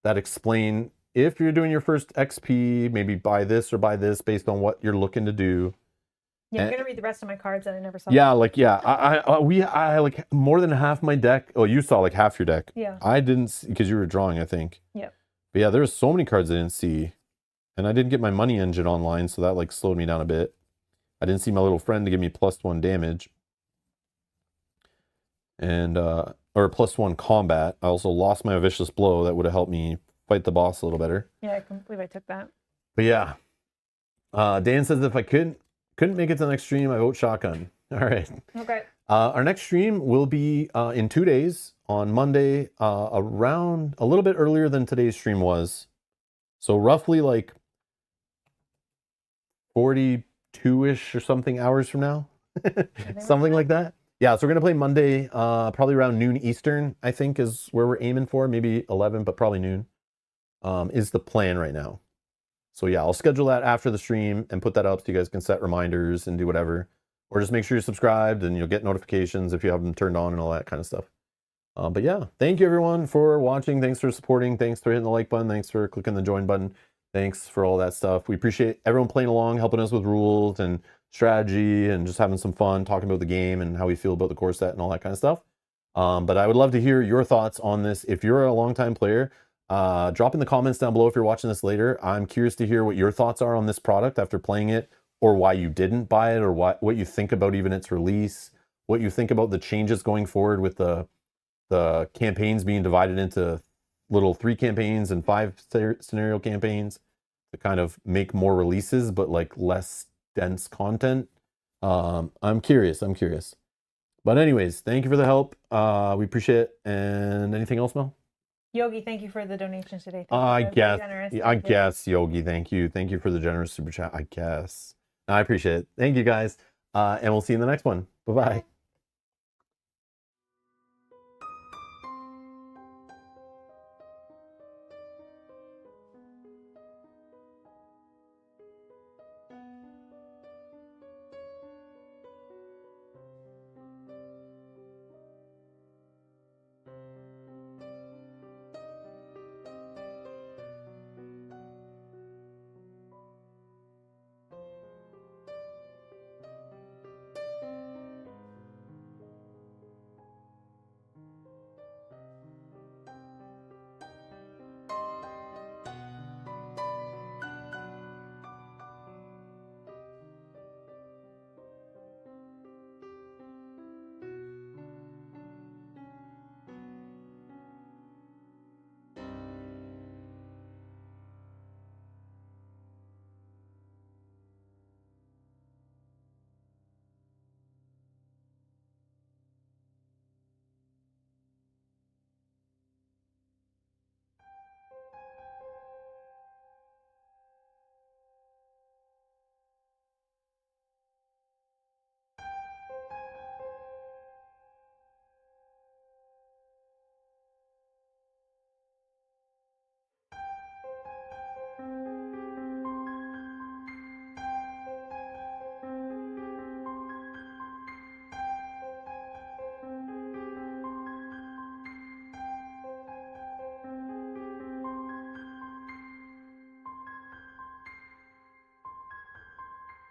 that explain if you're doing your first XP, maybe buy this or buy this based on what you're looking to do. Yeah, I'm going to read the rest of my cards that I never saw. Yeah, like, yeah. I like more than half my deck. Oh, you saw like half your deck. Yeah. I didn't see, because you were drawing, I think. Yeah. But yeah, there's so many cards I didn't see. And I didn't get my money engine online, so that like slowed me down a bit. I didn't see my little friend to give me +1 damage. And, or +1 combat. I also lost my vicious blow. That would have helped me fight the boss a little better. Yeah, I can't believe I took that. But yeah. Dan says if I couldn't make it to the next stream, I vote shotgun. All right. Okay. Our next stream will be in 2 days on Monday, around a little bit earlier than today's stream was. So roughly like 42-ish or something hours from now. Something like that. Yeah, so we're going to play Monday, probably around noon Eastern, I think is where we're aiming for. Maybe 11, but probably noon is the plan right now. So yeah, I'll schedule that after the stream and put that up so you guys can set reminders and do whatever. Or just make sure you're subscribed and you'll get notifications if you have them turned on and all that kind of stuff. But yeah, thank you everyone for watching. Thanks for supporting. Thanks for hitting the like button. Thanks for clicking the join button. Thanks for all that stuff. We appreciate everyone playing along, helping us with rules and strategy and just having some fun, talking about the game and how we feel about the core set and all that kind of stuff. But I would love to hear your thoughts on this. If you're a longtime player, drop in the comments down below if you're watching this later. I'm curious to hear what your thoughts are on this product after playing it, or why you didn't buy it, or what you think about even its release, what you think about the changes going forward with the campaigns being divided into little 3 campaigns and 5 scenario campaigns to kind of make more releases, but like less dense content. I'm curious. But anyways, thank you for the help. We appreciate it. And anything else, Mel? Yogi, thank you for the donations today. I guess, Yogi, thank you. Thank you for the generous super chat, I guess. I appreciate it. Thank you, guys. And we'll see you in the next one. Bye-bye.